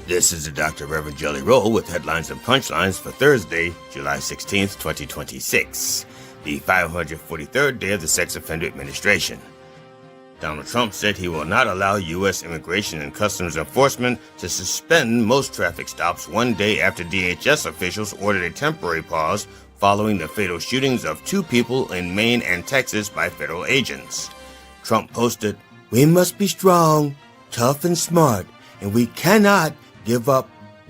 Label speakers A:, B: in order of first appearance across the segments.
A: This is the Dr. Reverend Jelly Roll with headlines and punchlines for Thursday, July 16th, 2026, the 543rd day of the Sex Offender Administration. Donald Trump said he will not allow U.S. Immigration and Customs Enforcement to suspend most traffic stops one day after DHS officials ordered a temporary pause following the fatal shootings of two people in Maine and Texas by federal agents. Trump posted, "We must be strong, tough, and smart, and we cannot give up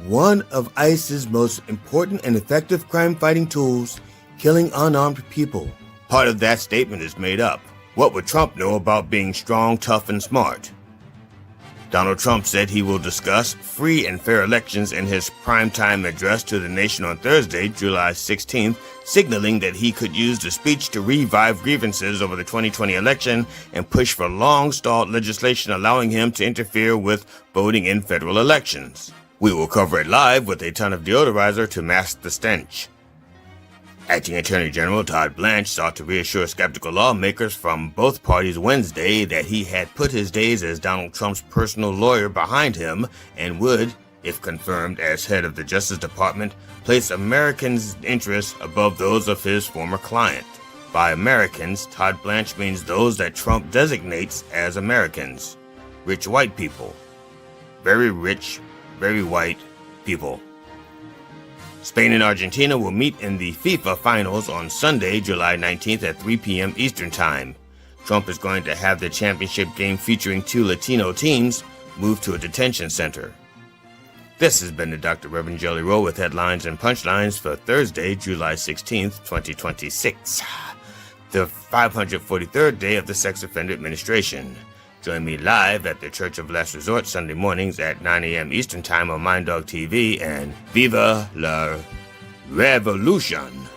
A: one of ICE's most important and effective crime-fighting tools, killing unarmed people." Part of that statement is made up. What would Trump know about being strong, tough, and smart? Donald Trump said he will discuss free and fair elections in his primetime address to the nation on Thursday, July 16th, signaling that he could use the speech to revive grievances over the 2020 election and push for long-stalled legislation allowing him to interfere with voting in federal elections. We will cover it live with a ton of deodorizer to mask the stench. Acting Attorney General Todd Blanche sought to reassure skeptical lawmakers from both parties Wednesday that he had put his days as Donald Trump's personal lawyer behind him and would, if confirmed as head of the Justice Department, place Americans' interests above those of his former client. By Americans, Todd Blanche means those that Trump designates as Americans. Rich white people. Very rich, very white people. Spain and Argentina will meet in the FIFA finals on Sunday, July 19th at 3 p.m. Eastern Time. Trump is going to have the championship game featuring two Latino teams move to a detention center. This has been the Dr. Reverend Jelly Roll with headlines and punchlines for Thursday, July 16th, 2026, the 543rd day of the Sex Offender Administration. Join me live at the Church of Last Resort Sunday mornings at 9 a.m. Eastern Time on MindDog TV, and Viva la Revolution!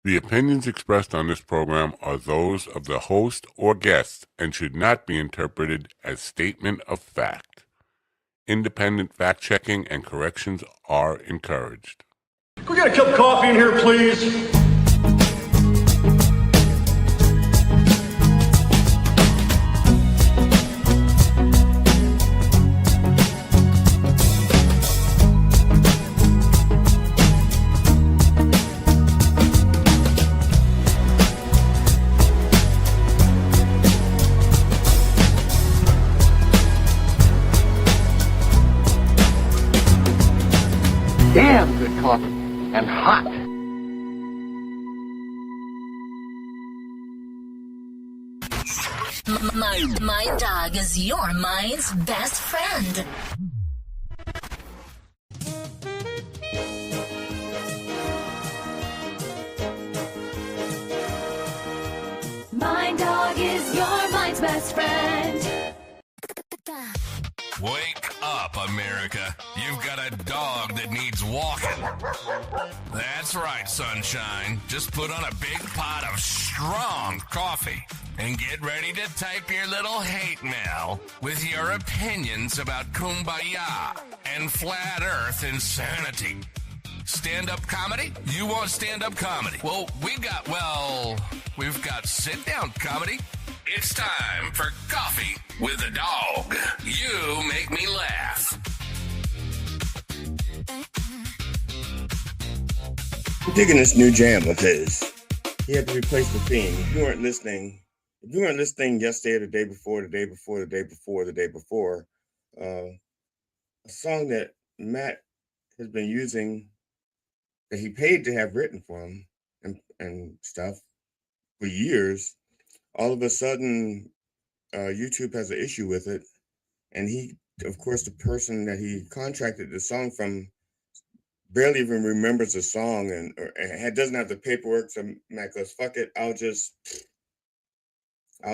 B: The opinions expressed on this program are those of the host or guest and should not be interpreted as statement of fact. Independent fact-checking and corrections are encouraged.
C: Can we get a cup of coffee in here, please? Damn good coffee, and hot.
D: My dog is your mind's best friend.
E: My dog is your mind's best friend.
F: Wake up, America. You've got a dog that needs walking. That's right, sunshine. Just put on a big pot of strong coffee and get ready to type your little hate mail with your opinions about kumbaya and flat earth insanity. Stand-up comedy? You want stand-up comedy? Well, we've got sit-down comedy. It's time for Coffee with a Dog. You make me laugh.
A: I'm digging this new jam of his. He had to replace the theme. If you weren't listening yesterday or the day before, a song that Matt has been using, that he paid to have written for him and stuff for years, all of a sudden YouTube has an issue with it. And he, of course, the person that he contracted the song from barely even remembers the song and doesn't have the paperwork. So Matt goes, "Fuck it, I'll just do a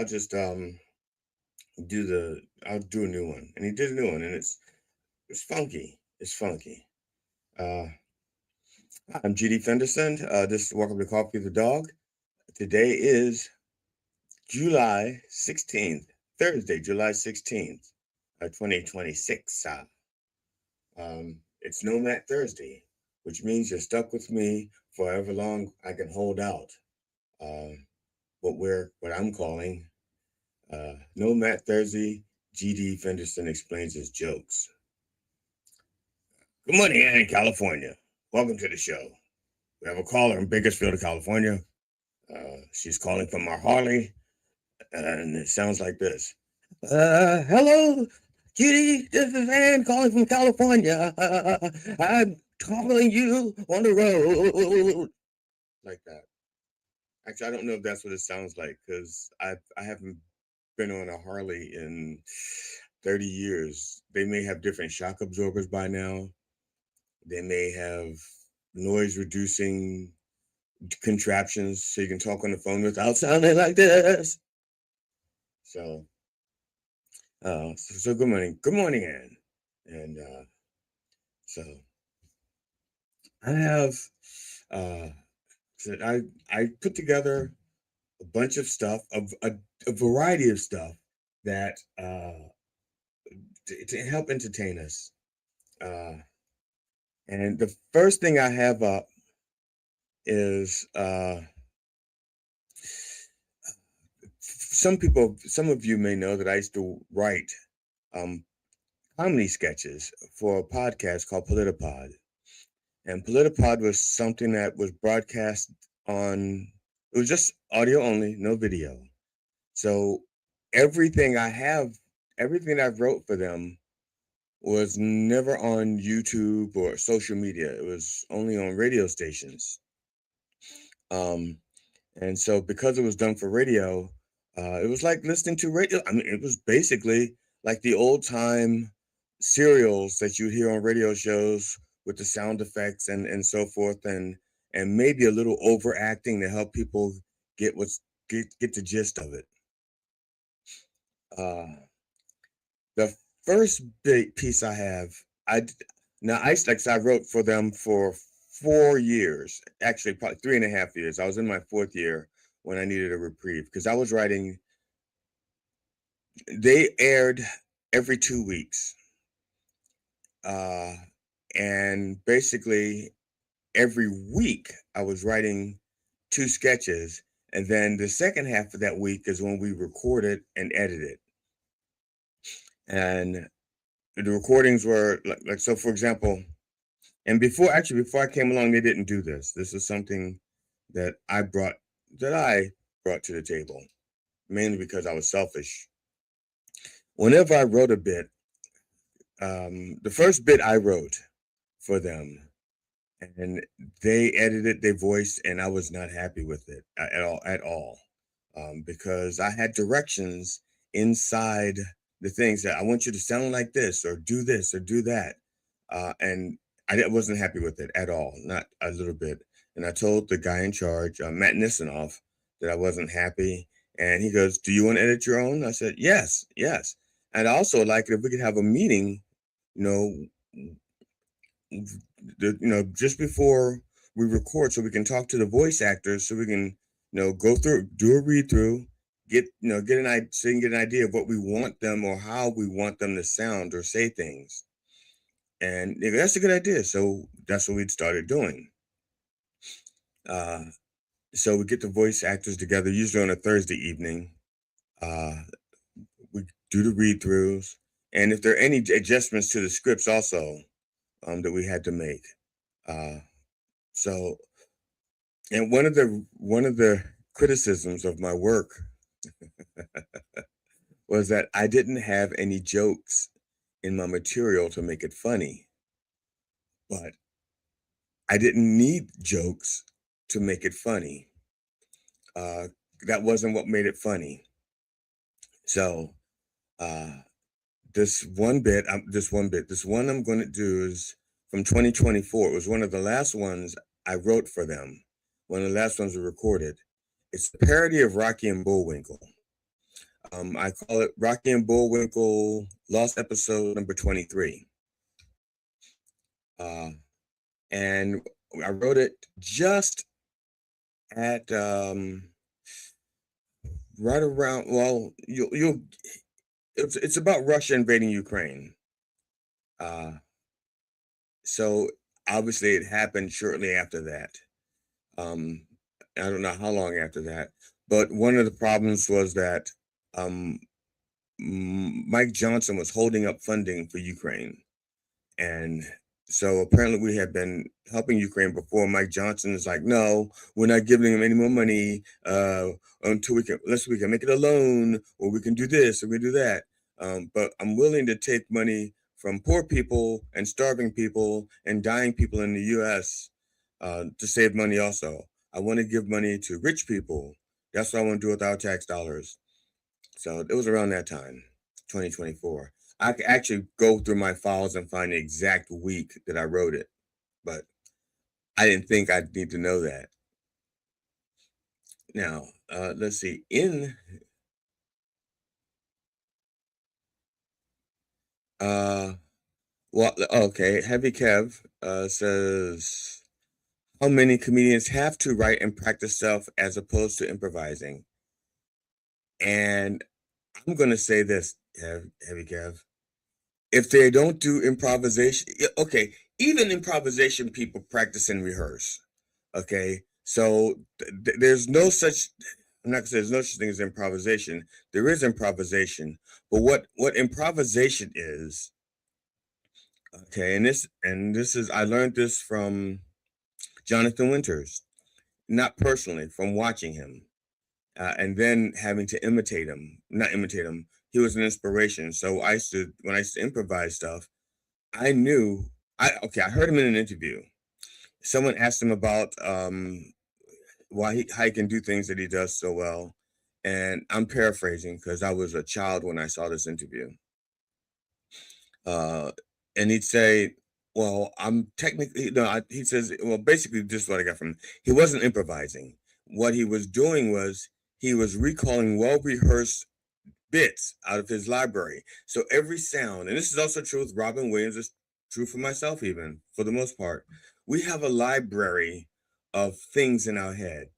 A: new one." And he did a new one, and it's funky. It's funky. I'm GD Fenderson. This is Welcome to Coffee with the Dog. Today is July 16th, Thursday, July 16th, 2026. It's No Matt Thursday, which means you're stuck with me for however long I can hold out. What I'm calling No Matt Thursday, GD Fenderson explains his jokes. Good morning, Ann in California. Welcome to the show. We have a caller in Bakersfield, California. She's calling from our Harley, and it sounds like this. Hello, Judy. This is Ann calling from California. I'm calling you on the road. Like that. Actually, I don't know if that's what it sounds like because I haven't been on a Harley in 30 years. They may have different shock absorbers by now. They may have noise reducing contraptions so you can talk on the phone without sounding like this. So good morning. Good morning, Ann. And so I have I put together a bunch of stuff, a variety of stuff that to help entertain us. And the first thing I have up is some of you may know that I used to write comedy sketches for a podcast called Politipod. And Politipod was something that was broadcast on, it was just audio only, no video. So everything I've wrote for them was never on YouTube or social media. It was only on radio stations. And so because it was done for radio, it was like listening to radio. I mean, it was basically like the old time serials that you hear on radio shows with the sound effects and so forth, and maybe a little overacting to help people get the gist of it. The first big piece I have, I wrote for them for 4 years, actually probably 3.5 years. I was in my 4th year when I needed a reprieve because I was writing. They aired every 2 weeks. And basically every week I was writing 2 sketches. And then the second half of that week is when we recorded and edited. And the recordings were like so, for example, and before I came along, they didn't do this. This is something that I brought to the table, mainly because I was selfish. Whenever I wrote a bit, the first bit I wrote for them, and they edited, they voiced, and I was not happy with it at all, because I had directions inside the things that I want you to sound like this or do that, and I wasn't happy with it at all, not a little bit. And I told the guy in charge, Matt Nisanoff, that I wasn't happy, and he goes, "Do you want to edit your own?" I said, "Yes." I'd also like it if we could have a meeting, just before we record, so we can talk to the voice actors, so we can, go through, do a read through, get an idea of what we want them or how we want them to sound or say things. And that's a good idea. So that's what we'd started doing. So we get the voice actors together, usually on a Thursday evening. We do the read throughs, and if there are any adjustments to the scripts also that we had to make. So, and one of the criticisms of my work was that I didn't have any jokes in my material to make it funny. But I didn't need jokes to make it funny. That wasn't what made it funny. So this one I'm going to do is from 2024. It was one of the last ones I wrote for them. One of the last ones we recorded. It's a parody of Rocky and Bullwinkle. I call it Rocky and Bullwinkle Lost Episode number 23. And I wrote it just at right around. Well, it's about Russia invading Ukraine. So obviously it happened shortly after that. I don't know how long after that, but one of the problems was that Mike Johnson was holding up funding for Ukraine. And so apparently we had been helping Ukraine before. Mike Johnson is like, no, we're not giving them any more money until unless we can make it a loan, or we can do this or we do that. But I'm willing to take money from poor people and starving people and dying people in the U.S. To save money also. I want to give money to rich people. That's what I want to do with our tax dollars. So it was around that time, 2024. I could actually go through my files and find the exact week that I wrote it, but I didn't think I'd need to know that. Now, let's see. Okay, Heavy Kev says, how many comedians have to write and practice stuff as opposed to improvising? And I'm going to say this, Heavy Kev. If they don't do improvisation, okay, even improvisation people practice and rehearse. Okay, so there's no such, I'm not gonna say there's no such thing as improvisation. There is improvisation, but what improvisation is, okay, and this is, I learned this from Jonathan Winters, not personally, from watching him, and then having to not imitate him. He was an inspiration. So when I used to improvise stuff, I knew, I heard him in an interview. Someone asked him about how he can do things that he does so well. And I'm paraphrasing because I was a child when I saw this interview. And he'd say, well, I'm technically, no, he says, well, basically this is what I got from him. He wasn't improvising. What he was doing was he was recalling well-rehearsed bits out of his library. So every sound, and this is also true with Robin Williams, it's true for myself even, for the most part, we have a library of things in our head,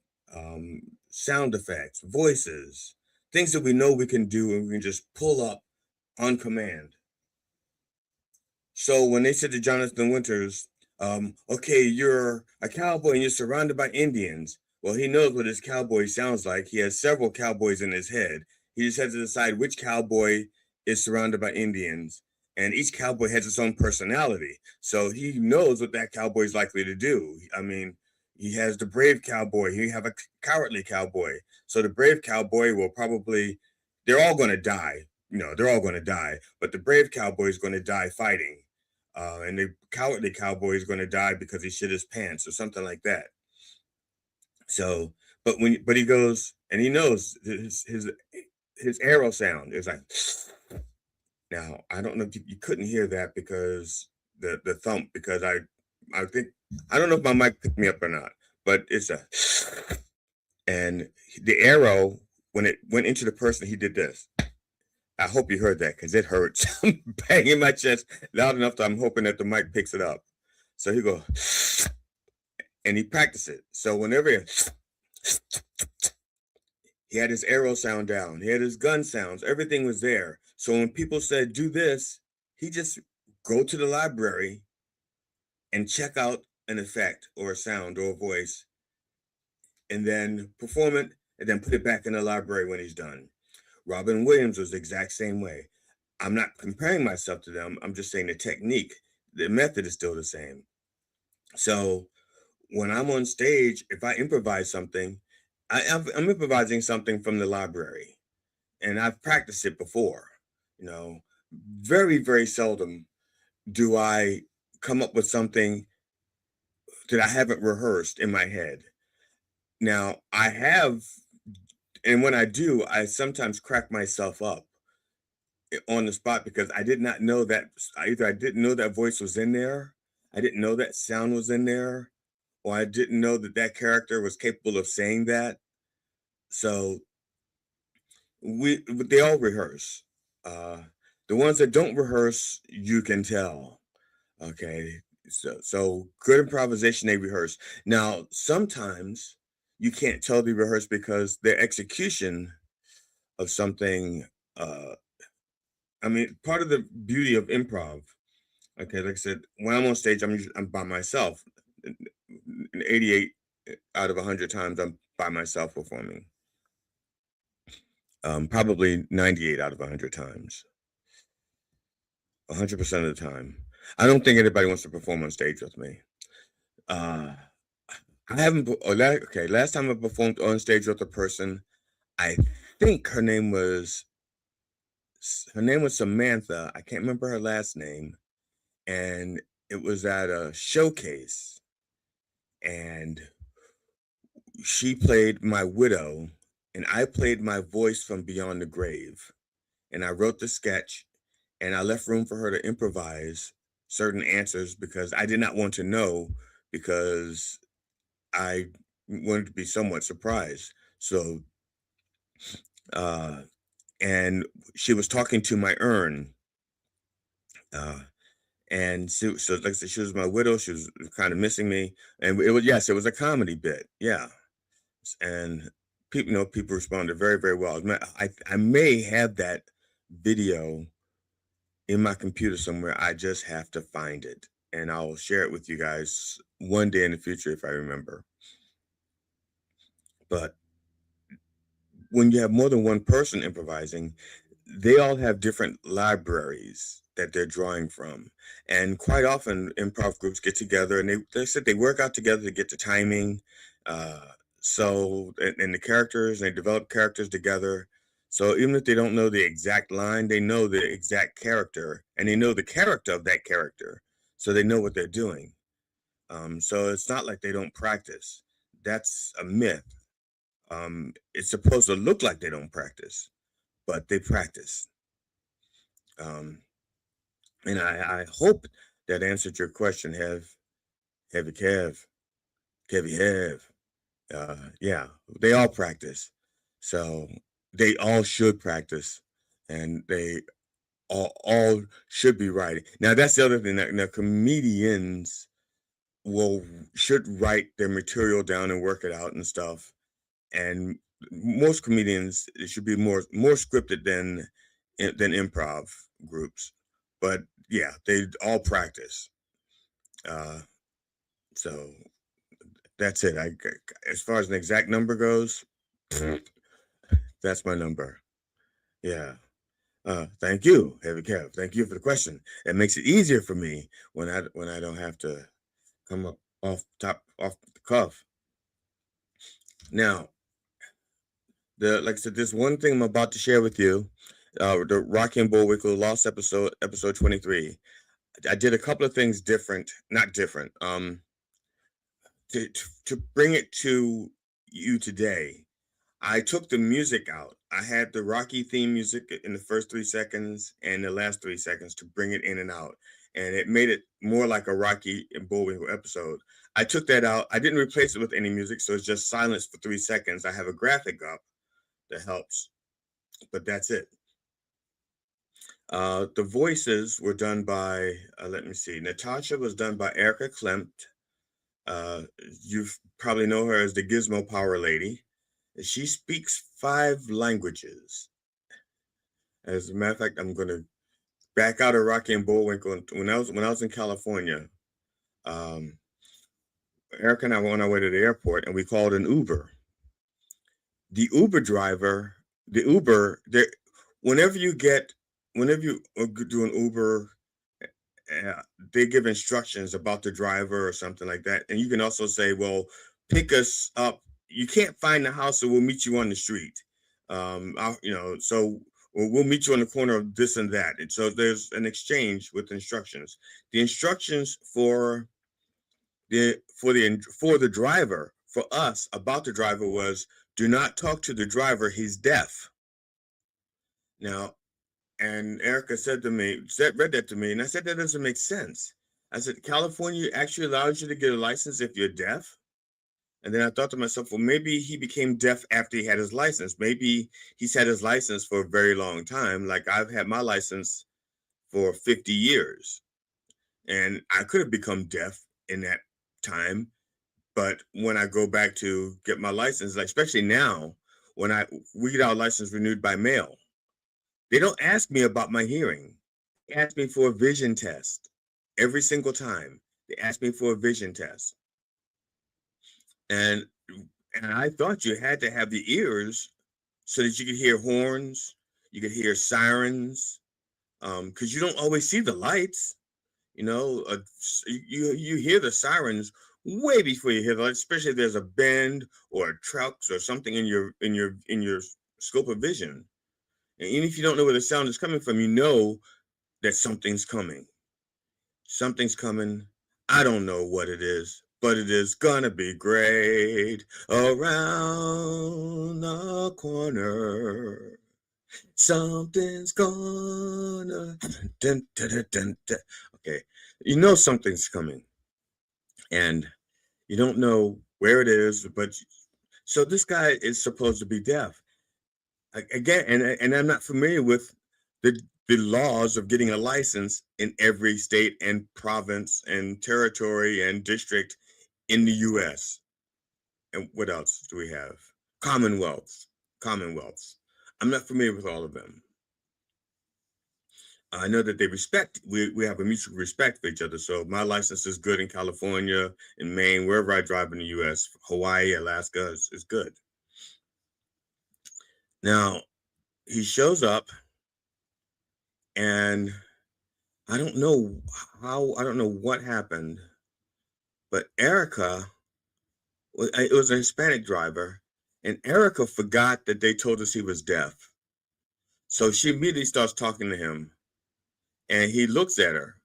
A: sound effects, voices, things that we know we can do and we can just pull up on command. So when they said to Jonathan Winters, okay, you're a cowboy and you're surrounded by Indians. Well, he knows what his cowboy sounds like. He has several cowboys in his head. He just has to decide which cowboy is surrounded by Indians. And each cowboy has its own personality. So he knows what that cowboy is likely to do. I mean, he has the brave cowboy. He have a cowardly cowboy. So the brave cowboy will probably, they're all going to die. They're all going to die. But the brave cowboy is going to die fighting. And the cowardly cowboy is going to die because he shit his pants or something like that. So, but he goes and he knows his arrow sound is like. Now I don't know if you couldn't hear that because the thump, because I think, I don't know if my mic picked me up or not, but it's a, and the arrow, when it went into the person, he did this. I hope you heard that because it hurts. I'm banging my chest loud enough that I'm hoping that the mic picks it up. So he goes, and he practiced it. So whenever he had his arrow sound down, he had his gun sounds, everything was there. So when people said, do this, he just go to the library and check out an effect or a sound or a voice and then perform it and then put it back in the library when he's done. Robin Williams was the exact same way. I'm not comparing myself to them. I'm just saying the technique, the method is still the same. So when I'm on stage, if I improvise something, I'm improvising something from the library and I've practiced it before. Very, very seldom do I come up with something that I haven't rehearsed in my head. Now I have, and when I do, I sometimes crack myself up on the spot because I did not know that, either I didn't know that voice was in there, I didn't know that sound was in there, or I didn't know that character was capable of saying that. So they all rehearse. The ones that don't rehearse, you can tell. Okay, so good improvisation, they rehearse. Now, sometimes you can't tell they rehearse because their execution of something, I mean, part of the beauty of improv, okay, like I said, when I'm on stage, I'm by myself. 88 out of 100 times, I'm by myself performing. Probably 98 out of 100 times. 100% of the time. I don't think anybody wants to perform on stage with me. I haven't. Okay, last time I performed on stage with a person, I think her name was Samantha. I can't remember her last name, and it was at a showcase, and she played my widow, and I played my voice from Beyond the Grave, and I wrote the sketch, and I left room for her to improvise certain answers because I did not want to know, because I wanted to be somewhat surprised. So, and she was talking to my urn, uh, and so like I said, she was my widow. She was kind of missing me, and it was, yes, it was a comedy bit, yeah. And people responded very, very well. I may have that video in my computer somewhere. I just have to find it, and I'll share it with you guys one day in the future if I remember. But when you have more than one person improvising, they all have different libraries that they're drawing from. And quite often, improv groups get together and they said they work out together to get the timing. Uh, and the characters, and they develop characters together. So even if they don't know the exact line, they know the exact character, and they know the character of that character. So they know what they're doing. So it's not like they don't practice. That's a myth. It's supposed to look like they don't practice, but they practice. And I hope that answered your question, Heavy Hev. Yeah, they all practice. So they all should practice, and they all should be writing. Now, that's the other thing. Now, comedians should write their material down and work it out and stuff. And most comedians, it should be more scripted than improv groups. But yeah, they all practice. So that's it. As far as an exact number goes, that's my number. Yeah. Thank you, Heavy Kev. Thank you for the question. It makes it easier for me when I don't have to come up off the cuff. Now, like I said, there's one thing I'm about to share with you. The Rocky and Bullwinkle Lost episode 23. I did a couple of things not different. To bring it to you today, I took the music out. I had the Rocky theme music in the first 3 seconds and the last 3 seconds to bring it in and out. And it made it more like a Rocky and Bullwinkle episode. I took that out. I didn't replace it with any music, so it's just silence for 3 seconds. I have a graphic up that helps, but that's it. The voices were done by, let me see, Natasha was done by Erica Klimt. You probably know her as the Gizmo Power Lady. She speaks 5 languages. As a matter of fact, I'm going to back out of Rocky and Bullwinkle. When I was in California, Erica and I were on our way to the airport, and we called an Uber. The Uber driver, whenever you do an Uber, they give instructions about the driver or something like that. And you can also say, well, pick us up. You can't find the house, so we'll meet you on the street. So we'll meet you on the corner of this and that. And so there's an exchange with instructions. The instructions for the driver, for us, about the driver was, do not talk to the driver, he's deaf. Now, and Erica read that to me, and I said, that doesn't make sense. I said, California actually allows you to get a license if you're deaf? And then I thought to myself, well, maybe he became deaf after he had his license. Maybe he's had his license for a very long time. Like I've had my license for 50 years. And I could have become deaf in that time. But when I go back to get my license, like especially now, when we get our license renewed by mail, they don't ask me about my hearing. They ask me for a vision test every single time. They ask me for a vision test. And I thought you had to have the ears so that you could hear horns, you could hear sirens, because you don't always see the lights. You hear the sirens way before you hear the lights, especially if there's a bend or trucks or something in your scope of vision. And even if you don't know where the sound is coming from, you know that something's coming. Something's coming. I don't know what it is, but it is gonna be great around the corner. Something's gonna. Dun, dun, dun, dun, dun. Okay, you know something's coming, and you don't know where it is, but so this guy is supposed to be deaf. Again, and I'm not familiar with the laws of getting a license in every state and province and territory and district in the U.S. And what else do we have? Commonwealths. I'm not familiar with all of them. I know that we have a mutual respect for each other. So my license is good in California, in Maine, wherever I drive in the U.S., Hawaii, Alaska is good. Now, he shows up, and I don't know what happened, but Erica, it was a Hispanic driver, and Erica forgot that they told us he was deaf. So she immediately starts talking to him, and he looks at her.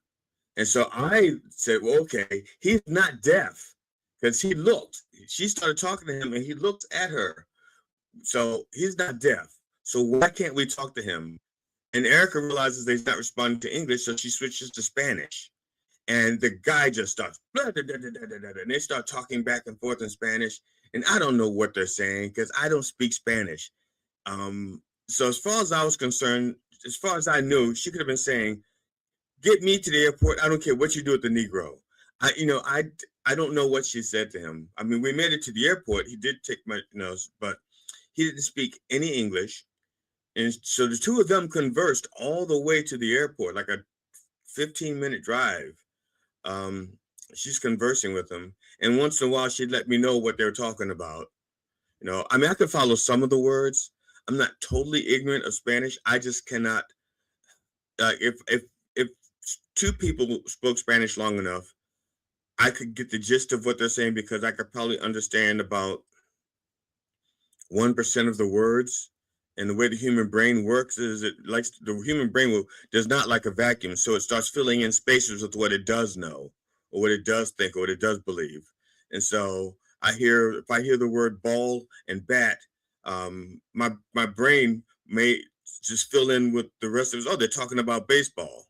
A: And so I said, well, okay, he's not deaf, because she started talking to him, and he looked at her. So he's not deaf. So why can't we talk to him? And Erica realizes that he's not responding to English, so she switches to Spanish. And the guy just starts, blah, blah, blah, blah, blah, blah, and they start talking back and forth in Spanish. And I don't know what they're saying because I don't speak Spanish. So as far as I was concerned, as far as I knew, she could have been saying, get me to the airport. I don't care what you do with the Negro. I don't know what she said to him. I mean, we made it to the airport. He did take my nose, but he didn't speak any English. And so the two of them conversed all the way to the airport, like a 15-minute drive. She's conversing with him. And once in a while, she'd let me know what they're talking about. I mean, I could follow some of the words. I'm not totally ignorant of Spanish. I just cannot. If two people spoke Spanish long enough, I could get the gist of what they're saying because I could probably understand about 1% of the words. And the way the human brain works is the human brain does not like a vacuum. So it starts filling in spaces with what it does know or what it does think or what it does believe. And so if I hear the word ball and bat, my brain may just fill in with the rest of it. Oh, they're talking about baseball.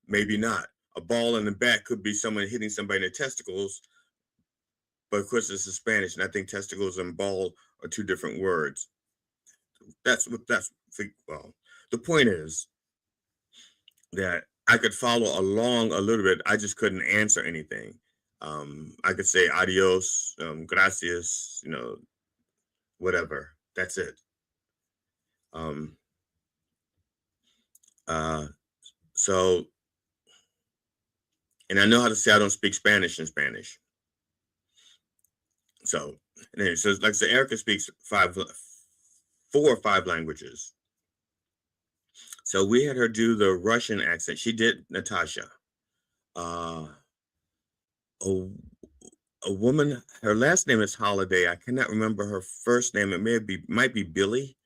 A: Maybe not. A ball and a bat could be someone hitting somebody in the testicles. But of course, this is Spanish. And I think testicles and ball are two different words. Well, the point is that I could follow along a little bit. I just couldn't answer anything. I could say adios, gracias, whatever. That's it. So, and I know how to say I don't speak Spanish in Spanish. So, anyway, so like I said, Erica speaks 4 or 5 languages. So we had her do the Russian accent. She did Natasha. A woman, her last name is Holiday. I cannot remember her first name. It might be Billy,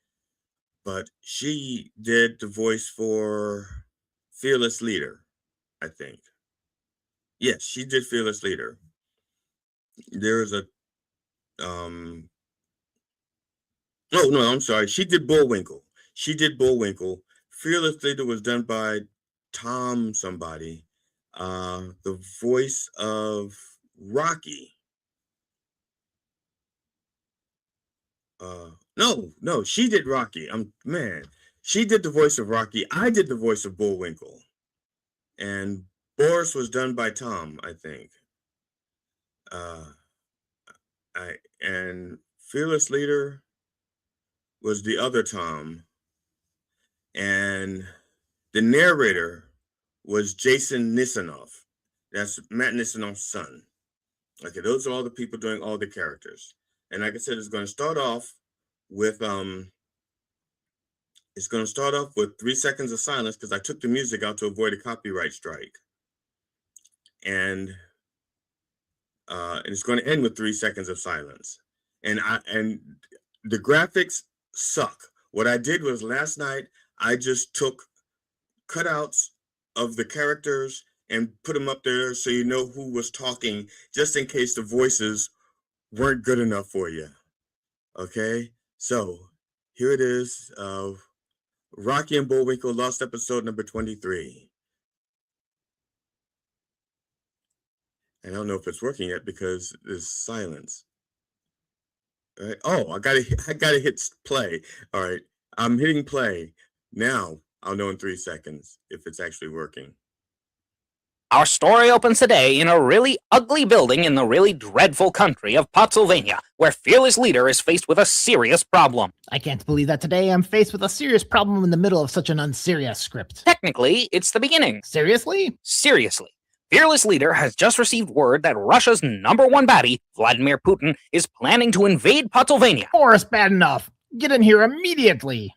A: but she did the voice for Fearless Leader, I think. Yes, she did Fearless Leader. There is a oh no, I'm sorry. She did Bullwinkle. Fearless Leader was done by Tom somebody. The voice of Rocky. No, she did Rocky. She did the voice of Rocky. I did the voice of Bullwinkle. And Boris was done by Tom, I think. And Fearless Leader was the other Tom. And the narrator was Jason Nisanoff. That's Matt Nisanoff's son. Okay, those are all the people doing all the characters. And like I said, it's going to start off with It's going to start off with 3 seconds of silence because I took the music out to avoid a copyright strike. And it's going to end with 3 seconds of silence. And the graphics suck. What I did was last night, I just took cutouts of the characters and put them up there so you know who was talking, just in case the voices weren't good enough for you. Okay, so here it is. Rocky and Bullwinkle, lost episode number 23. And I don't know if it's working yet because there's silence. All right. Oh, I gotta hit play. All right, I'm hitting play now. I'll know in 3 seconds if it's actually working.
G: Our story opens today in a really ugly building in the really dreadful country of Pennsylvania, where Fearless Leader is faced with a serious problem.
H: I can't believe that today I'm faced with a serious problem in the middle of such an unserious script.
G: Technically, it's the beginning.
H: Seriously?
G: Seriously. Fearless Leader has just received word that Russia's #1 baddie, Vladimir Putin, is planning to invade Pennsylvania.
H: Boris, bad enough. Get in here immediately.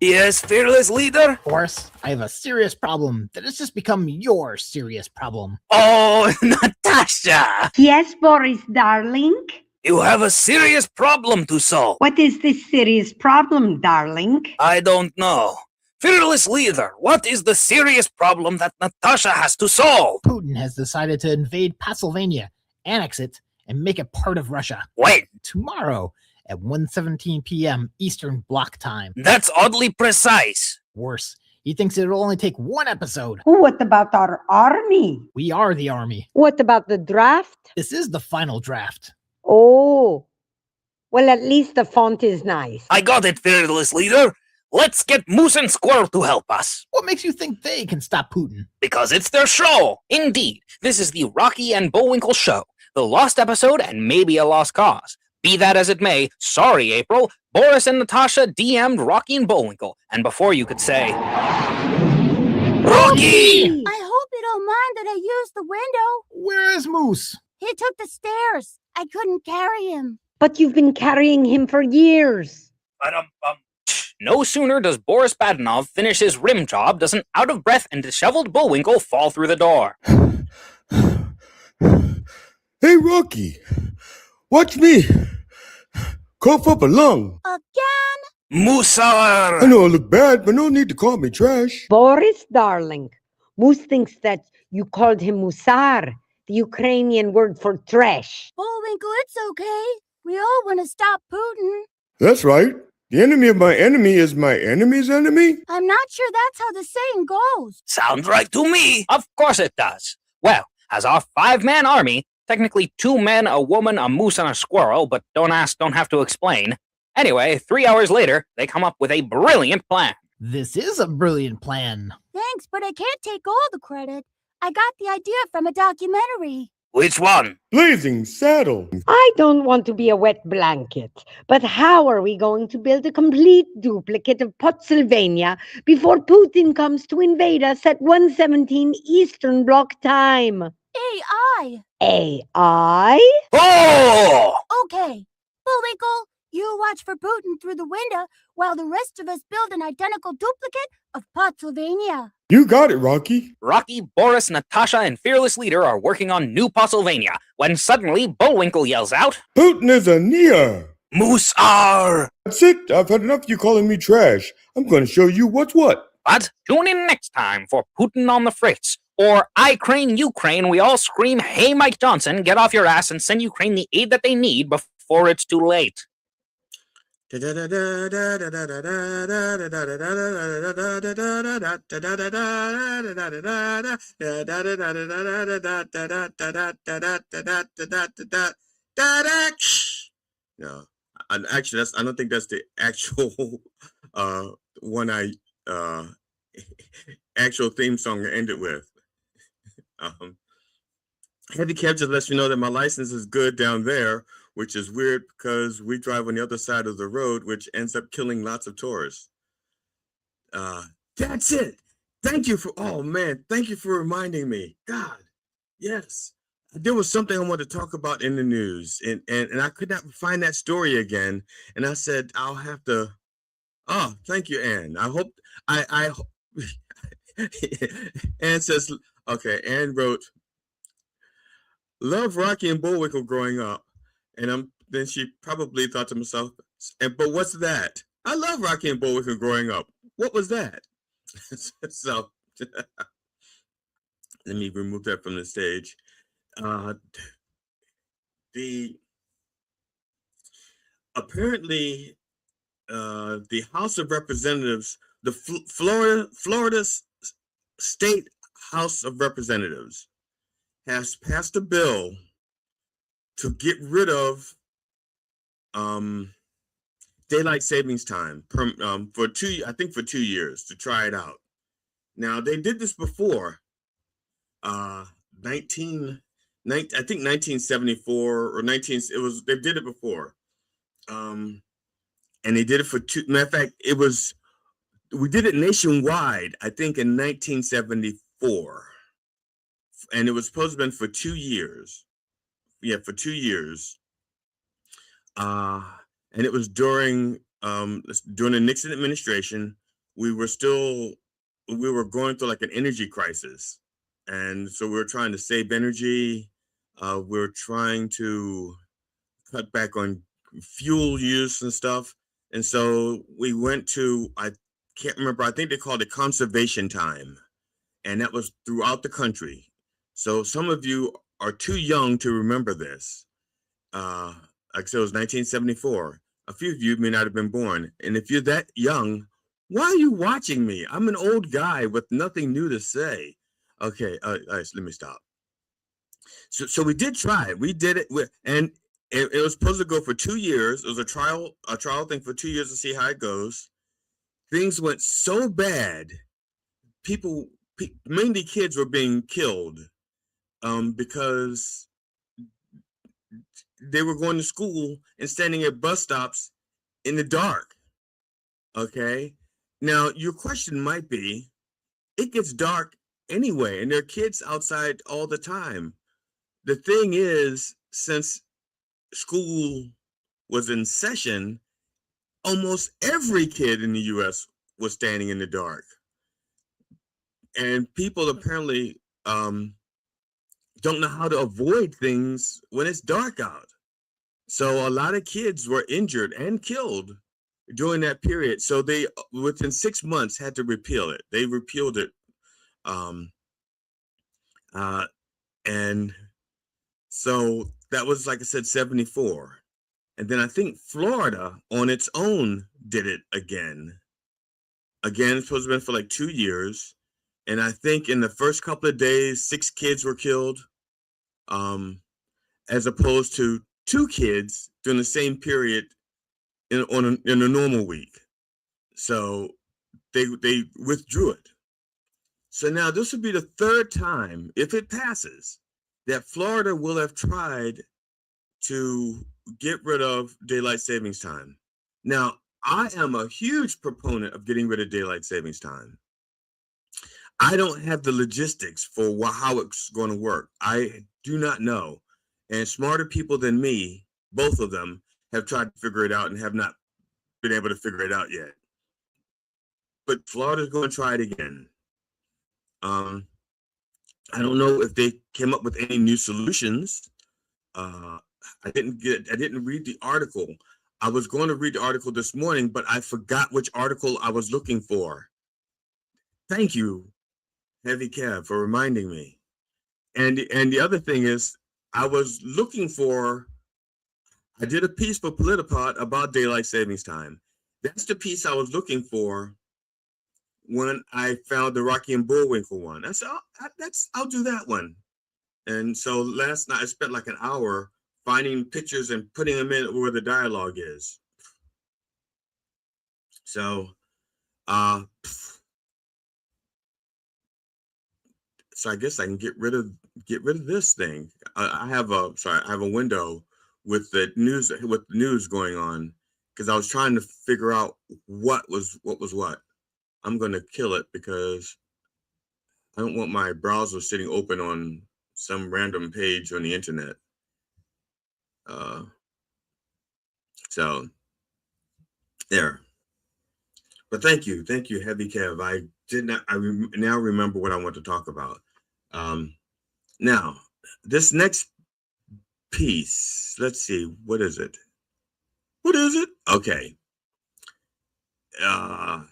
G: Yes, Fearless Leader?
H: Boris, I have a serious problem that has just become your serious problem.
G: Oh, Natasha!
I: Yes, Boris, darling?
G: You have a serious problem to solve.
I: What is this serious problem, darling?
G: I don't know. Fearless Leader, what is the serious problem that Natasha has to solve?
H: Putin has decided to invade Pennsylvania, annex it, and make it part of Russia.
G: When?
H: Tomorrow at 1:17 p.m. Eastern Block Time.
G: That's oddly precise.
H: Worse, he thinks it'll only take one episode.
I: What about our army?
H: We are the army.
I: What about the draft?
H: This is the final draft.
I: Oh, well, at least the font is nice.
G: I got it, Fearless Leader. Let's get Moose and Squirrel to help us.
H: What makes you think they can stop Putin?
G: Because it's their show. Indeed, this is the Rocky and Bullwinkle show. The lost episode and maybe a lost cause. Be that as it may, sorry, April, Boris and Natasha DM'd Rocky and Bullwinkle, and before you could say, Rocky!
E: I hope you don't mind that I used the window.
H: Where is Moose?
E: He took the stairs. I couldn't carry him.
I: But you've been carrying him for years.
G: No sooner does Boris Badenov finish his rim job does an out-of-breath and disheveled Bullwinkle fall through the door.
A: Hey, Rocky, watch me. Cough up a lung.
E: Again?
G: Musar!
A: I know I look bad, but no need to call me trash.
I: Boris, darling, Moose thinks that you called him Musar, the Ukrainian word for trash.
E: Bullwinkle, it's okay. We all want to stop Putin.
A: That's right. The enemy of my enemy is my enemy's enemy?
E: I'm not sure that's how the saying goes.
G: Sounds right to me. Of course it does. Well, as our 5-man army, technically 2 men, a woman, a moose, and a squirrel, but don't ask, don't have to explain. Anyway, 3 hours later, they come up with a brilliant plan.
H: This is a brilliant plan.
E: Thanks, but I can't take all the credit. I got the idea from a documentary.
G: Which one?
A: Blazing Saddle.
I: I don't want to be a wet blanket, but how are we going to build a complete duplicate of Pennsylvania before Putin comes to invade us at 1:17 Eastern Block Time?
E: AI.
I: AI?
G: Oh!
E: Okay. Bullwinkle, you watch for Putin through the window while the rest of us build an identical duplicate of Pennsylvania.
A: You got it, Rocky.
G: Rocky, Boris, Natasha, and Fearless Leader are working on New Pennsylvania when suddenly Bullwinkle yells out,
A: Putin is a near.
G: Musar!
A: That's it. I've had enough of you calling me trash. I'm going to show you what's what.
G: But tune in next time for Putin on the Fritz, or I Crane Ukraine, we all scream, hey Mike Johnson, get off your ass and send Ukraine the aid that they need before it's too late.
A: No, actually, I don't think that's the actual one actual theme song I ended with. Heavy Cab just lets you know that my license is good down there, which is weird because we drive on the other side of the road, which ends up killing lots of tourists. That's it. Thank you thank you for reminding me. God, yes. There was something I wanted to talk about in the news, and I could not find that story again. And I said, I'll have to Oh, thank you, Ann. I hope I Ann says, okay, Ann wrote, love Rocky and Bullwinkle growing up. And then she probably thought to herself, but what's that? I love Rocky and Bullwinkle growing up. What was that? So let me remove that from the stage. Apparently the House of Representatives, the Florida State House of Representatives, has passed a bill to get rid of daylight savings time for 2 years to try it out. Now they did this before, 1974 or 19. They did it before, and they did it for two. Matter of fact, we did it nationwide. I think in 1974, and it was supposed to have been for 2 years. Yeah, for 2 years. And it was during the Nixon administration. We were going through like an energy crisis, and so we were trying to save energy. We were trying to cut back on fuel use and stuff, and so we went to, I can't remember, I think they called it conservation time, and that was throughout the country. So some of you are too young to remember this. Like I said, it was 1974. A few of you may not have been born. And if you're that young, why are you watching me? I'm an old guy with nothing new to say. Okay, let me stop. So we did try it. We did it, and it was supposed to go for 2 years. It was a trial thing for 2 years to see how it goes. Things went so bad. People, mainly kids, were being killed because they were going to school and standing at bus stops in the dark. Okay. Now your question might be, it gets dark anyway, and there are kids outside all the time. The thing is, since school was in session, almost every kid in the U.S. was standing in the dark. And people apparently don't know how to avoid things when it's dark out. So a lot of kids were injured and killed during that period. So they, within 6 months, had to repeal it. They repealed it. And so that was, like I said, 74. And then I think Florida on its own did it again. Again, it's supposed to have been for like 2 years. And I think in the first couple of days, 6 kids were killed, as opposed to 2 kids during the same period in a normal week. So they withdrew it. So now this would be the 3rd time, if it passes, that Florida will have tried to get rid of daylight savings time. Now, I am a huge proponent of getting rid of daylight savings time. I don't have the logistics for how it's going to work. I do not know. And smarter people than me, both of them, have tried to figure it out and have not been able to figure it out yet. But Florida's going to try it again. I don't know if they came up with any new solutions. I didn't read the article. I was going to read the article this morning, but I forgot which article I was looking for. Thank you, Heavy Cab, for reminding me. And the other thing is, I did a piece for Politipod about daylight savings time. That's the piece I was looking for when I found the Rocky and Bullwinkle one. I said, I'll do that one. And so last night I spent like an hour finding pictures and putting them in where the dialogue is. So, so I guess I can get rid of this thing. I have a window with the news going on, because I was trying to figure out what was what. I'm going to kill it because I don't want my browser sitting open on some random page on the internet. So there. But thank you, Heavy Kev. I did not. Now remember what I want to talk about. Now, this next piece. Let's see. What is it? What is it? Okay. I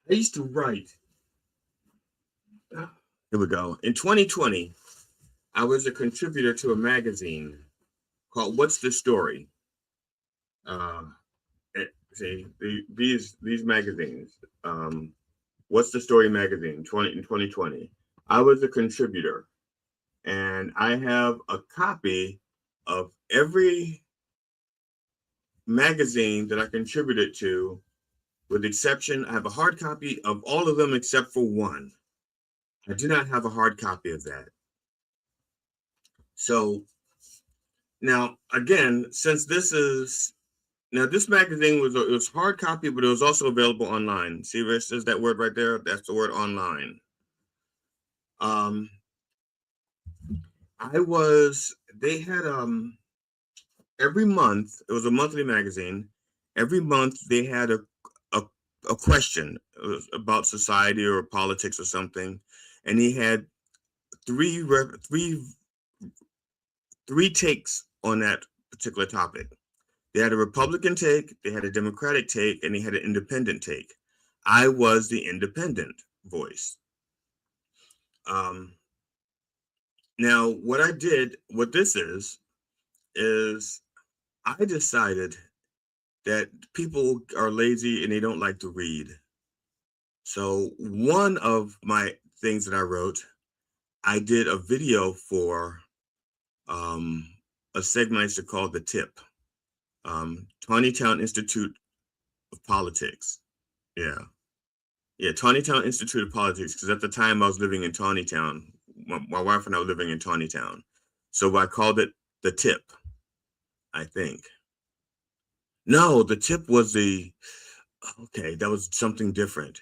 A: used to write. Here we go. In 2020, I was a contributor to a magazine called "What's the Story." See these magazines. What's the Story magazine? In 2020, I was a contributor, and I have a copy of every magazine that I contributed to, with the exception, I have a hard copy of all of them except for one. I do not have a hard copy of that. So now, again, since this magazine it was hard copy, but it was also available online. See where it says that word right there? That's the word online. They had every month, it was a monthly magazine. Every month they had a question about society or politics or something, and he had three takes on that particular topic. They had a Republican take, they had a Democratic take, and they had an independent take. I was the independent voice. Now, what this is I decided that people are lazy and they don't like to read. So one of my things that I wrote, I did a video for a segment I used to call The Tip, Tawnytown Institute of Politics. Yeah, Tawnytown Institute of Politics, because at the time I was living in Tawnytown. My wife and I were living in Tawnytown. So I called it The Tip, I think. No, The Tip was okay, that was something different.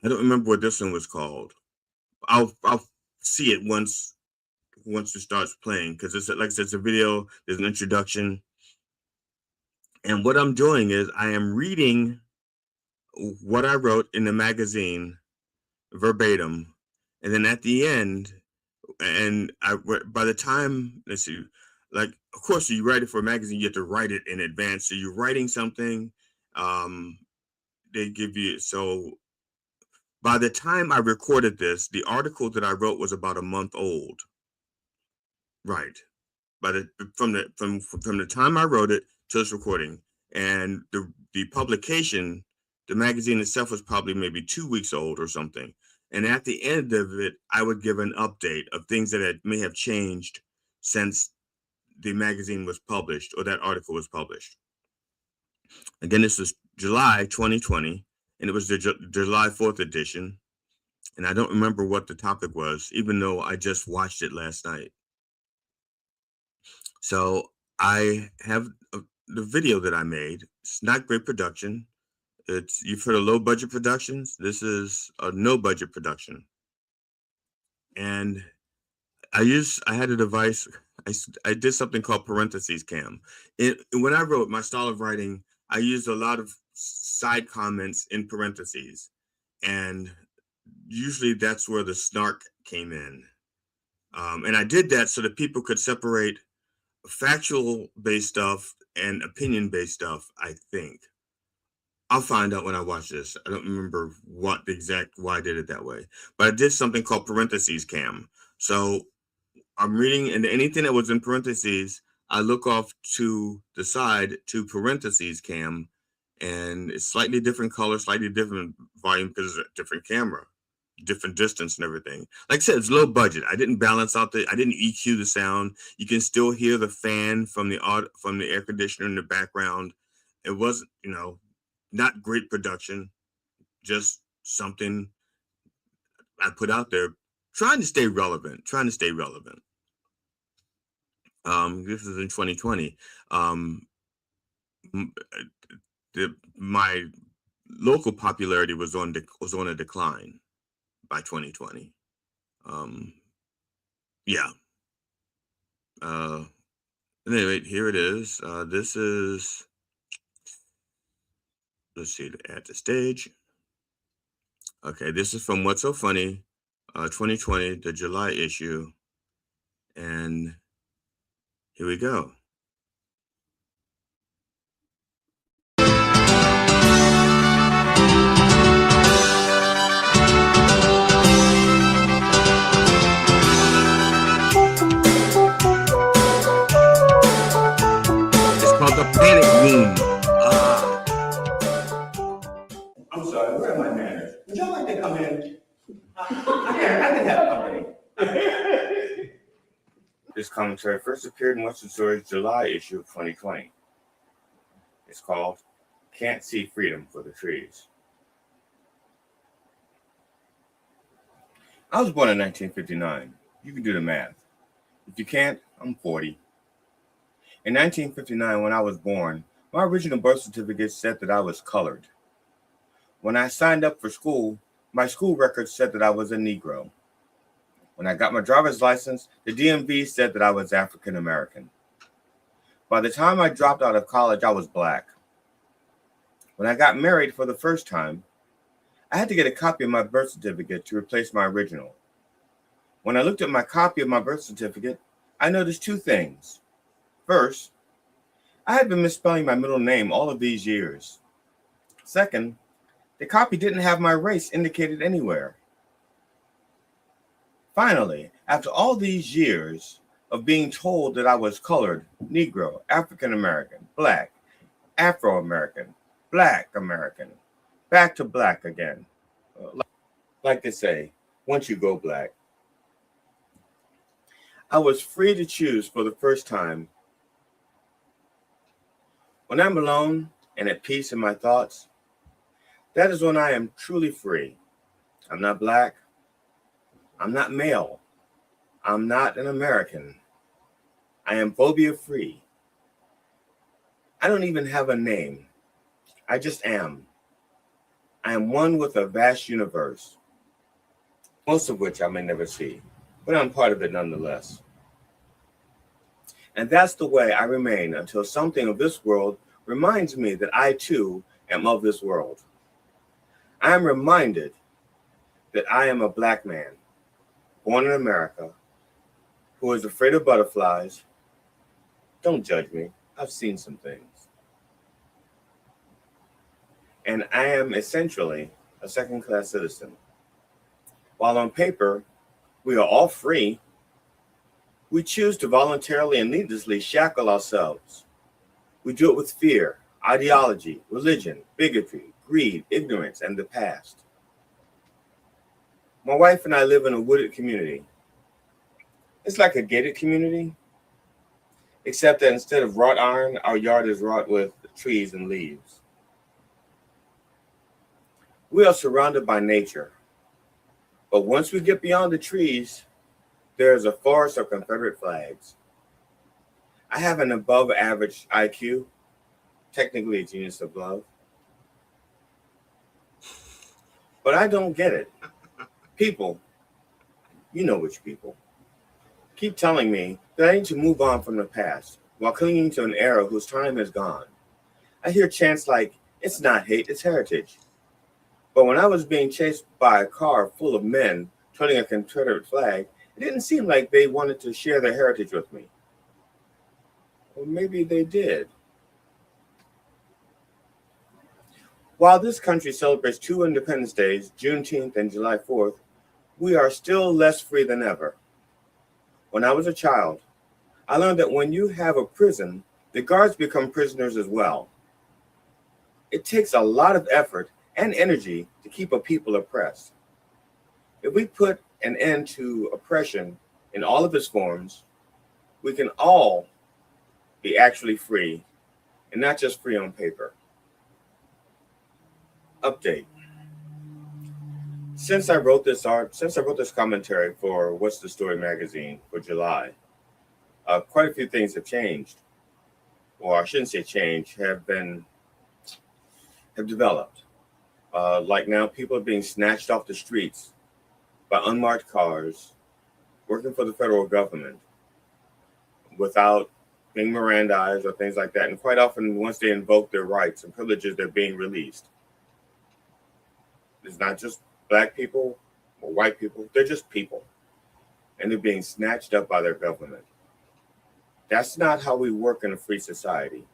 A: I don't remember what this one was called. I'll see it once it starts playing, because it's like I said, it's a video, there's an introduction. And what I'm doing is I am reading what I wrote in the magazine verbatim. And then at the end, by the time, let's see, like, of course, you write it for a magazine, you have to write it in advance. So you're writing something, they give you, so by the time I recorded this, the article that I wrote was about a month old. Right. From the time I wrote it to this recording, and the publication, the magazine itself was probably maybe 2 weeks old or something. And at the end of it, I would give an update of things that may have changed since the magazine was published or that article was published. Again, this is July 2020, and it was the July 4th edition. And I don't remember what the topic was, even though I just watched it last night. So I have the video that I made. It's not great production. You've heard of low budget productions. This is a no budget production. And I had a device. I did something called parentheses cam. When I wrote my style of writing, I used a lot of side comments in parentheses, and usually that's where the snark came in. And I did that so that people could separate factual based stuff and opinion based stuff, I think. I'll find out when I watch this. I don't remember why I did it that way, but I did something called parentheses cam. So I'm reading, and anything that was in parentheses, I look off to the side to parentheses cam, and it's slightly different color, slightly different volume because it's a different camera, different distance and everything. Like I said, it's low budget. I didn't balance out I didn't EQ the sound. You can still hear the fan from the air conditioner in the background. It wasn't, not great production, just something I put out there, trying to stay relevant. This is in 2020. My local popularity was on a decline by 2020. Yeah. Anyway, here it is. This is let's see, to add the stage. Okay, this is from What's So Funny, 2020, the July issue. And here we go. It's called the Panic Room.
J: I'm sorry, where are my manners? Would y'all like to come in? I can have company.
A: This commentary first appeared in Western Story's July issue of 2020. It's called Can't See Freedom for the Trees. I was born in 1959. You can do the math. If you can't, I'm 40. In 1959, when I was born, my original birth certificate said that I was colored. When I signed up for school, my school records said that I was a Negro. When I got my driver's license, the DMV said that I was African American. By the time I dropped out of college, I was black. When I got married for the first time, I had to get a copy of my birth certificate to replace my original. When I looked at my copy of my birth certificate, I noticed two things. First, I had been misspelling my middle name all of these years. Second, the copy didn't have my race indicated anywhere. Finally, after all these years of being told that I was colored, Negro, African American, Black, Afro American, Black American, back to black again. Like they say, once you go black. I was free to choose for the first time. When I'm alone and at peace in my thoughts, that is when I am truly free. I'm not black. I'm not male. I'm not an American. I am phobia free. I don't even have a name. I just am. I am one with a vast universe, most of which I may never see, but I'm part of it nonetheless. And that's the way I remain until something of this world reminds me that I too am of this world. I am reminded that I am a black man, born in America, who is afraid of butterflies. Don't judge me. I've seen some things. And I am essentially a second-class citizen. While on paper, we are all free, we choose to voluntarily and needlessly shackle ourselves. We do it with fear, ideology, religion, bigotry, greed, ignorance, and the past. My wife and I live in a wooded community. It's like a gated community, except that instead of wrought iron, our yard is wrought with trees and leaves. We are surrounded by nature, but once we get beyond the trees, there is a forest of Confederate flags. I have an above average IQ, technically a genius of love, but I don't get it. People, you know which people, keep telling me that I need to move on from the past while clinging to an era whose time is gone. I hear chants like, it's not hate, it's heritage. But when I was being chased by a car full of men toting a Confederate flag, it didn't seem like they wanted to share their heritage with me. Or maybe they did. While this country celebrates two Independence Days, Juneteenth and July 4th, we are still less free than ever. When I was a child, I learned that when you have a prison, the guards become prisoners as well. It takes a lot of effort and energy to keep a people oppressed. If we put an end to oppression in all of its forms, we can all be actually free, and not just free on paper. Update. Since I wrote this commentary for What's the Story magazine for July, quite a few things have changed, or I shouldn't say changed, have developed. Like now, people are being snatched off the streets by unmarked cars, working for the federal government without being Mirandized or things like that. And quite often, once they invoke their rights and privileges, they're being released. It's not just black people or white people. They're just people. And they're being snatched up by their government. That's not how we work in a free society.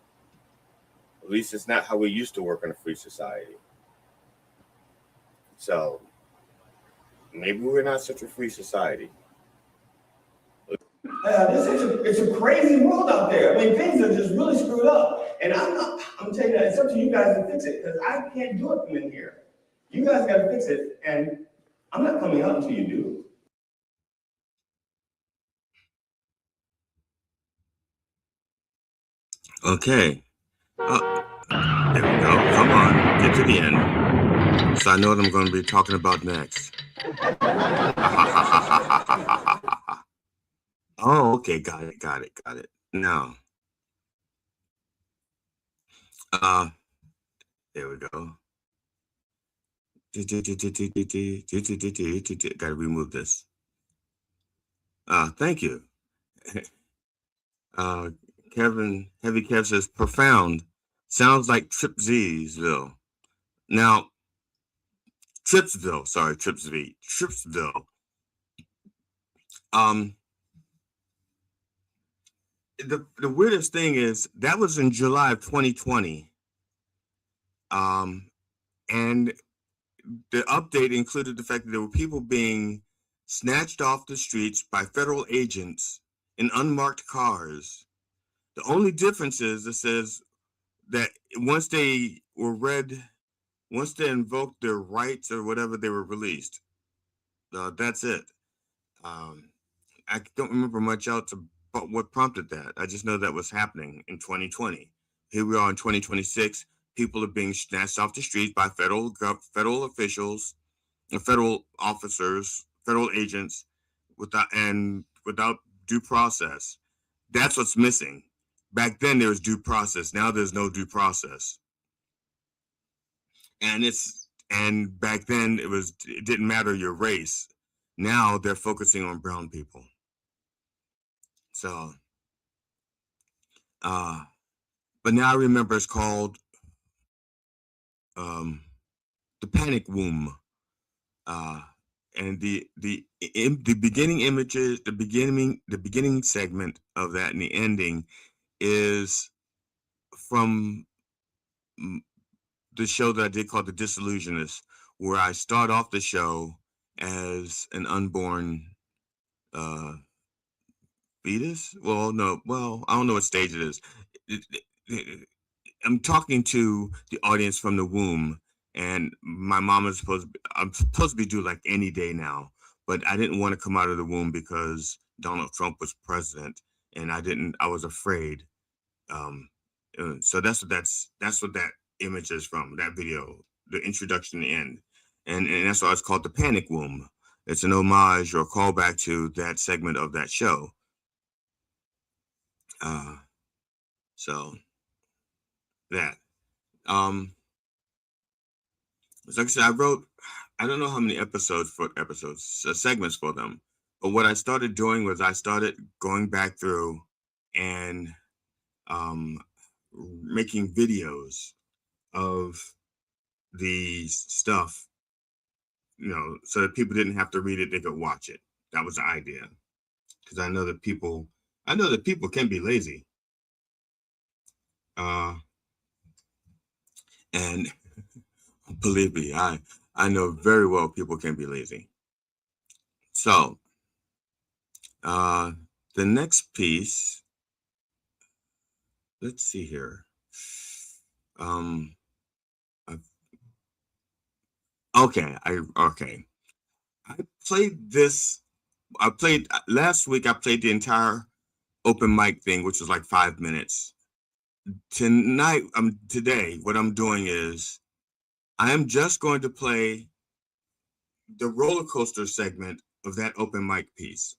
A: At least it's not how we used to work in a free society. So maybe we're not such a free society.
J: It's a crazy world out there. I mean, things are just really screwed up. And I'm telling you that it's up to you guys to fix it, because I can't do it from in here. You guys got to fix it, and I'm not coming out until you do.
A: Okay. There we go. Come on, get to the end. So I know what I'm going to be talking about next. Oh, okay, got it. Now, there we go. Got to remove this. Thank you. Heavy Kev says profound. Sounds like Tripsville. Now, Tripsville. The weirdest thing is that was in July of 2020. And the update included the fact that there were people being snatched off the streets by federal agents in unmarked cars. The only difference is it says that once they invoked their rights or whatever, they were released. That's it. I don't remember much else about what prompted that. I just know that was happening in 2020. Here we are in 2026. People are being snatched off the streets by federal officials, federal officers, federal agents, without due process. That's what's missing. Back then there was due process. Now there's no due process. And back then it didn't matter your race. Now they're focusing on brown people. So, but now I remember it's called the panic womb. And the beginning images, the beginning segment of that and the ending is from the show that I did called The Disillusionist, where I start off the show as an unborn fetus. I don't know what stage it is. I'm talking to the audience from the womb, and my mom is I'm supposed to be due like any day now, but I didn't want to come out of the womb because Donald Trump was president, and I was afraid. So that's what that image is from, that video, the introduction and end. And that's why it's called the panic womb. It's an homage or callback to that segment of that show. So that. Like I said, I don't know how many segments for them, but what I started doing was I started going back through and making videos of the stuff, so that people didn't have to read it, they could watch it. That was the idea. Because I know that people can be lazy. And believe me, I know very well people can be lazy. So, the next piece, let's see here. Last week I played the entire open mic thing, which was like 5 minutes. Today, what I'm doing is I am just going to play the roller coaster segment of that open mic piece.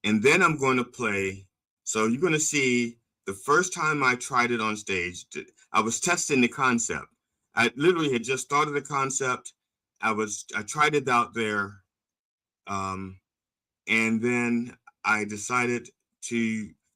A: And then I'm going to play, so you're going to see the first time I tried it on stage, I was testing the concept. I literally had just started the concept. I tried it out there. And then I decided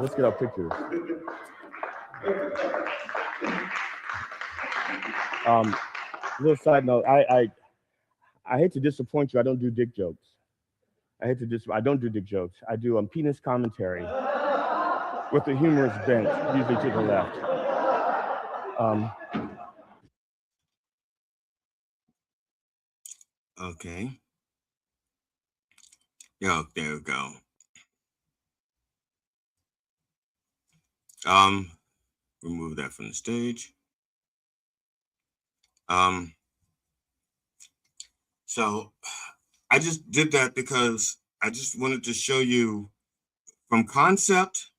J: Let's get our pictures. Little side note, I hate to disappoint you. I don't do dick jokes. I don't do dick jokes. I do penis commentary with a humorous bent, usually to the left.
A: Okay. Yo, there we go. Remove that from the stage. So I just did that because I just wanted to show you from concept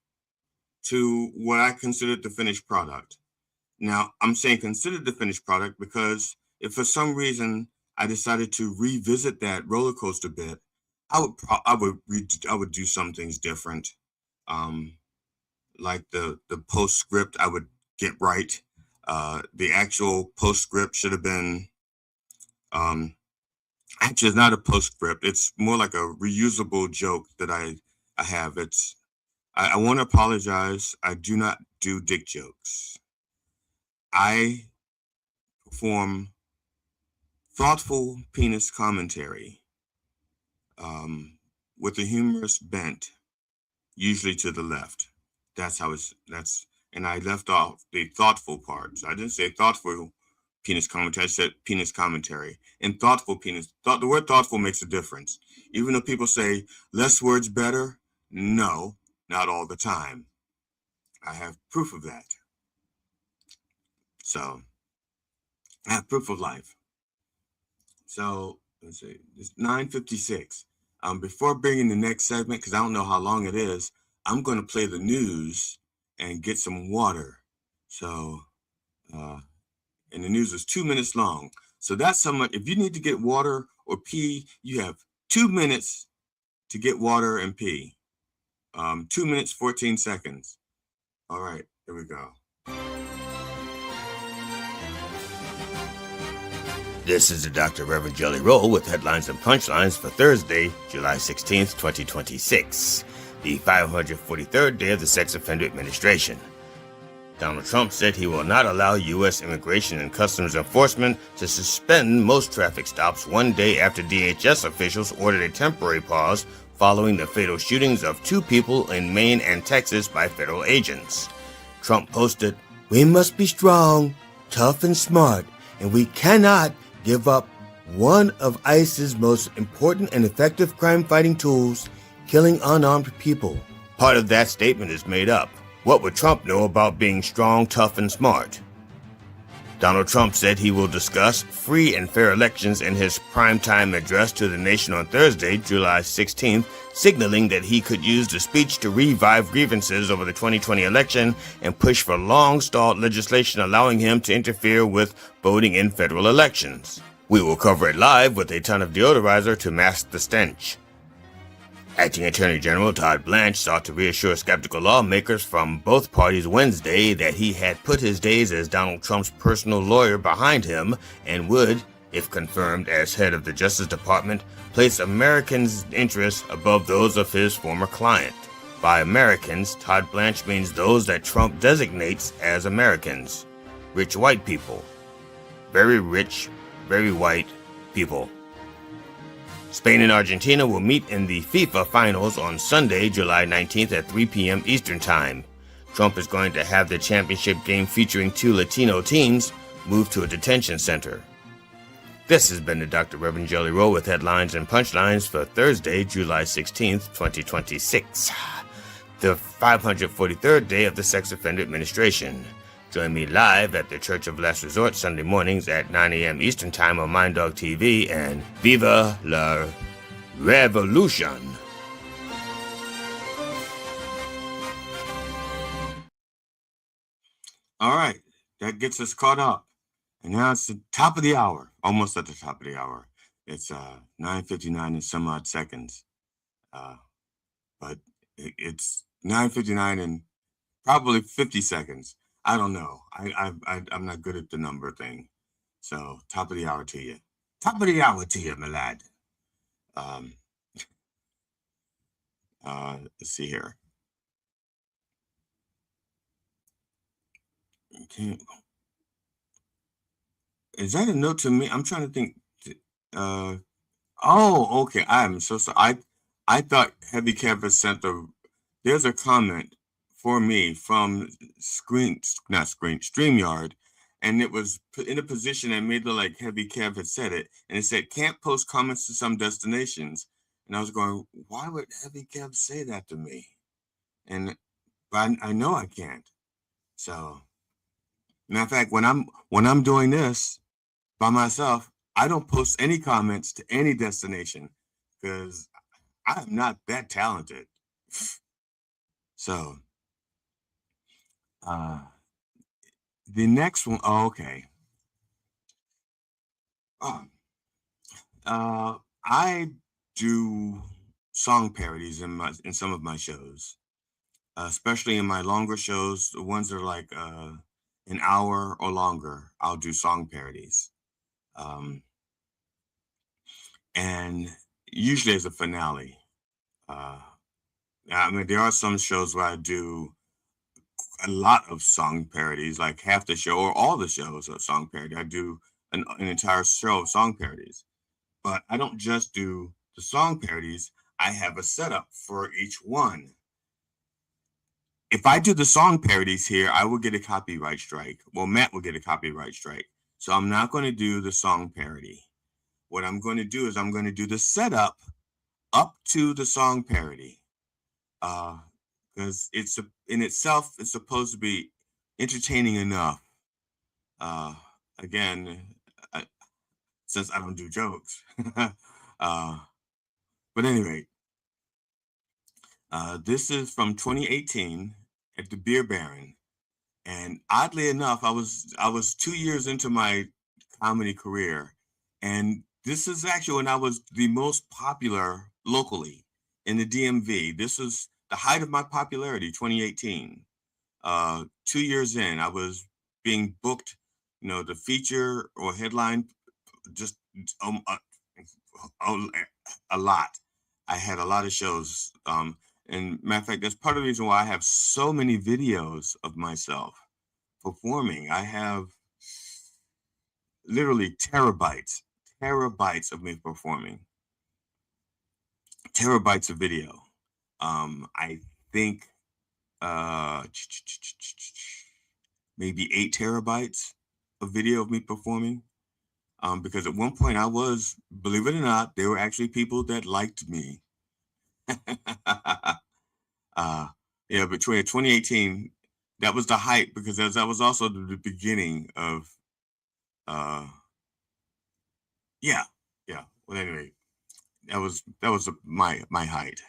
A: to what I considered the finished product. Now, I'm saying consider the finished product because if for some reason I decided to revisit that roller coaster bit, I would do some things different. Like the postscript, I would get right. The actual postscript should have been actually, it's not a postscript. It's more like a reusable joke that I have. I want to apologize. I do not do dick jokes. I perform thoughtful penis commentary with a humorous bent, usually to the left. And I left off the thoughtful parts. I didn't say thoughtful penis commentary. I said penis commentary. And thoughtful penis, the word thoughtful makes a difference. Even though people say less words better, no, not all the time. I have proof of that. So I have proof of life. So let's see, it's 9:56. Before bringing the next segment, because I don't know how long it is, I'm going to play the news and get some water. So, and the news is 2 minutes long. So that's how much, if you need to get water or pee, you have 2 minutes to get water and pee. 2 minutes, 14 seconds. All right, here we go. This is the Dr. Reverend Jelly Roll with headlines and punchlines for Thursday, July 16th, 2026, the 543rd day of the Sex Offender Administration. Donald Trump said he will not allow U.S. Immigration and Customs Enforcement to suspend most traffic stops one day after DHS officials ordered a temporary pause following the fatal shootings of 2 people in Maine and Texas by federal agents. Trump posted, "We must be strong, tough, and smart, and we cannot give up one of ICE's most important and effective crime-fighting tools, killing unarmed people." Part of that statement is made up. What would Trump know about being strong, tough, and smart? Donald Trump said he will discuss free and fair elections in his primetime address to the nation on Thursday, July 16th, signaling that he could use the speech to revive grievances over the 2020 election and push for long-stalled legislation allowing him to interfere with voting in federal elections. We will cover it live with a ton of deodorizer to mask the stench. Acting Attorney General Todd Blanche sought to reassure skeptical lawmakers from both parties Wednesday that he had put his days as Donald Trump's personal lawyer behind him and would, if confirmed as head of the Justice Department, place Americans' interests above those of his former client. By Americans, Todd Blanche means those that Trump designates as Americans. Rich white people. Very rich, very white people. Spain and Argentina will meet in the FIFA finals on Sunday, July 19th at 3 p.m. Eastern Time. Trump is going to have the championship game featuring 2 Latino teams move to a detention center. This has been the Dr. Reverend Jelly Roll with headlines and punchlines for Thursday, July 16th, 2026, the 543rd day of the Sex Offender Administration. Join me live at the Church of Last Resort Sunday mornings at 9 a.m. Eastern Time on MindDog TV, and Viva la Revolution! All right, that gets us caught up. And now it's the top of the hour, almost at the top of the hour. It's 9:59 and some odd seconds. But it's 9:59 and probably 50 seconds. I don't know. I'm not good at the number thing. So top of the hour to you. Top of the hour to you, my lad. Let's see here. Okay. Is that a note to me? I'm trying to think. Oh, okay. I'm so sorry. I thought Heavy Kev sent there's a comment for me from StreamYard, and it was put in a position that made it look like Heavy Kev had said it, and it said can't post comments to some destinations, and I was going, why would Heavy Kev say that to me? But I know I can't. So, matter of fact, when I'm doing this by myself, I don't post any comments to any destination because I am not that talented. So, the next one, oh, okay. I do song parodies in some of my shows, especially in my longer shows, the ones that are like an hour or longer. I'll do song parodies, and usually as a finale. I mean, there are some shows where I do a lot of song parodies, like half the show or all the shows are song parody. I do an entire show of song parodies, but I don't just do the song parodies. I have a setup for each one. If I do the song parodies here, I will get a copyright strike. Well, Matt will get a copyright strike. So I'm not going to do the song parody. What I'm going to do is I'm going to do the setup up to the song parody. Because in itself, it's supposed to be entertaining enough. Again, since I don't do jokes. But anyway, this is from 2018 at the Beer Baron. And oddly enough, I was 2 years into my comedy career. And this is actually when I was the most popular locally in the DMV. This was the height of my popularity, 2018. 2 years in, I was being booked, the feature or headline, just a lot. I had a lot of shows. And matter of fact, that's part of the reason why I have so many videos of myself performing. I have literally terabytes of me performing, terabytes of video. I think maybe 8 terabytes of video of me performing. Because at one point I was, believe it or not, there were actually people that liked me. Yeah, between 2018, that was the hype because that was also the beginning of, yeah. Well, anyway, that was my height.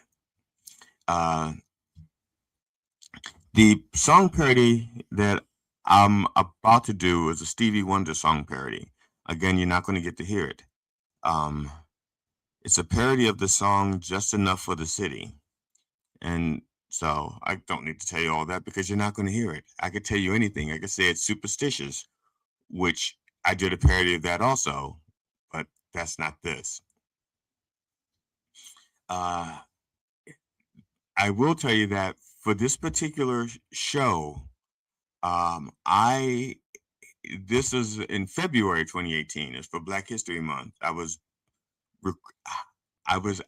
A: The song parody that I'm about to do is a Stevie Wonder song parody. Again, you're not going to get to hear it. It's a parody of the song Just Enough for the City. And so I don't need to tell you all that because you're not going to hear it. I could tell you anything. I could say it's Superstitious, which I did a parody of that also, but that's not this. I will tell you that for this particular show, this is in February 2018. It's for Black History Month. I was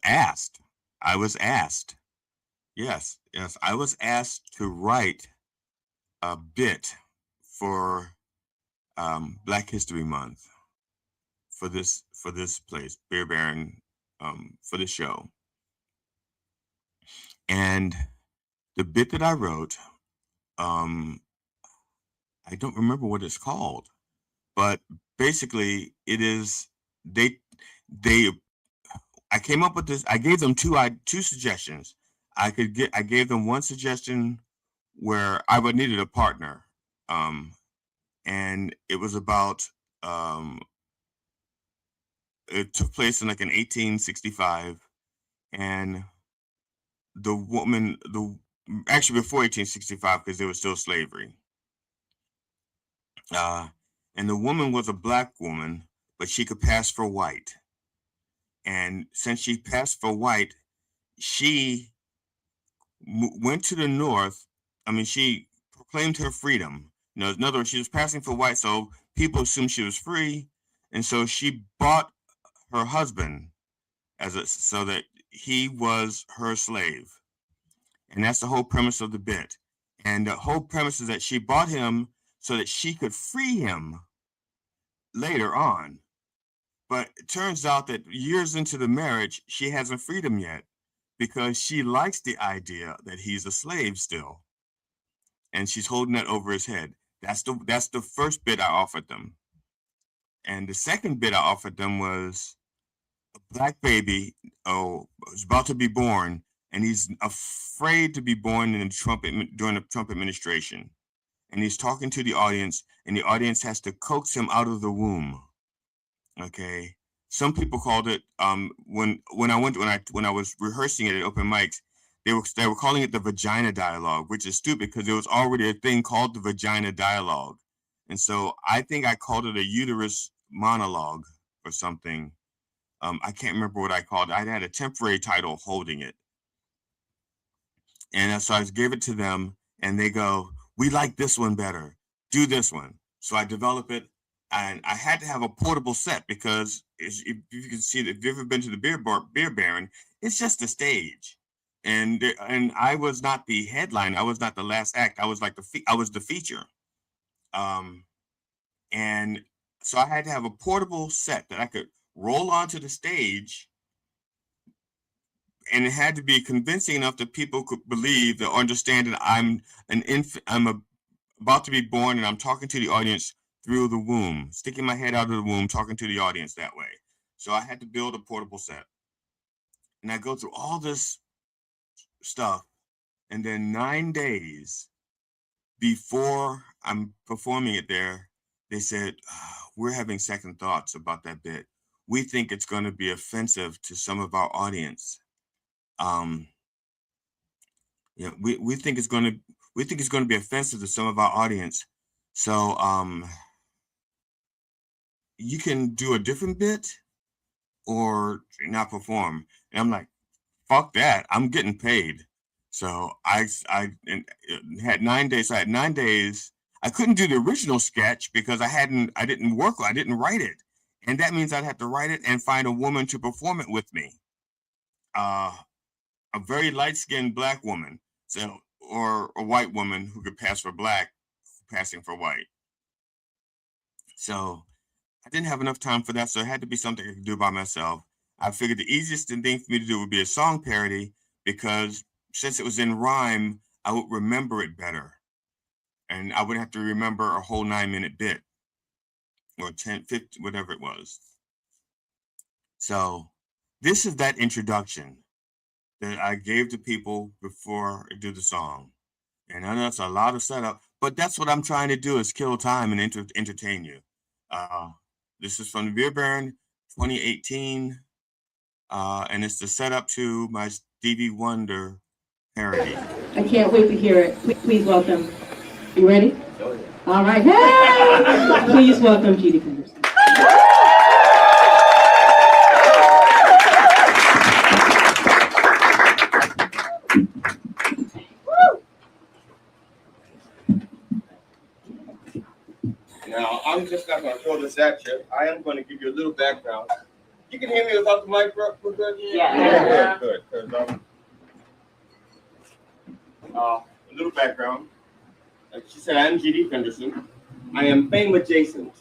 A: asked. Yes, I was asked to write a bit for Black History Month for this place, Beer Baron, for the show. And the bit that I wrote, I don't remember what it's called, but basically it is I came up with this. I gave them two suggestions. I gave them one suggestion where I would needed a partner, and it was about it took place in like in 1865, and the woman, actually before 1865 because there was still slavery, and the woman was a Black woman, but she could pass for white, and since she passed for white, she went to the North. I mean, she proclaimed her freedom. You know, in other words, she was passing for white, so people assumed she was free, and so she bought her husband so that he was her slave, and that's the whole premise of the bit. And the whole premise is that she bought him so that she could free him later on. But it turns out that years into the marriage, she hasn't freed him yet because she likes the idea that he's a slave still, and she's holding that over his head. That's the first bit I offered them. And the second bit I offered them was a black baby was about to be born, and he's afraid to be born during the Trump administration. And he's talking to the audience, and the audience has to coax him out of the womb. Okay. Some people called it when I was rehearsing it at open mics, they were calling it the vagina dialogue, which is stupid because there was already a thing called the vagina dialogue. And so I think I called it a uterus monologue or something. I can't remember what I called it. I had a temporary title holding it. And so I gave it to them, and they go, "We like this one better. Do this one." So I develop it, and I had to have a portable set because if you can see, if you've ever been to the Beer Baron, it's just a stage. And I was not the headline. I was not the last act. I was like I was the feature. And so I had to have a portable set that I could roll onto the stage, and it had to be convincing enough that people could believe or understand that I'm an infant. About to be born, and I'm talking to the audience through the womb, sticking my head out of the womb, talking to the audience that way. So I had to build a portable set, and I go through all this stuff, and then 9 days before I'm performing it there, they said, "We're having second thoughts about that bit. We think it's going to be offensive to some of our audience. We think it's going to be offensive to some of our audience. So you can do a different bit or not perform." And I'm like, "Fuck that! I'm getting paid." So I had 9 days. So I had 9 days. I couldn't do the original sketch because I didn't write it. And that means I'd have to write it and find a woman to perform it with me. A very light-skinned black woman, or a white woman who could pass for black, passing for white. So I didn't have enough time for that, so it had to be something I could do by myself. I figured the easiest thing for me to do would be a song parody because since it was in rhyme, I would remember it better. And I wouldn't have to remember a whole 9-minute bit or 10, 50, whatever it was. So this is that introduction that I gave to people before I do the song. And I know that's a lot of setup, but that's what I'm trying to do is kill time and entertain you. This is from the Beer Baron 2018. And it's the setup to my Stevie Wonder parody.
K: I can't wait to hear it. Please welcome. You ready? All right. Hey! Please welcome Judy Henderson.
J: Now, I'm just not going to throw this at you. I am going to give you a little background. You can hear me without the mic, bro? Good? Yeah. Good. A little background. Like she said, I'm G.D. Henderson. I am fame adjacent.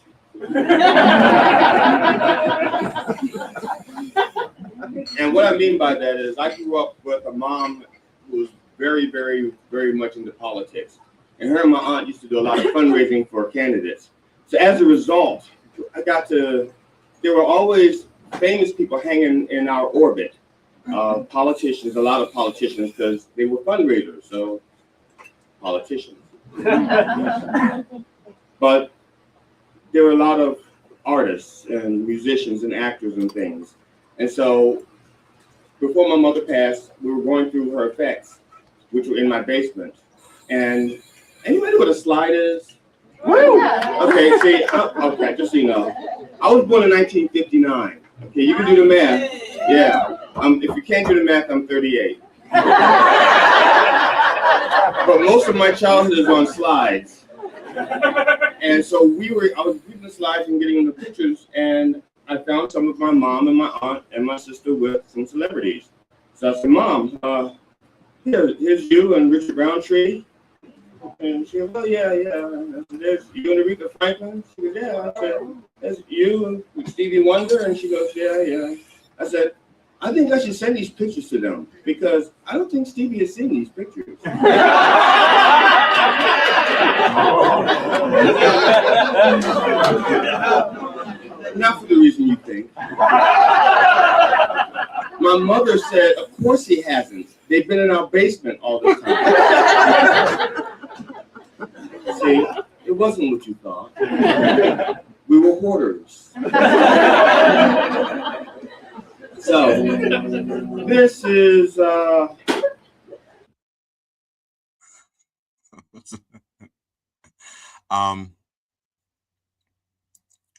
J: And what I mean by that is I grew up with a mom who was very, very, very much into politics. And her and my aunt used to do a lot of fundraising for candidates. So as a result, there were always famous people hanging in our orbit. Politicians, a lot of politicians, because they were fundraisers, so politicians. But there were a lot of artists and musicians and actors and things. And so before my mother passed, we were going through her effects, which were in my basement. And anybody know what a slide is? Woo! Okay, see, okay, just so you know, I was born in 1959. Okay, you can do the math. Yeah, if you can't do the math, I'm 38. But most of my childhood is on slides. And so I was reading the slides and getting the pictures, and I found some of my mom and my aunt and my sister with some celebrities. So I said, Mom, here's you and Richard Roundtree. And she goes, oh, yeah. I said, there's you and Aretha Franklin. She goes, yeah. I said, there's you and Stevie Wonder. And she goes, yeah. I said, I think I should send these pictures to them because I don't think Stevie has seen these pictures. Not for the reason you think. My mother said, of course he hasn't. They've been in our basement all the time. See, it wasn't what you thought. We were hoarders. So, this is,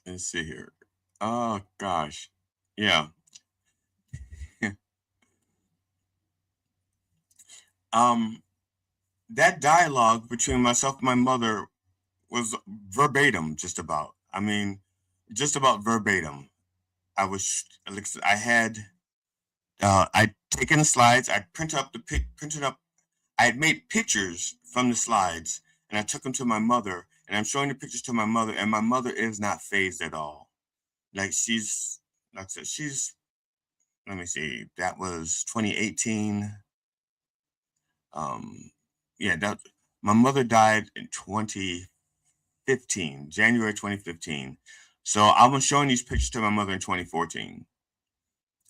A: let's see here. Oh, gosh. Yeah. That dialogue between myself and my mother was verbatim, just about. I mean, just about verbatim. I'd taken the slides, I had made pictures from the slides, and I took them to my mother, and I'm showing the pictures to my mother, and my mother is not fazed at all. Like I said, let me see, that was 2018. My mother died in 2015, January 2015. So I was showing these pictures to my mother in 2014.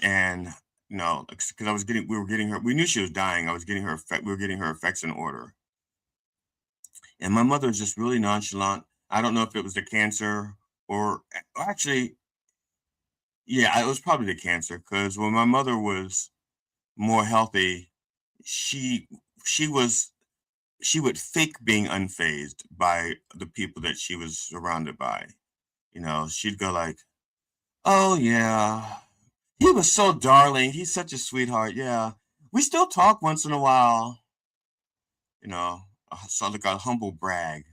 A: And because we were getting her, we knew she was dying. We were getting her effects in order. And my mother was just really nonchalant. I don't know if it was the cancer or actually, yeah, it was probably the cancer, because when my mother was more healthy, she would fake being unfazed by the people that she was surrounded by. She'd go like, oh yeah, he was so darling. He's such a sweetheart. Yeah. We still talk once in a while. So like a humble brag.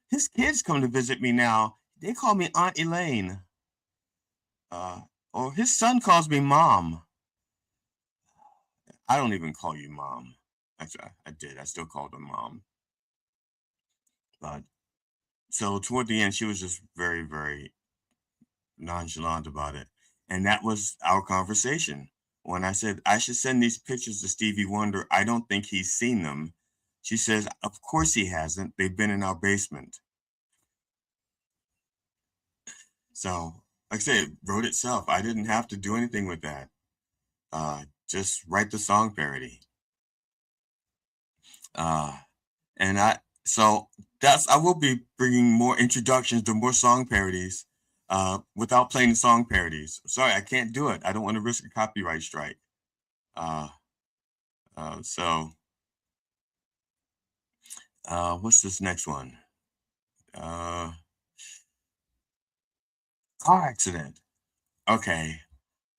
A: His kids come to visit me now. They call me Aunt Elaine. Or his son calls me Mom. I don't even call you Mom. Actually, I did. I still called her Mom. But so toward the end, she was just very, very nonchalant about it. And that was our conversation. When I said, I should send these pictures to Stevie Wonder, I don't think he's seen them. She says, of course he hasn't. They've been in our basement. So, like I said, it wrote itself. I didn't have to do anything with that. Just write the song parody. I will be bringing more introductions to more song parodies without playing the song parodies. Sorry, I can't do it. I don't want to risk a copyright strike. What's this next one? Car accident. Okay.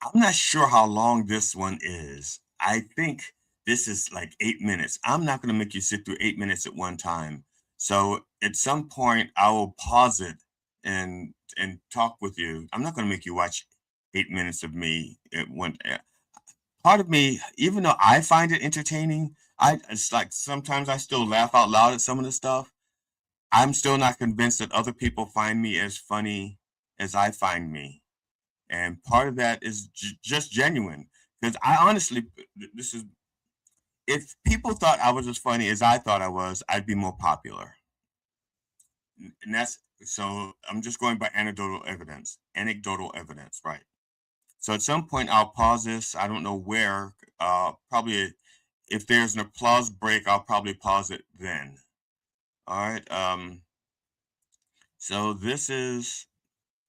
A: I'm not sure how long this one is. I think this is like 8 minutes. I'm not going to make you sit through 8 minutes at one time. So at some point, I will pause it and talk with you. I'm not going to make you watch 8 minutes of me at one. Part of me, even though I find it entertaining, it's like sometimes I still laugh out loud at some of the stuff. I'm still not convinced that other people find me as funny as I find me. And part of that is just genuine. Because I honestly, if people thought I was as funny as I thought I was, I'd be more popular. And so I'm just going by anecdotal evidence, right? So at some point I'll pause this. I don't know where, probably if there's an applause break, I'll probably pause it then. All right. So this is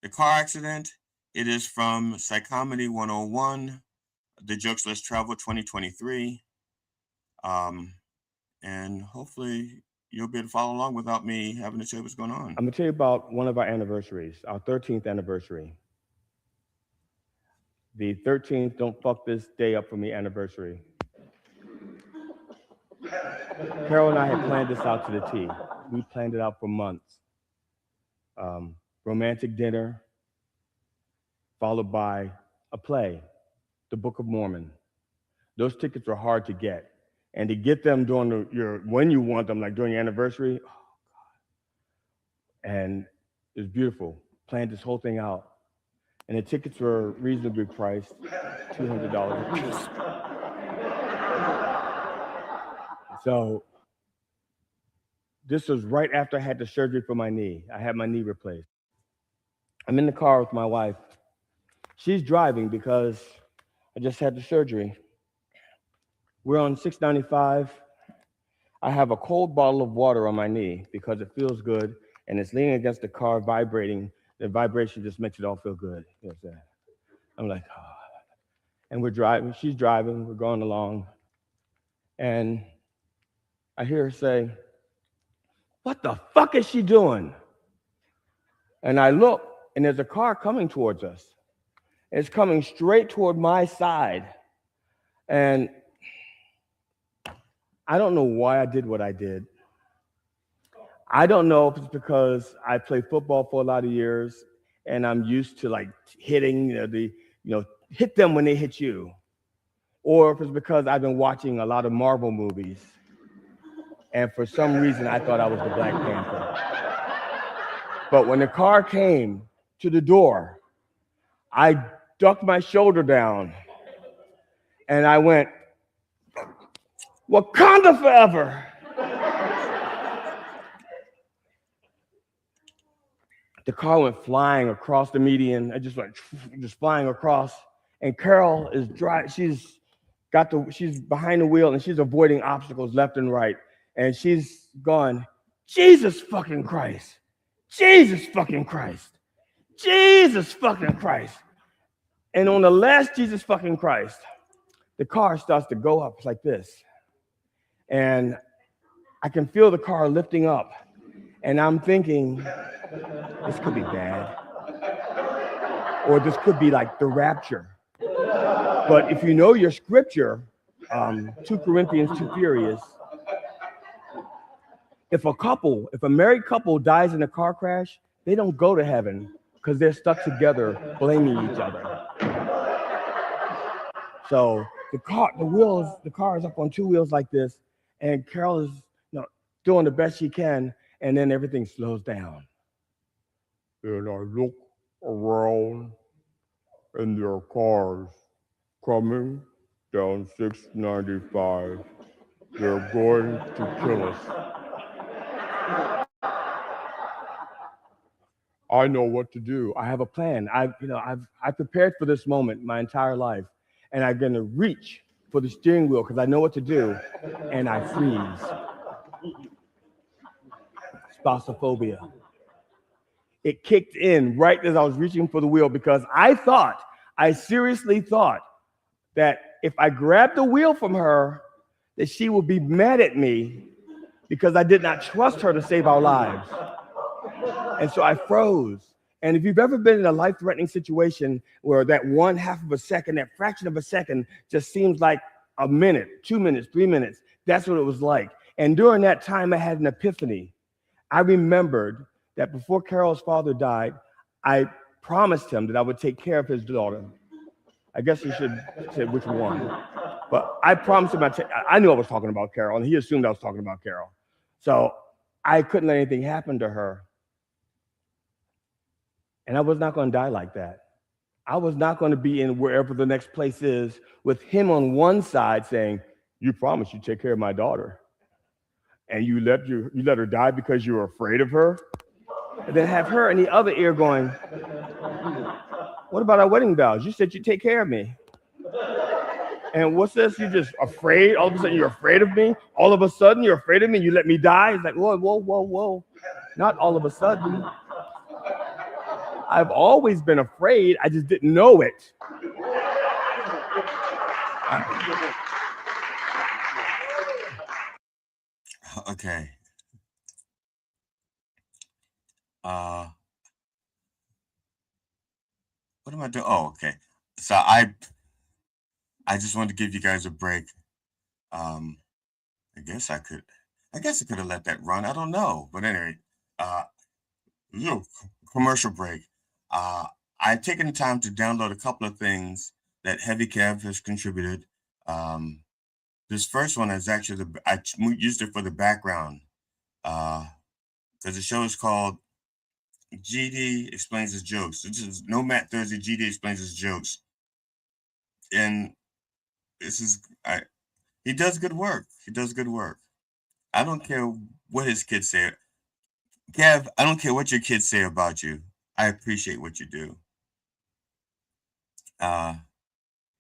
A: the car accident. It is from Psychomedy 101, The Jokes Less Travel 2023. And hopefully you'll be able to follow along without me having to tell you what's going on.
J: I'm going to tell you about one of our anniversaries, our 13th anniversary. The 13th, don't fuck this day up for me anniversary. Carol and I had planned this out to the T. We planned it out for months. Romantic dinner, followed by a play, The Book of Mormon. Those tickets were hard to get. And to get them during when you want them, like during your anniversary, oh God. And it was beautiful. Planned this whole thing out. And the tickets were reasonably priced, $200 a piece. So this was right after I had the surgery for my knee. I had my knee replaced. I'm in the car with my wife. She's driving because I just had the surgery. We're on 695. I have a cold bottle of water on my knee because it feels good, and it's leaning against the car, vibrating. The vibration just makes it all feel good. You know what I'm saying? I'm like, oh. And we're driving. She's driving. We're going along. And I hear her say, "What the fuck is she doing?" And I look, and there's a car coming towards us. It's coming straight toward my side. And I don't know why I did what I did. I don't know if it's because I played football for a lot of years and I'm used to like hitting hit them when they hit you. Or if it's because I've been watching a lot of Marvel movies. And for some reason, I thought I was the Black Panther. But when the car came to the door, I ducked my shoulder down and I went, "Wakanda forever." The car went flying across the median. I just went flying across. And Carol is driving. She's behind the wheel and she's avoiding obstacles left and right. And she's gone, "Jesus fucking Christ. Jesus fucking Christ. Jesus fucking Christ." And on the last Jesus fucking Christ, the car starts to go up like this. And I can feel the car lifting up. And I'm thinking, this could be bad. Or this could be like the rapture. But if you know your scripture, 2 Corinthians 2 Furious, if a married couple dies in a car crash, they don't go to heaven because they're stuck together blaming each other. So the car is up on 2 wheels like this, and Carol is doing the best she can, and then everything slows down. And I look around, and there are cars coming down 695. They're going to kill us. I know what to do. I have a plan. I've prepared for this moment my entire life, and I'm going to reach for the steering wheel because I know what to do, and I freeze. Spassophobia. It kicked in right as I was reaching for the wheel because I seriously thought that if I grabbed the wheel from her, that she would be mad at me because I did not trust her to save our lives. And so I froze. And if you've ever been in a life-threatening situation where that 1/2 of a second, that fraction of a second just seems like a minute, 2 minutes, 3 minutes, that's what it was like. And during that time, I had an epiphany. I remembered that before Carol's father died, I promised him that I would take care of his daughter. I guess you should say which one. But I promised him I knew I was talking about Carol, and he assumed I was talking about Carol. So I couldn't let anything happen to her. And I was not going to die like that. I was not going to be in wherever the next place is with him on one side saying, "You promised you'd take care of my daughter. And you let her die because you were afraid of her?" And then have her in the other ear going, "What about our wedding vows? You said you'd take care of me. And what's this? You're just afraid? All of a sudden you're afraid of me? All of a sudden you're afraid of me? You let me die?" It's like, whoa. Not all of a sudden. I've always been afraid. I just didn't know it.
A: Okay. What am I doing? Oh, okay. So I just wanted to give you guys a break. I guess I could have let that run. I don't know. But anyway, commercial break. I've taken the time to download a couple of things that Heavy Kev has contributed. This first one is actually I used it for the background because the show is called GD Explains His Jokes. This is Nomad Thursday. GD Explains His Jokes, and this is he does good work. He does good work. I don't care what his kids say. Kev, I don't care what your kids say about you. I appreciate what you do.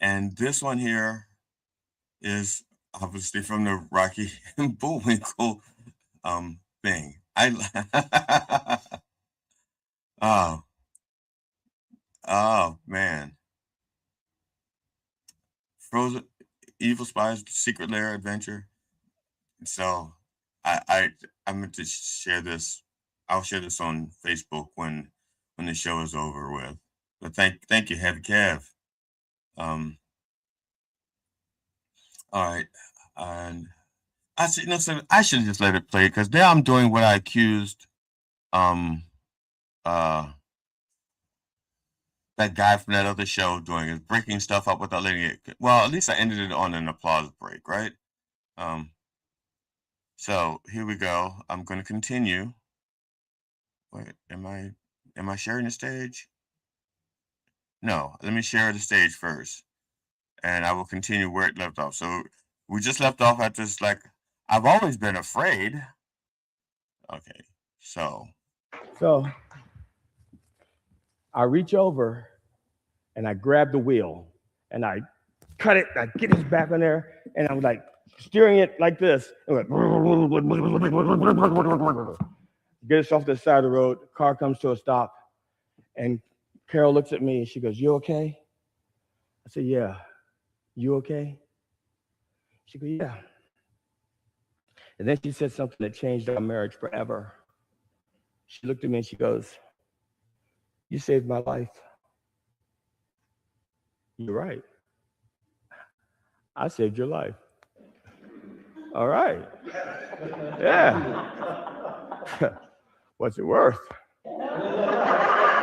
A: And this one here is obviously from the Rocky and Bullwinkle thing. Oh man. Frozen Evil Spies Secret Lair Adventure. So I'm going to share this. I'll share this on Facebook when the show is over with. But thank you, Heavy Kev. All right. And I said, I should just let it play because now I'm doing what I accused that guy from that other show doing, is breaking stuff up without letting it. Well, at least I ended it on an applause break, right? So here we go. I'm going to continue. Wait, am I sharing the stage? No, let me share the stage first, and I will continue where it left off. So we just left off at this, like, I've always been afraid. Okay, so
L: I reach over and I grab the wheel and I cut it. I get his back on there and I'm like steering it like this. Get us off the side of the road. Car comes to a stop and Carol looks at me and she goes, "You okay?" I said, "Yeah." "You okay?" She goes, "Yeah." And then she said something that changed our marriage forever. She looked at me and she goes, "You saved my life." "You're right. I saved your life." "All right. Yeah. What's it worth?"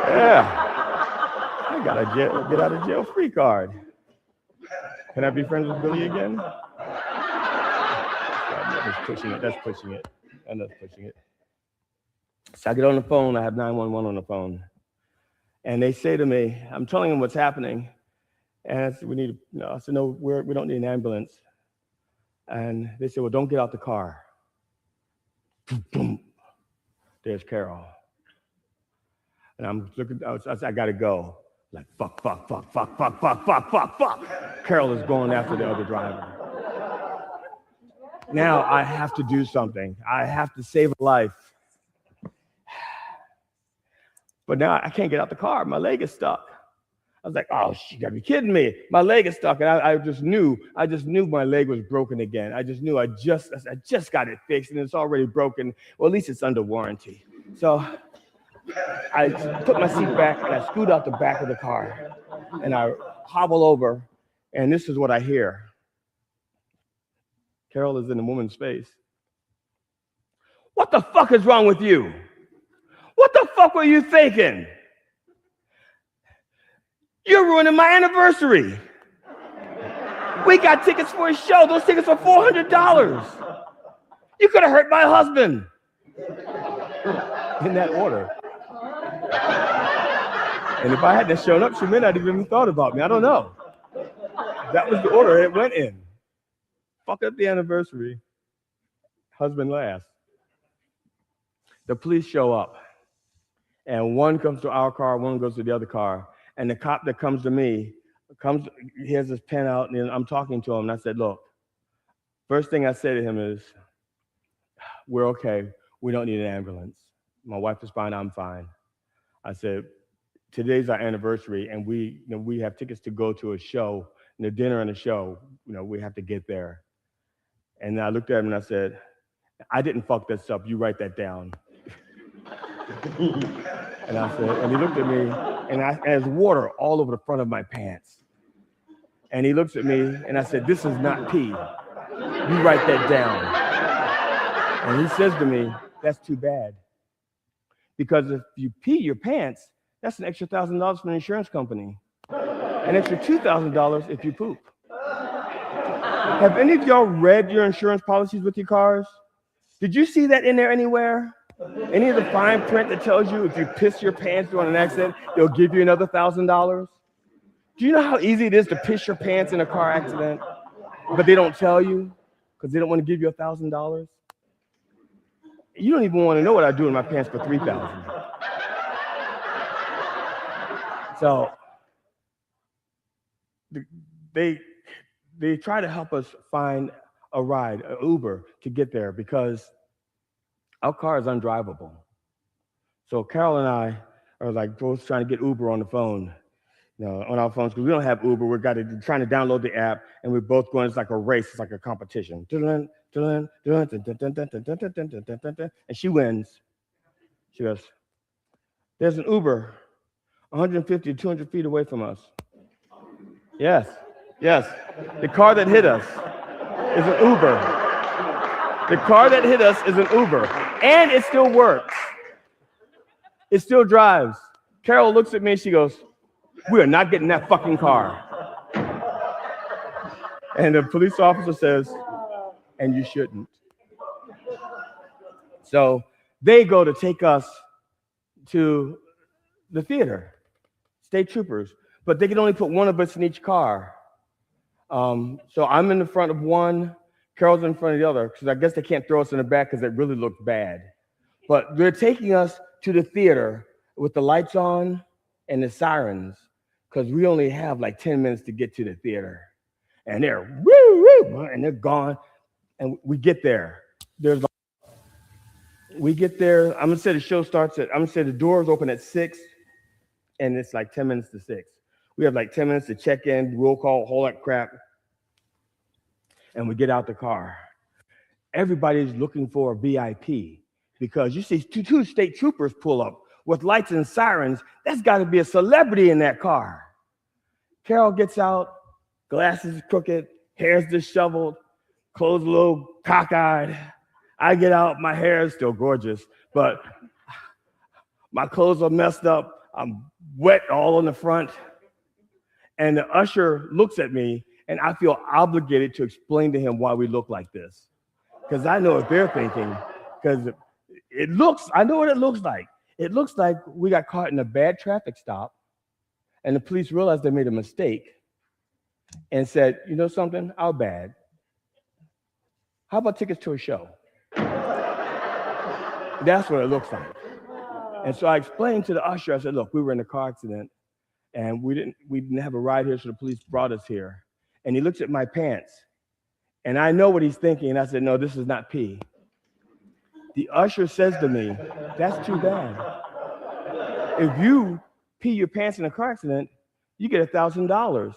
L: "Yeah. I got a get out of jail free card. Can I be friends with Billy again?" That's pushing it. That's pushing it. And that's pushing it. So I get on the phone. I have 911 on the phone. And they say to me, I'm telling them what's happening. And I said, I said, "No, we don't need an ambulance." And they said, "Well, don't get out the car." Boom. There's Carol. And I'm looking, I said, "I gotta go." Like, fuck. Carol is going after the other driver. Now I have to do something. I have to save a life. But now I can't get out the car. My leg is stuck. I was like, "Oh, you gotta be kidding me. My leg is stuck." And I just knew my leg was broken again. I just knew I just got it fixed and it's already broken. Well, at least it's under warranty. So I put my seat back and I scoot out the back of the car and I hobble over and this is what I hear. Carol is in the woman's face. "What the fuck is wrong with you? What the fuck were you thinking? You're ruining my anniversary. We got tickets for a show. Those tickets were $400. You could have hurt my husband." In that order. And if I hadn't shown up, she may not have even thought about me. I don't know. That was the order it went in. Fuck up the anniversary. Husband last. The police show up. And one comes to our car, one goes to the other car. And the cop that comes to me, he has his pen out, and I'm talking to him. And I said, "Look, first thing I said to him is, we're okay. We don't need an ambulance. My wife is fine. I'm fine." I said, "Today's our anniversary, and we have tickets to go to a show, the dinner and a show. We have to get there." And I looked at him and I said, "I didn't fuck this up. You write that down." And I said, and he looked at me, and there's water all over the front of my pants. And he looks at me, and I said, "This is not pee. You write that down." And he says to me, that's too bad. Because if you pee your pants, that's an extra $1,000 from the insurance company. An extra $2,000 if you poop. Have any of y'all read your insurance policies with your cars? Did you see that in there anywhere? Any of the fine print that tells you if you piss your pants during an accident, they'll give you another $1,000? Do you know how easy it is to piss your pants in a car accident? But they don't tell you because they don't want to give you $1,000? You don't even want to know what I do in my pants for $3,000. So they try to help us find a ride, an Uber, to get there because our car is undrivable. So Carol and I are like both trying to get Uber on the phone, on our phones, because we don't have Uber. We're trying to download the app, and we're both going. It's like a race. It's like a competition. And she wins. She goes, "There's an Uber 150 to 200 feet away from us." Yes. The car that hit us is an Uber. The car that hit us is an Uber. And it still works. It still drives. Carol looks at me and she goes, "We are not getting that fucking car." And the police officer says, "And you shouldn't." So they go to take us to the theater, state troopers, but they can only put one of us in each car. So I'm in the front of one, Carol's in front of the other, because I guess they can't throw us in the back because it really looks bad. But they're taking us to the theater with the lights on and the sirens, because we only have like 10 minutes to get to the theater. And they're woo, and they're gone. And we get there. We get there. I'm gonna say the show starts I'm gonna say the doors open at 6, and it's like 10 minutes to 6. We have like 10 minutes to check in, roll call, all that crap. And we get out the car. Everybody's looking for a VIP because you see two state troopers pull up with lights and sirens. That's got to be a celebrity in that car. Carol gets out, glasses crooked, hair's disheveled, clothes a little cockeyed. I get out, my hair is still gorgeous, but my clothes are messed up. I'm wet all in the front. And the usher looks at me, and I feel obligated to explain to him why we look like this. Because I know what they're thinking. Because I know what it looks like. It looks like we got caught in a bad traffic stop, and the police realized they made a mistake and said, "You know something? Our bad. How about tickets to a show?" That's what it looks like. And so I explained to the usher, I said, "Look, we were in a car accident, and we didn't have a ride here, so the police brought us here." And he looks at my pants, and I know what he's thinking. And I said, "No, this is not pee." The usher says to me, "That's too bad. If you pee your pants in a car accident, you get $1,000,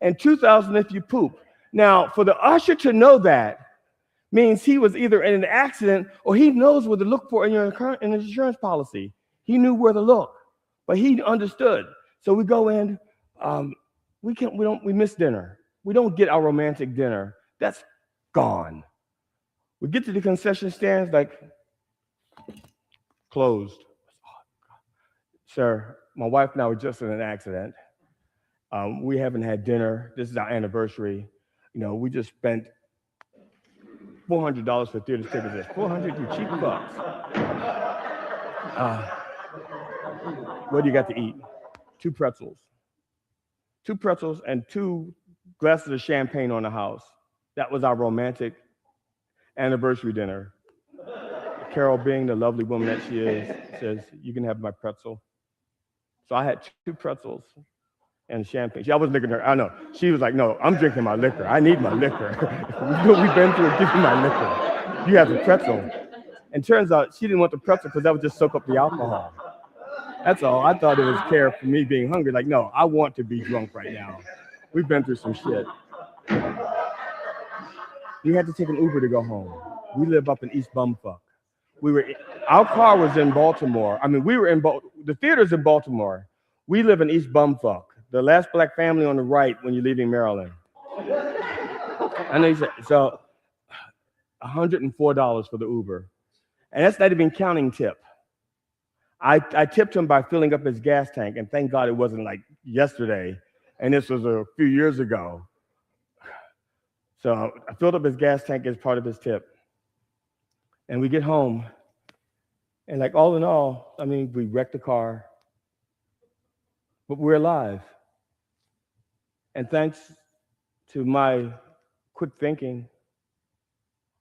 L: and $2,000 if you poop." Now, for the usher to know that means he was either in an accident or he knows what to look for in your insurance policy. He knew where to look, but he understood. So we go in. We miss dinner. We don't get our romantic dinner. That's gone. We get to the concession stands, like, closed. "Sir, my wife and I were just in an accident. We haven't had dinner. This is our anniversary. We just spent $400 for theater tickets." $400, you cheap fucks. What do you got to eat? 2 pretzels. 2 pretzels and 2 glasses of champagne on the house. That was our romantic anniversary dinner. Carol, being the lovely woman that she is, says, "You can have my pretzel." So I had 2 pretzels and champagne. I was licking her. I know. She was like, "No, I'm drinking my liquor. I need my liquor. We've been through it. Give me my liquor. You have the pretzel." And turns out she didn't want the pretzel because that would just soak up the alcohol. That's all. I thought it was care for me being hungry. Like, no, I want to be drunk right now. We've been through some shit. We had to take an Uber to go home. We live up in East Bumfuck. Our car was in Baltimore. I mean, we were in the theater's in Baltimore. We live in East Bumfuck, the last black family on the right when you're leaving Maryland. I know you said, so $104 for the Uber. And that's not even counting tip. I tipped him by filling up his gas tank, and thank God it wasn't like yesterday, and this was a few years ago. So I filled up his gas tank as part of his tip. And we get home, and like all in all, I mean, we wrecked the car, but we're alive. And thanks to my quick thinking,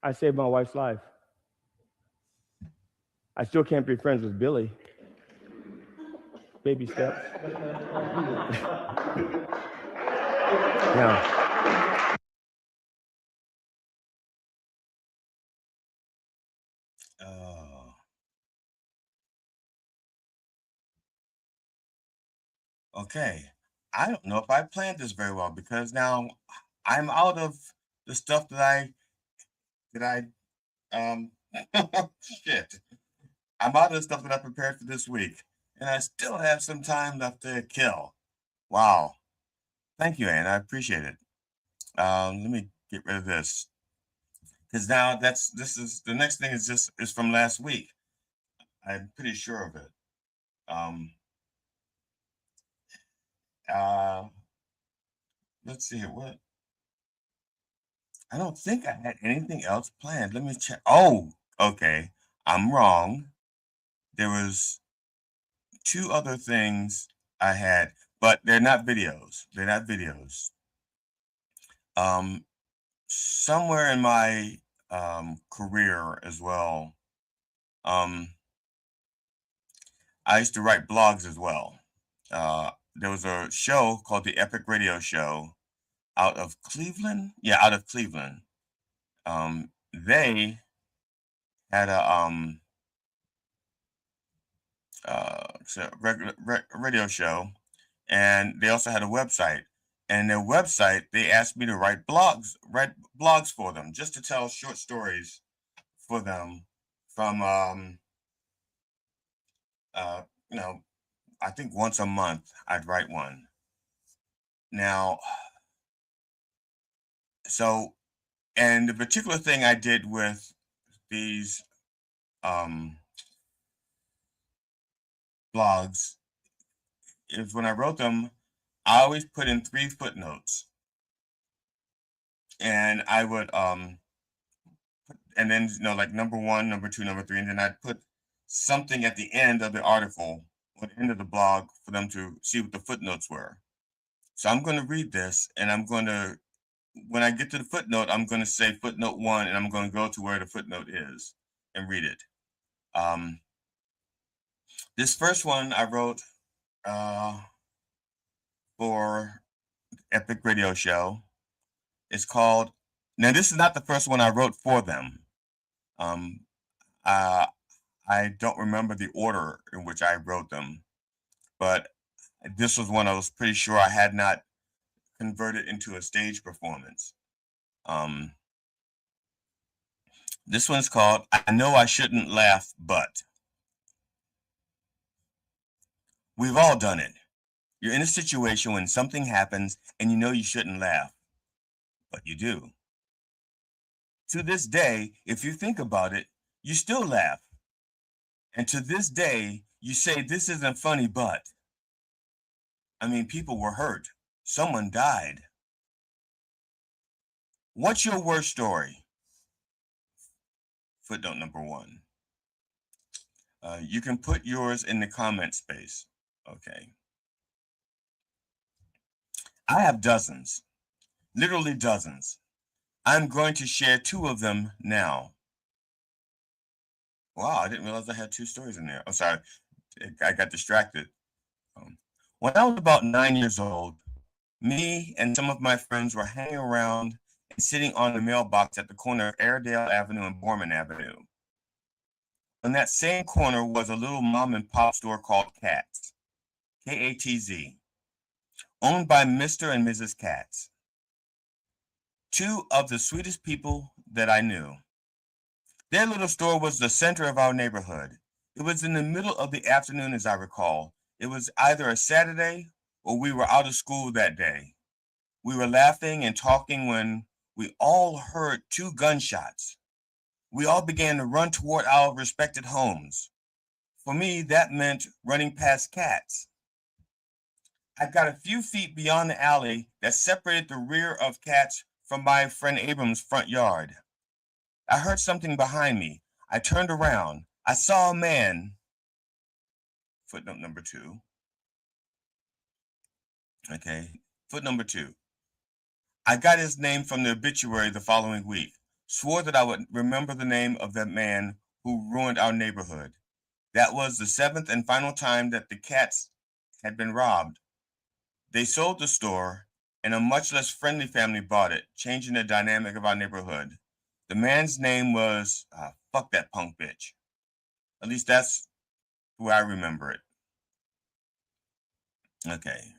L: I saved my wife's life. I still can't be friends with Billy. Baby steps. Now,
A: Okay. I don't know if I planned this very well because now I'm out of the stuff that I shit. I'm out of the stuff that I prepared for this week, and I still have some time left to kill. Wow. Thank you, Ann. I appreciate it. Let me get rid of this because now this is the next thing is from last week. I'm pretty sure of it. Let's see what. I don't think I had anything else planned. Let me check. Oh, okay. I'm wrong. There was 2 other things I had, but they're not videos. They're not videos. Somewhere in my career as well, I used to write blogs as well. There was a show called the Epic Radio Show out of Cleveland. Yeah, out of Cleveland. They had a radio show, and they also had a website. And their website, they asked me to write blogs for them, just to tell short stories for them from you know, I think once a month I'd write one. Now, so, and the particular thing I did with these blogs is when I wrote them, I always put in 3 footnotes. And I would and then like number 1, number 2, number 3, and then I'd put something at the end of the article or the end of the blog for them to see what the footnotes were. So I'm going to read this, and I'm going to, when I get to the footnote, I'm going to say footnote 1, and I'm going to go to where the footnote is and read it. This first one I wrote for Epic Radio Show. It's called, now this is not the first one I wrote for them. I don't remember the order in which I wrote them, but this was one I was pretty sure I had not converted into a stage performance. This one's called, I Know I Shouldn't Laugh, But. We've all done it. You're in a situation when something happens and you know you shouldn't laugh, but you do. To this day, if you think about it, you still laugh. And to this day, you say, this isn't funny, but. I mean, people were hurt. Someone died. What's your worst story? Footnote number 1. You can put yours in the comment space. Okay. I have dozens, literally dozens. I'm going to share 2 of them now. Wow, I didn't realize I had 2 stories in there. I'm sorry, I got distracted. When I was about 9 years old, me and some of my friends were hanging around and sitting on the mailbox at the corner of Airedale Avenue and Borman Avenue. On that same corner was a little mom and pop store called Katz, K-A-T-Z, owned by Mr. and Mrs. Katz, 2 of the sweetest people that I knew. Their little store was the center of our neighborhood. It was in the middle of the afternoon, as I recall. It was either a Saturday or we were out of school that day. We were laughing and talking when we all heard 2 gunshots. We all began to run toward our respected homes. For me, that meant running past cats. I got a few feet beyond the alley that separated the rear of Cats from my friend Abram's front yard. I heard something behind me. I turned around. I saw a man. Footnote number 2. Okay, footnote number 2. I got his name from the obituary the following week. Swore that I would remember the name of that man who ruined our neighborhood. That was the 7th and final time that the Cats had been robbed. They sold the store, and a much less friendly family bought it, changing the dynamic of our neighborhood. The man's name was, fuck that punk bitch. At least that's the way I remember it. Okay.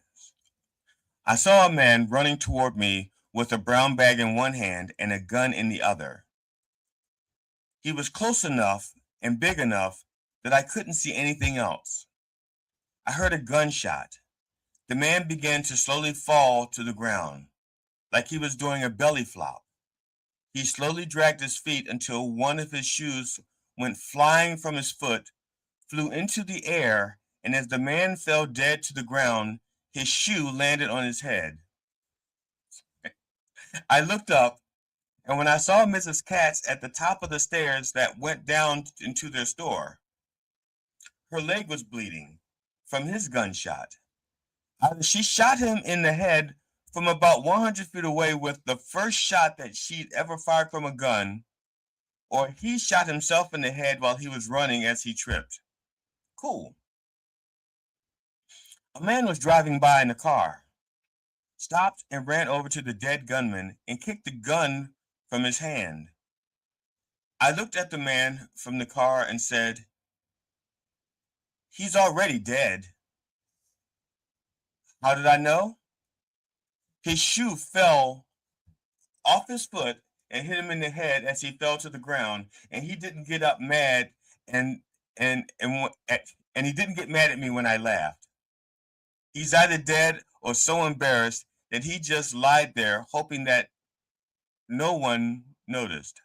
A: I saw a man running toward me with a brown bag in one hand and a gun in the other. He was close enough and big enough that I couldn't see anything else. I heard a gunshot. The man began to slowly fall to the ground, like he was doing a belly flop. He slowly dragged his feet until one of his shoes went flying from his foot, flew into the air, and as the man fell dead to the ground, his shoe landed on his head. I looked up, and when I saw Mrs. Katz at the top of the stairs that went down into their store, her leg was bleeding from his gunshot. Either she shot him in the head from about 100 feet away with the first shot that she'd ever fired from a gun, or he shot himself in the head while he was running as he tripped. Cool. A man was driving by in a car, stopped and ran over to the dead gunman and kicked the gun from his hand. I looked at the man from the car and said, "He's already dead." How did I know? His shoe fell off his foot and hit him in the head as he fell to the ground, and he didn't get up mad and he didn't get mad at me when I laughed. He's either dead or so embarrassed that he just lied there hoping that no one noticed.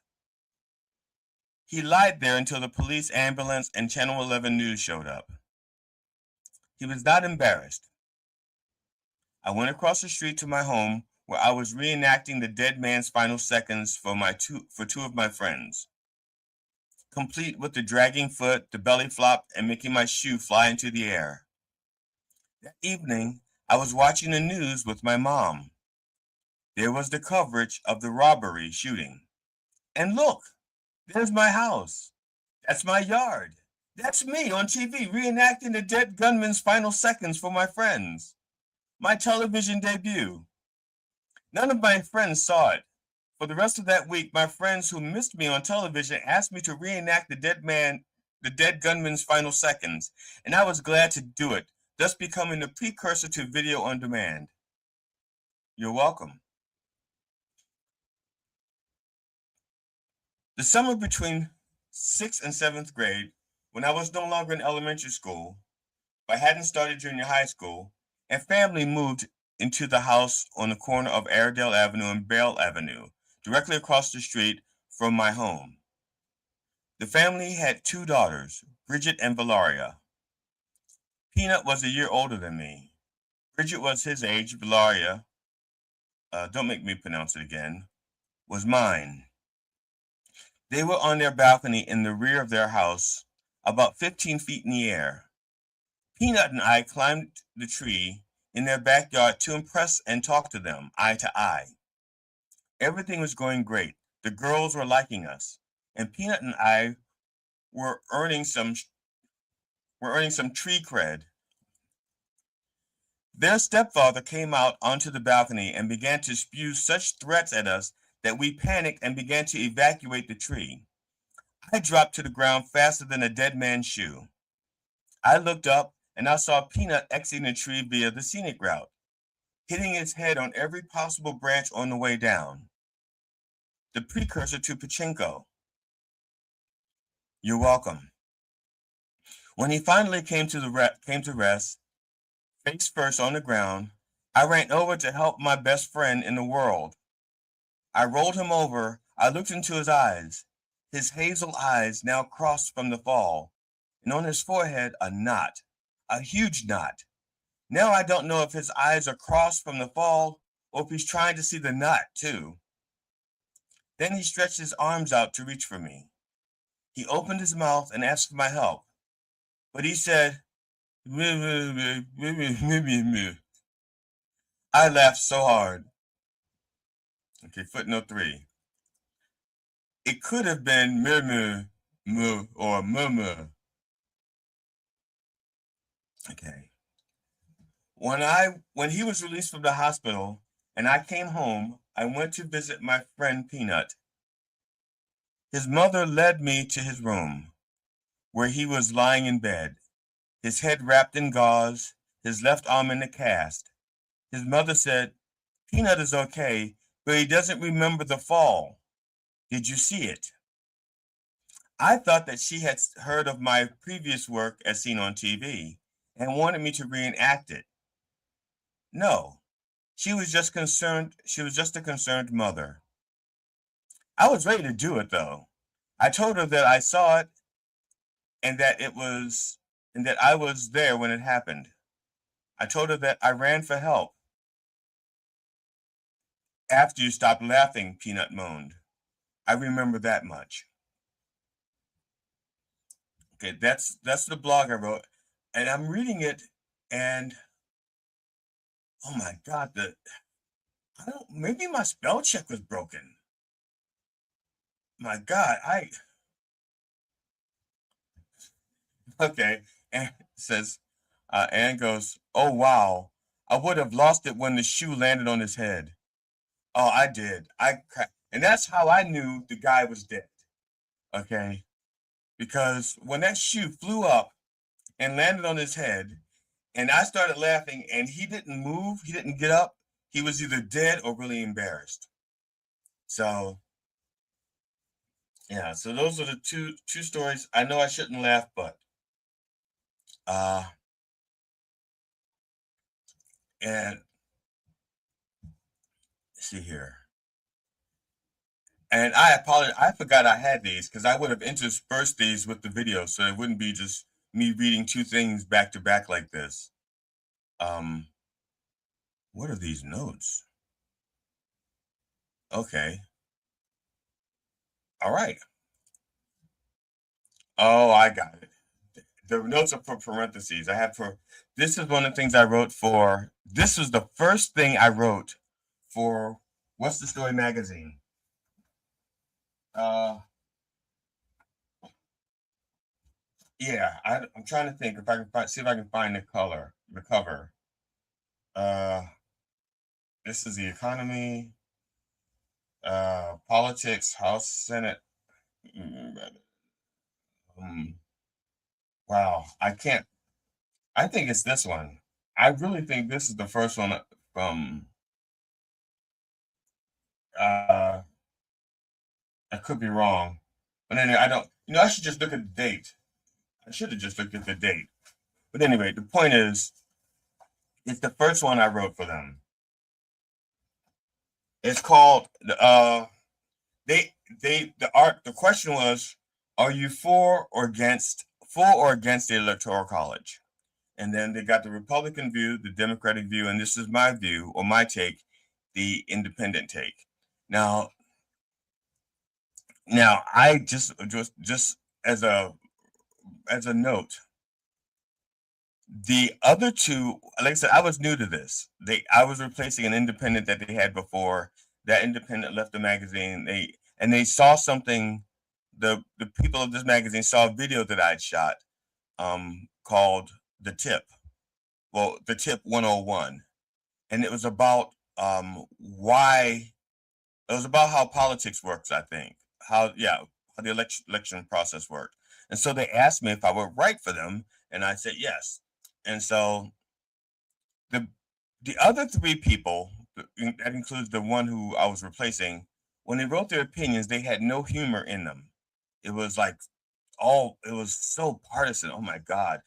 A: He lied there until the police, ambulance, and Channel 11 News showed up. He was not embarrassed. I went across the street to my home where I was reenacting the dead man's final seconds for two of my friends, complete with the dragging foot, the belly flop, and making my shoe fly into the air. That evening, I was watching the news with my mom. There was the coverage of the robbery shooting. And look, there's my house. That's my yard. That's me on TV reenacting the dead gunman's final seconds for my friends. My television debut. None of my friends saw it. For the rest of that week, my friends who missed me on television asked me to reenact the dead gunman's final seconds, and I was glad to do it, thus becoming the precursor to video on demand. You're welcome. The summer between 6th and 7th grade, when I was no longer in elementary school, but hadn't started junior high school, and family moved into the house on the corner of Airedale Avenue and Bell Avenue, directly across the street from my home. The family had 2 daughters, Bridget and Valaria. Peanut was a year older than me. Bridget was his age. Valaria, don't make me pronounce it again, was mine. They were on their balcony in the rear of their house, about 15 feet in the air. Peanut and I climbed the tree in their backyard to impress and talk to them, eye to eye. Everything was going great. The girls were liking us, and Peanut and I were earning some tree cred. Their stepfather came out onto the balcony and began to spew such threats at us that we panicked and began to evacuate the tree. I dropped to the ground faster than a dead man's shoe. I looked up and I saw Peanut exiting the tree via the scenic route, hitting his head on every possible branch on the way down. The precursor to Pachinko. You're welcome. When he finally came to rest, face first on the ground, I ran over to help my best friend in the world. I rolled him over. I looked into his eyes. his hazel eyes now crossed from the fall, and on his forehead a knot, a huge knot. Now I don't know if his eyes are crossed from the fall or if he's trying to see the knot too. Then he stretched his arms out to reach for me. He opened his mouth and asked for my help, but he said, I laughed so hard. Okay, footnote 3. It could have been moo or moo. Okay. When he was released from the hospital and I came home, I went to visit my friend Peanut. His mother led me to his room, where he was lying in bed, his head wrapped in gauze, his left arm in a cast. His mother said, Peanut is okay, but he doesn't remember the fall. Did you see it? I thought that she had heard of my previous work as seen on TV and wanted me to reenact it. No, she was just concerned. She was just a concerned mother. I was ready to do it though. I told her that I saw it and that I was there when it happened. I told her that I ran for help. After you stopped laughing, Peanut moaned. I remember that much. Okay, that's the blog I wrote, and I'm reading it, and oh my God, maybe my spell check was broken. My God, okay, and says, Anne goes, oh wow, I would have lost it when the shoe landed on his head. Oh, I did. And that's how I knew the guy was dead. Okay, because when that shoe flew up and landed on his head, and I started laughing, and he didn't move, he didn't get up, he was either dead or really embarrassed. So, yeah, so those are the two stories. I know I shouldn't laugh, but and see here. And I apologize, I forgot I had these because I would have interspersed these with the video, so it wouldn't be just me reading two things back to back like this. What are these notes? Okay. All right. Oh, I got it. The notes are for parentheses. This is one of the things I wrote for, this was the first thing I wrote for What's the Story magazine. Yeah, I'm trying to think if I can see if I can find the cover. This is the economy, politics, House, Senate. Wow, I can't. I think it's this one. I really think this is the first one from. I could be wrong, but anyway, I don't. I should just look at the date. I should have just looked at the date. But anyway, the point is, it's the first one I wrote for them. It's called the question was, are you for or against the Electoral College? And then they got the Republican view, the Democratic view, and this is my view or my take, the independent take. Now I just as a note, the other two, like I said, I was new to this. I was replacing an independent that they had before. That independent left the magazine. They saw something. The people of this magazine saw a video that I'd shot, called The Tip. Well, The Tip 101, and it was about why. It was about how politics works. I think how the election process worked. And so they asked me if I would write for them, and I said yes. And so the other three people, that includes the one who I was replacing, when they wrote their opinions, they had no humor in them. It was like it was so partisan. Oh my God.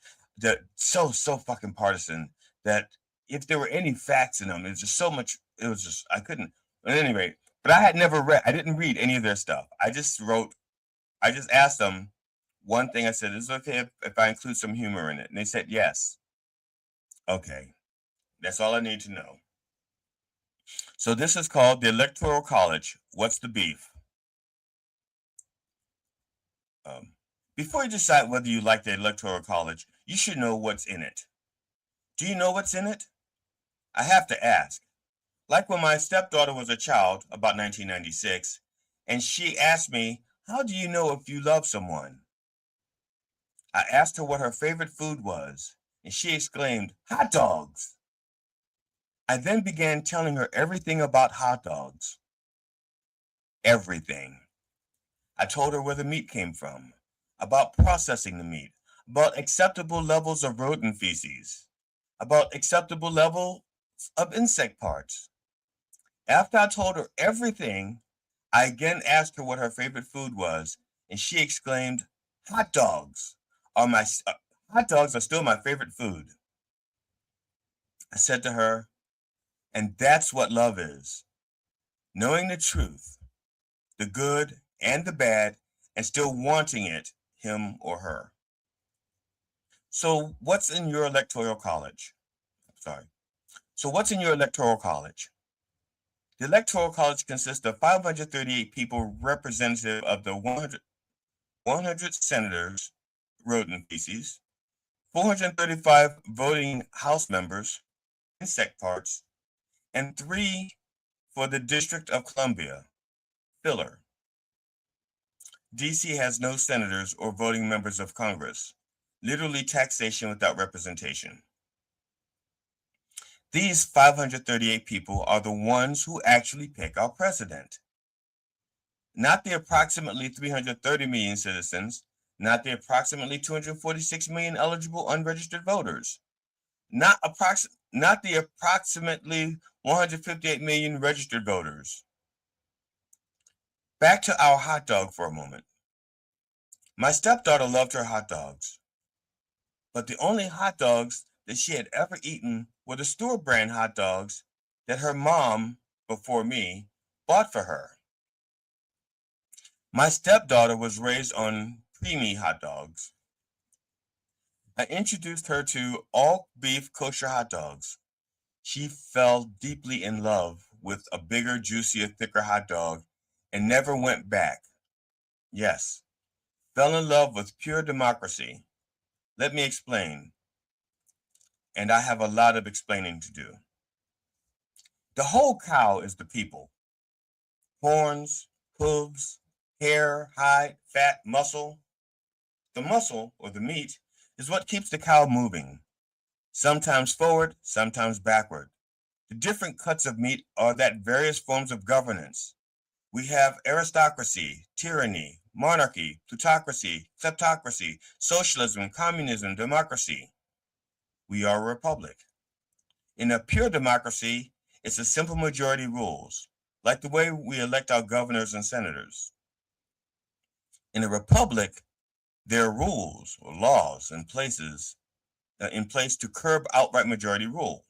A: So fucking partisan that if there were any facts in them, it's just so much. It was just, I couldn't. But anyway, but I didn't read any of their stuff. I just wrote I just asked them one thing. I said, is it okay if I include some humor in it? And they said, yes. Okay. That's all I need to know. So this is called the Electoral College. What's the beef? Before you decide whether you like the Electoral College, you should know what's in it. Do you know what's in it? I have to ask. Like when my stepdaughter was a child, about 1996, and she asked me, how do you know if you love someone? I asked her what her favorite food was, and she exclaimed, hot dogs. I then began telling her everything about hot dogs. Everything. I told her where the meat came from, about processing the meat, about acceptable levels of rodent feces, about acceptable levels of insect parts. After I told her everything, I again asked her what her favorite food was, and she exclaimed, hot dogs hot dogs are still my favorite food. I said to her, and that's what love is. Knowing the truth, the good and the bad, and still wanting it, him or her. So what's in your electoral college? So what's in your electoral college? The electoral college consists of 538 people representative of the 100 senators, rodent feces, 435 voting House members, insect parts, and 3 for the District of Columbia, filler. DC has no senators or voting members of Congress, literally taxation without representation. These 538 people are the ones who actually pick our president. Not the approximately 330 million citizens, not the approximately 246 million eligible unregistered voters, not the approximately 158 million registered voters. Back to our hot dog for a moment. My stepdaughter loved her hot dogs, but the only hot dogs that she had ever eaten were the store brand hot dogs that her mom, before me, bought for her. My stepdaughter was raised on preemie hot dogs. I introduced her to all beef kosher hot dogs. She fell deeply in love with a bigger, juicier, thicker hot dog and never went back. Yes, fell in love with pure democracy. Let me explain. And I have a lot of explaining to do. The whole cow is the people. Horns, hooves, hair, hide, fat, muscle. The muscle, or the meat, is what keeps the cow moving. Sometimes forward, sometimes backward. The different cuts of meat are that various forms of governance. We have aristocracy, tyranny, monarchy, plutocracy, kleptocracy, socialism, communism, democracy. We are a republic. In a pure democracy, it's a simple majority rules, like the way we elect our governors and senators. In a republic, there are rules or laws in place to curb outright majority rule.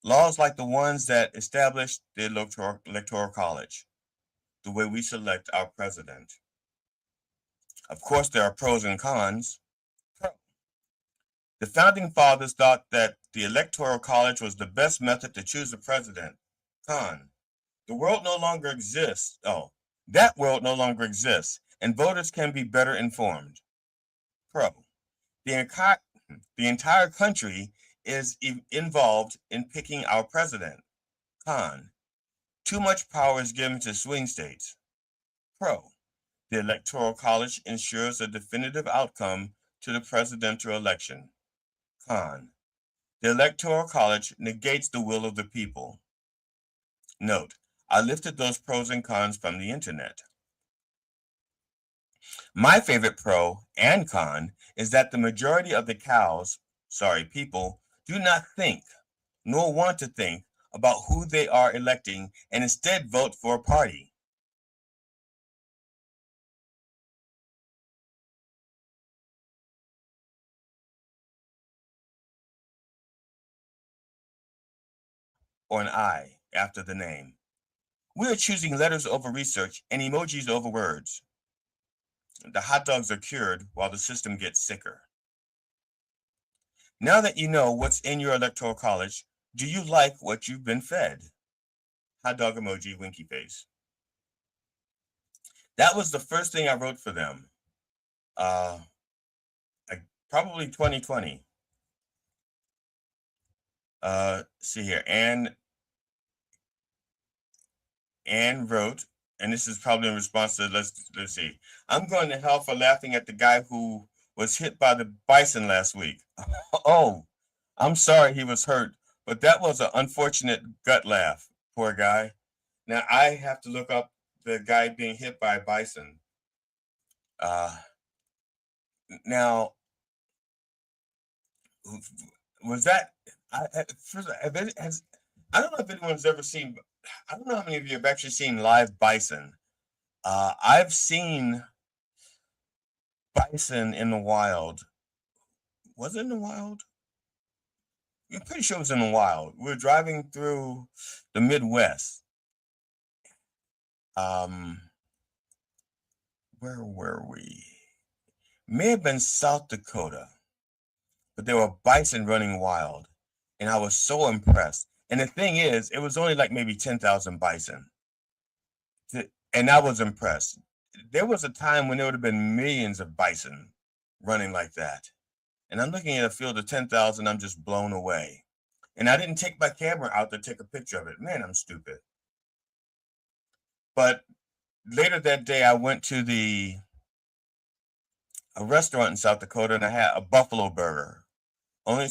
A: Laws like the ones that established the Electoral College, the way we select our president. Of course, there are pros and cons. The founding fathers thought that the Electoral College was the best method to choose a president. Con. The world no longer exists. That world no longer exists, and voters can be better informed. Pro. The entire country is involved in picking our president. Con. Too much power is given to swing states. Pro. The Electoral College ensures a definitive outcome to the presidential election. Con. The Electoral College negates the will of the people. Note, I lifted those pros and cons from the internet. My favorite pro and con is that the majority of the people, do not think, nor want to think about who they are electing and instead vote for a party. Or an I after the name. We are choosing letters over research and emojis over words. The hot dogs are cured while the system gets sicker. Now that you know what's in your electoral college, do you like what you've been fed? Hot dog emoji, winky face. That was the first thing I wrote for them. Probably 2020. See here, Anne wrote, and this is probably in response to let's see. I'm going to hell for laughing at the guy who was hit by the bison last week. Oh, I'm sorry he was hurt, but that was an unfortunate gut laugh. Poor guy. Now I have to look up the guy being hit by a bison. Now, was that? I don't know if anyone's ever seen. I don't know how many of you have actually seen live bison. I've seen bison in the wild. Was it in the wild? I'm pretty sure it was in the wild. We were driving through the Midwest. Where were we? May have been South Dakota, but there were bison running wild, and I was so impressed. And the thing is, it was only like maybe 10,000 bison, and I was impressed. There was a time when there would have been millions of bison running like that, and I'm looking at a field of 10,000. I'm just blown away, and I didn't take my camera out to take a picture of it. Man, I'm stupid. But later that day, I went to a restaurant in South Dakota, and I had a buffalo burger. Only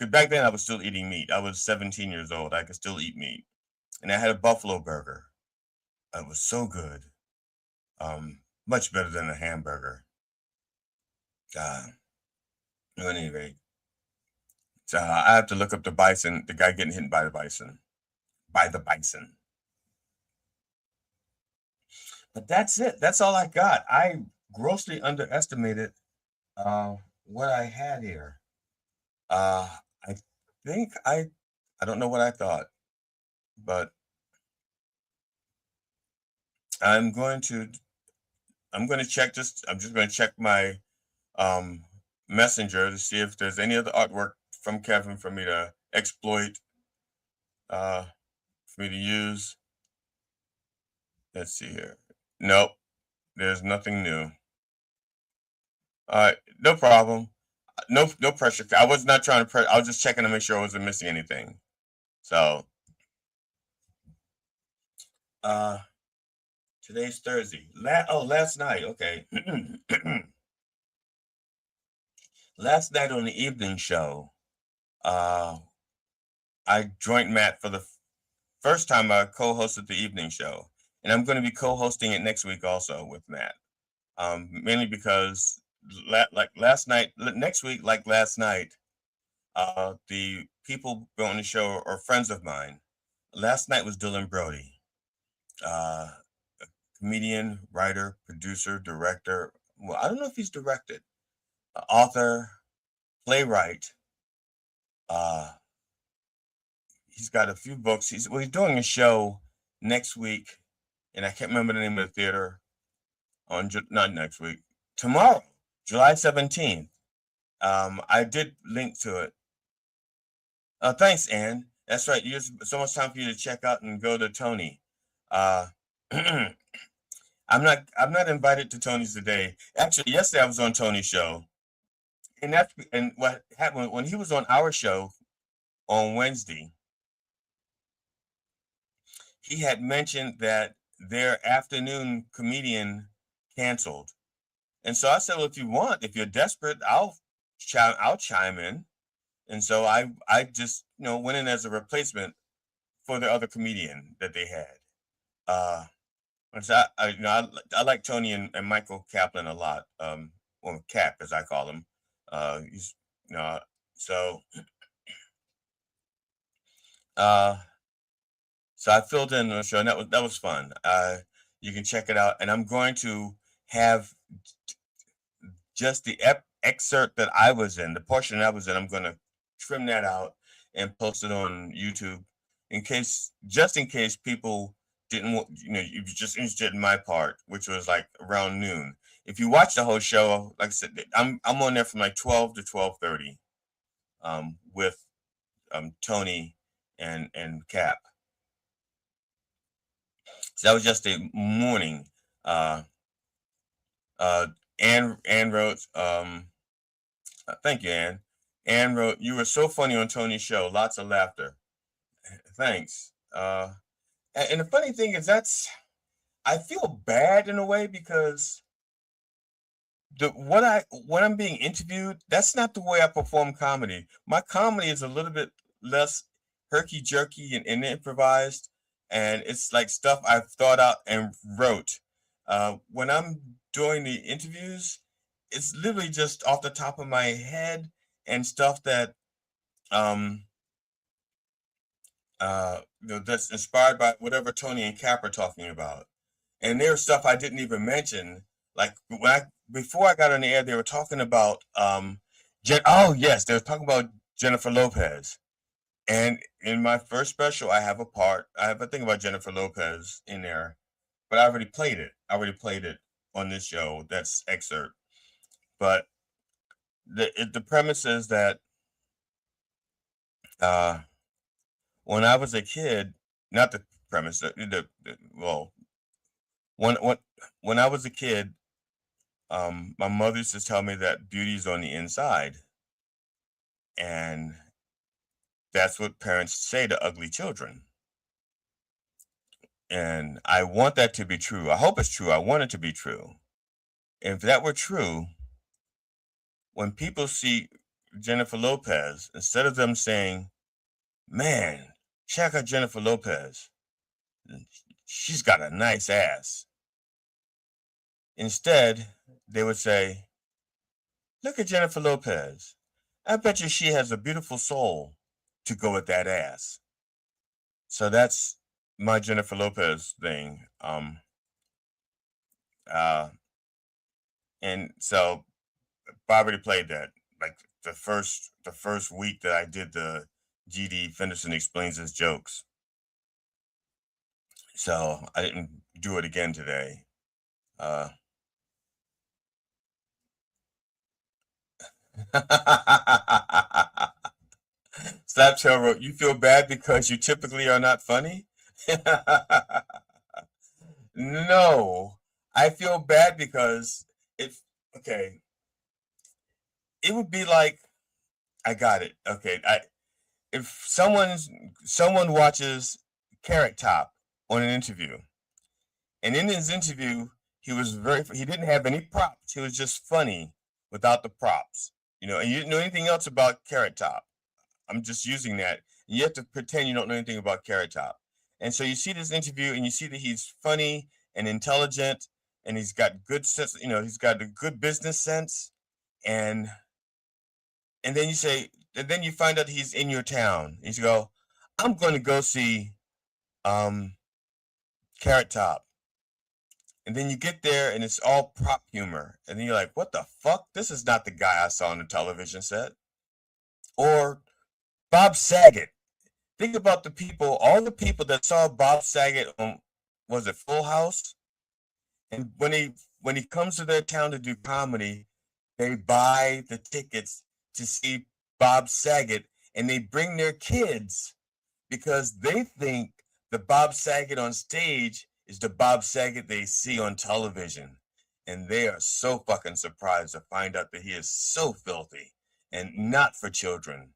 A: back then I was still eating meat. I was 17 years old. I could still eat meat, and I had a buffalo burger. It was so good, much better than a hamburger. At any rate, so I have to look up the bison. The guy getting hit by the bison. But that's it. That's all I got. I grossly underestimated what I had here. I think I don't know what I thought, but I'm going to check I'm just going to check my messenger to see if there's any other artwork from Kevin for me to exploit, for me to use. Let's see here. Nope, there's nothing new. All right, no problem. No pressure. I was not trying to I was just checking to make sure I wasn't missing anything. So, today's Thursday. Last night. Okay. Last night on the evening show, I joined Matt for the first time. I co-hosted the evening show, and I'm going to be co-hosting it next week also with Matt. Mainly because last night, the people on the show are friends of mine. Last night was Dylan Brody, a comedian, writer, producer, director. Well, I don't know if he's directed, author, playwright. He's got a few books. He's doing a show next week, and I can't remember the name of the theater. Not next week, tomorrow, July 17th. I did link to it. Thanks, Ann. That's right. You so much time for you to check out and go to Tony. I'm not invited to Tony's today. Actually, yesterday I was on Tony's show, and what happened when he was on our show on Wednesday. He had mentioned that their afternoon comedian canceled, and so I said, "Well, if you're desperate, I'll chime in." And so I just went in as a replacement for the other comedian that they had. And so I like Tony and Michael Kaplan a lot, or Cap as I call him. He's so I filled in the show, and that was fun. You can check it out, and I'm going to have just the excerpt that I was in, the portion I was in. I'm going to trim that out and post it on YouTube just in case people didn't want, you're just interested in my part, which was like around noon. if you watch the whole show, like I said, I'm on there from like 12 to 12:30, with Tony and Cap. So that was just a morning. Ann wrote, thank you, Ann. Ann wrote, "You were so funny on Tony's show. Lots of laughter." Thanks. And the funny thing is, I feel bad in a way because when I'm being interviewed, that's not the way I perform comedy. My comedy is a little bit less herky jerky and improvised, and it's like stuff I've thought out and wrote. When I'm doing the interviews, it's literally just off the top of my head and stuff that that's inspired by whatever Tony and Cap are talking about. And there's stuff I didn't even mention. Like before I got on the air, they were talking about they were talking about Jennifer Lopez. And in my first special, I have a thing about Jennifer Lopez in there, but I already played it. On this show. That's excerpt. But the premise is that when I was a kid, not the premise, when I was a kid, my mother used to tell me that beauty's on the inside. And that's what parents say to ugly children. And I want that to be true. I hope it's true. I want it to be true. If that were true, when people see Jennifer Lopez, instead of them saying, "Man, check out Jennifer Lopez. She's got a nice ass." Instead, they would say, "Look at Jennifer Lopez. I bet you she has a beautiful soul to go with that ass." So that's my Jennifer Lopez thing. And so I already played that. Like the first week that I did the GD Fenderson Explains His Jokes. So I didn't do it again today. Slaptail wrote, "You feel bad because you typically are not funny?" No, I feel bad because it would be like, I got it. Okay. If someone watches Carrot Top on an interview, and in his interview, he didn't have any props. He was just funny without the props. And you didn't know anything else about Carrot Top. I'm just using that. You have to pretend you don't know anything about Carrot Top. And so you see this interview and you see that he's funny and intelligent and he's got good sense, he's got a good business sense. And then you find out he's in your town. And you go, "I'm going to go see Carrot Top." And then you get there and it's all prop humor. And then you're like, "What the fuck? This is not the guy I saw on the television set." Or Bob Saget. Think about all the people that saw Bob Saget on, was it Full House? And when he comes to their town to do comedy, they buy the tickets to see Bob Saget and they bring their kids because they think the Bob Saget on stage is the Bob Saget they see on television. And they are so fucking surprised to find out that he is so filthy and not for children.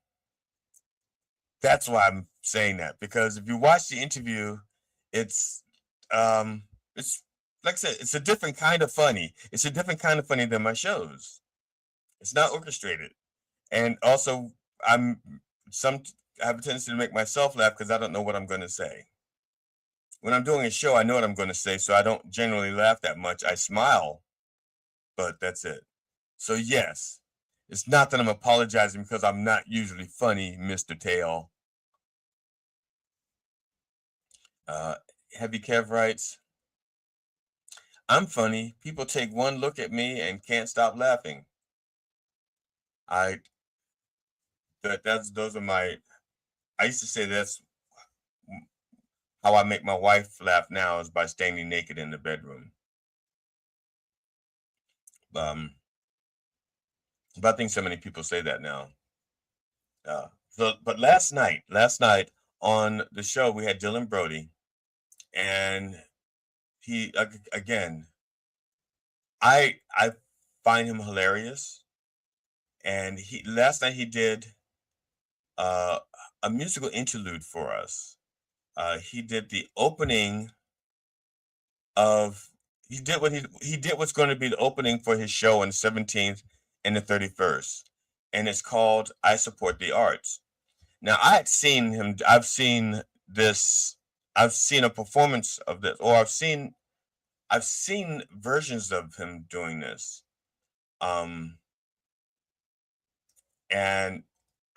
A: That's why I'm saying that, because if you watch the interview, it's like I said, it's a different kind of funny. It's a different kind of funny than my shows. It's not orchestrated. And also, I have a tendency to make myself laugh because I don't know what I'm going to say. When I'm doing a show, I know what I'm going to say, so I don't generally laugh that much. I smile, but that's it. So yes, it's not that I'm apologizing because I'm not usually funny, Mr. Tail. Heavy Kev writes, "I'm funny. People take one look at me and can't stop laughing." I used to say that's how I make my wife laugh now, is by standing naked in the bedroom. But I think so many people say that now. But last night on the show, we had Dylan Brody, and he again, I find him hilarious, and last night he did a musical interlude for us. He did the opening of he did what's going to be the opening for his show on the 17th and the 31st, and it's called I Support the Arts. Now, I've seen a performance of this, or I've seen versions of him doing this. And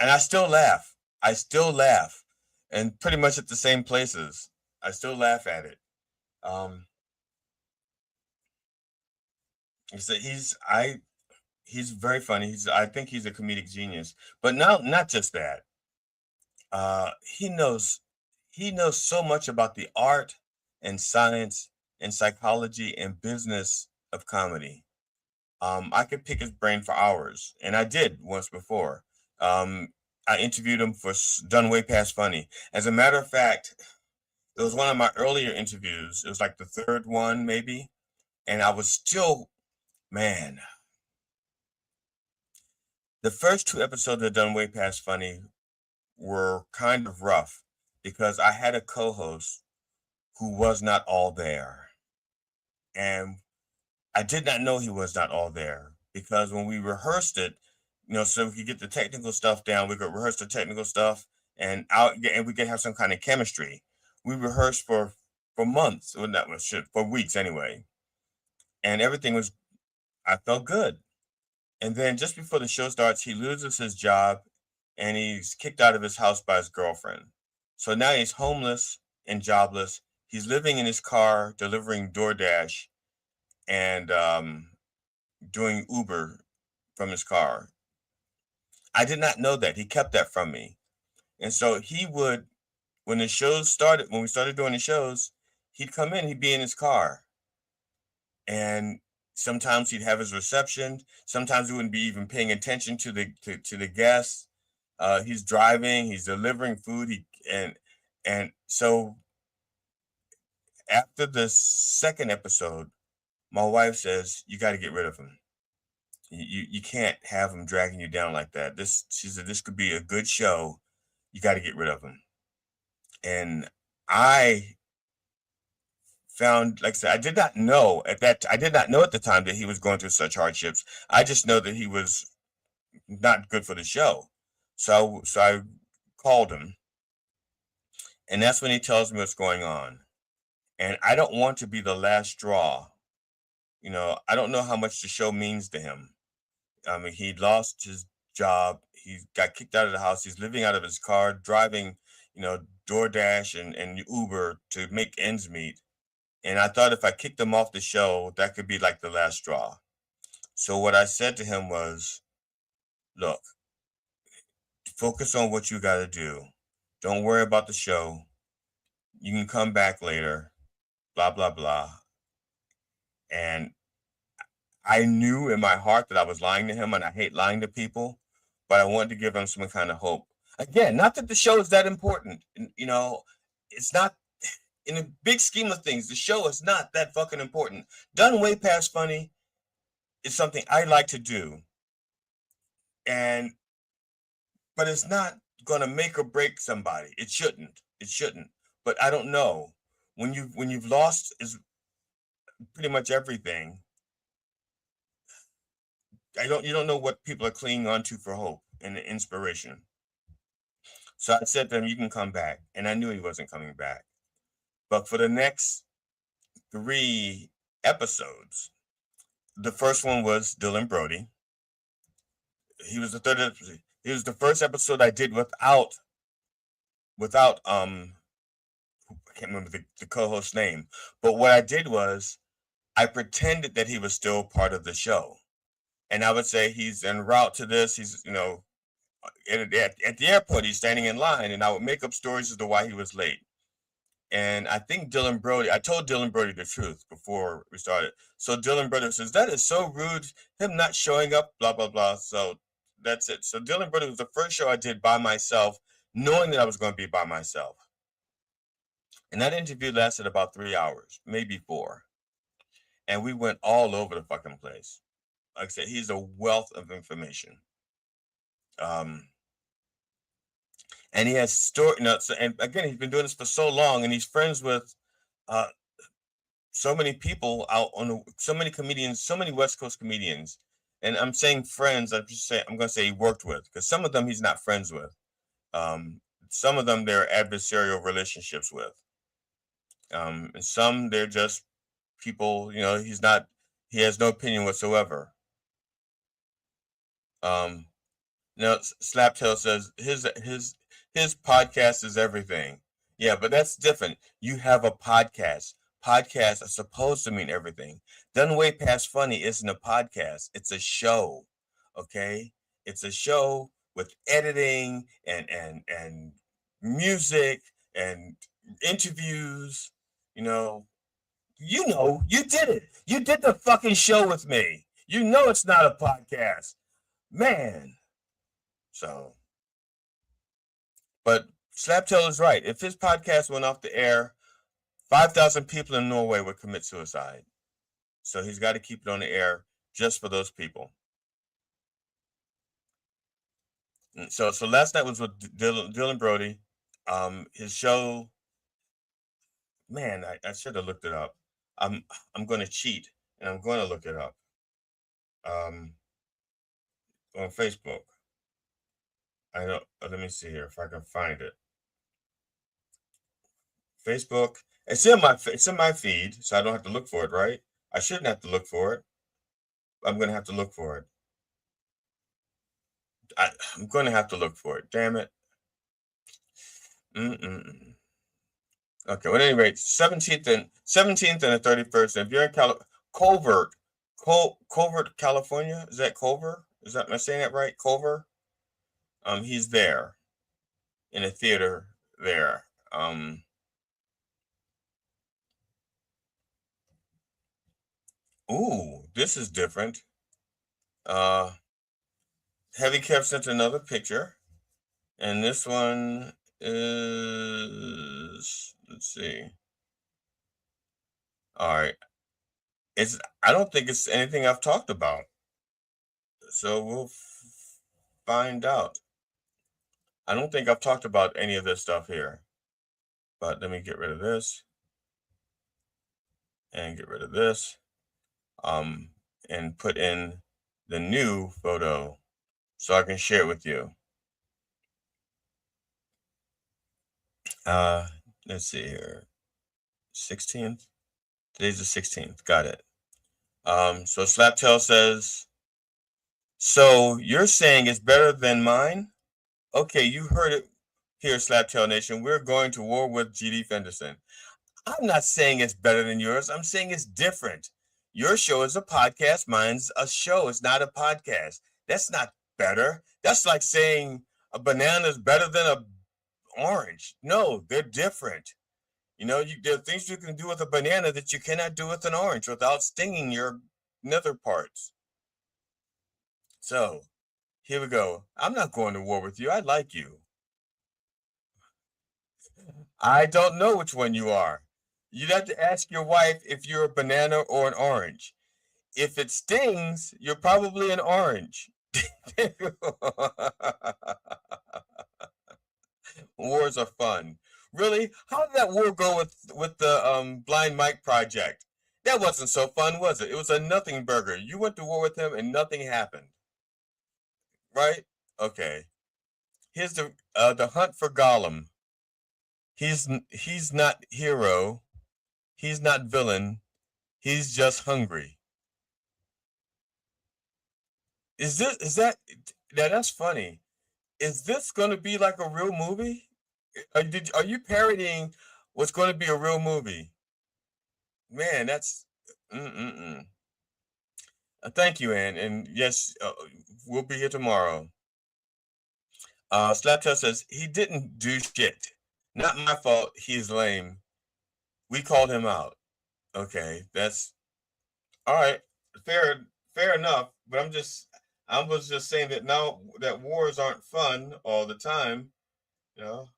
A: I still laugh. And pretty much at the same places. I still laugh at it. He's very funny. I think he's a comedic genius. But not just that. He knows so much about the art and science and psychology and business of comedy. I could pick his brain for hours, and I did once before. I interviewed him for Done Way Past Funny. As a matter of fact, it was one of my earlier interviews. It was like the third one, maybe, and I was still, man. The first two episodes of Done Way Past Funny were kind of rough because I had a co-host who was not all there. And I did not know he was not all there because when we rehearsed it, so we could get the technical stuff down, we could rehearse the technical stuff and we could have some kind of chemistry. We rehearsed for months, well, not shit, for weeks anyway. And everything I felt good. And then just before the show starts, he loses his job and he's kicked out of his house by his girlfriend. So now he's homeless and jobless. He's living in his car, delivering DoorDash and doing Uber from his car. I did not know that. He kept that from me. And so he would, when we started doing the shows, he'd come in, he'd be in his car. And sometimes he'd have his reception. Sometimes he wouldn't be even paying attention to the guests. He's driving, he's delivering food. And so after the second episode, my wife says, you got to get rid of him. You can't have him dragging you down like that. She said, this could be a good show. You got to get rid of him. And I found, like I said, I did not know at the time that he was going through such hardships. I just know that he was not good for the show. So I called him, and that's when he tells me what's going on. And I don't want to be the last straw. I don't know how much the show means to him. I mean, he lost his job. He got kicked out of the house. He's living out of his car, driving, DoorDash and Uber to make ends meet. And I thought if I kicked him off the show, that could be like the last straw. So what I said to him was, look, focus on what you got to do. Don't worry about the show. You can come back later, blah, blah, blah. And I knew in my heart that I was lying to him, and I hate lying to people, but I wanted to give him some kind of hope. Again, not that the show is that important. It's not, in the big scheme of things, the show is not that fucking important. Done Way Past Funny is something I like to do. But it's not going to make or break somebody. It shouldn't. But I don't know. When you've lost is pretty much everything, you don't know what people are clinging onto for hope and inspiration. So I said to him, you can come back. And I knew he wasn't coming back. But for the next 3 episodes, the first one was Dylan Brody. He was the third episode. It was the first episode I did without I can't remember the co-host's name. But what I did was I pretended that he was still part of the show. And I would say he's en route to this. He's, at the airport, he's standing in line, and I would make up stories as to why he was late. And I think Dylan Brody, I told Dylan Brody the truth before we started. So Dylan Brody says, that is so rude, him not showing up, blah, blah, blah. So that's it. So Dylan Brody was the first show I did by myself, knowing that I was going to be by myself. And that interview lasted about 3 hours, maybe 4. And we went all over the fucking place. Like I said, he's a wealth of information. And he has story, and again, he's been doing this for so long, and he's friends with so many people out on so many comedians, so many West Coast comedians. And I'm saying friends, I'm going to say he worked with, because some of them he's not friends with. Some of them they're adversarial relationships with. And some they're just people, he has no opinion whatsoever. Slaptail says his podcast is everything. Yeah, but that's different. You have a podcast. Podcasts are supposed to mean everything. Done Way Past Funny isn't a podcast. It's a show. Okay? It's a show with editing and music and interviews. You did it. You did the fucking show with me. You know it's not a podcast. Man. So, but Slaptail is right. If his podcast went off the air, 5,000 people in Norway would commit suicide. So he's got to keep it on the air just for those people. So last night was with Dylan Brody. His show, man, I should have looked it up. I'm going to cheat, and I'm going to look it up on Facebook. Let me see here if I can find it. Facebook. It's in my feed, so I don't have to look for it, right? I shouldn't have to look for it. I'm going to have to look for it. I'm going to have to look for it. Damn it. Okay. Well, at any rate, 17th and the 31st. If you're in Covert, California, is that Culver? Am I saying that right? Culver. He's there in a theater there. Ooh, this is different. Heavy Kev sent another picture, and this one is, let's see. All right. I don't think it's anything I've talked about. So we'll find out. I don't think I've talked about any of this stuff here. But let me get rid of this. And get rid of this. And put in the new photo so I can share it with you. Let's see here. 16th. Today's the 16th. Got it. So Slaptail says, so you're saying it's better than mine? Okay, you heard it here, Slaptail Nation. We're going to war with GD Fenderson. I'm not saying it's better than yours. I'm saying it's different. Your show is a podcast. Mine's a show. It's not a podcast. That's not better. That's like saying a banana is better than an orange. No, they're different. There are things you can do with a banana that you cannot do with an orange without stinging your nether parts. So, here we go. I'm not going to war with you. I like you. I don't know which one you are. You'd have to ask your wife if you're a banana or an orange. If it stings, you're probably an orange. Wars are fun. Really? How did that war go with the Blind Mike project? That wasn't so fun, was it? It was a nothing burger. You went to war with him and nothing happened. Right? Okay. Here's the hunt for Gollum. He's not hero. He's not villain. He's just hungry. That's funny. Is this going to be like a real movie? Are you parodying what's going to be a real movie? Man, that's thank you, Ann. And yes, we'll be here tomorrow. Slaptail says he didn't do shit. Not my fault. He's lame. We called him out. Okay, that's all right. Fair enough. But I was just saying that now that wars aren't fun all the time. You know,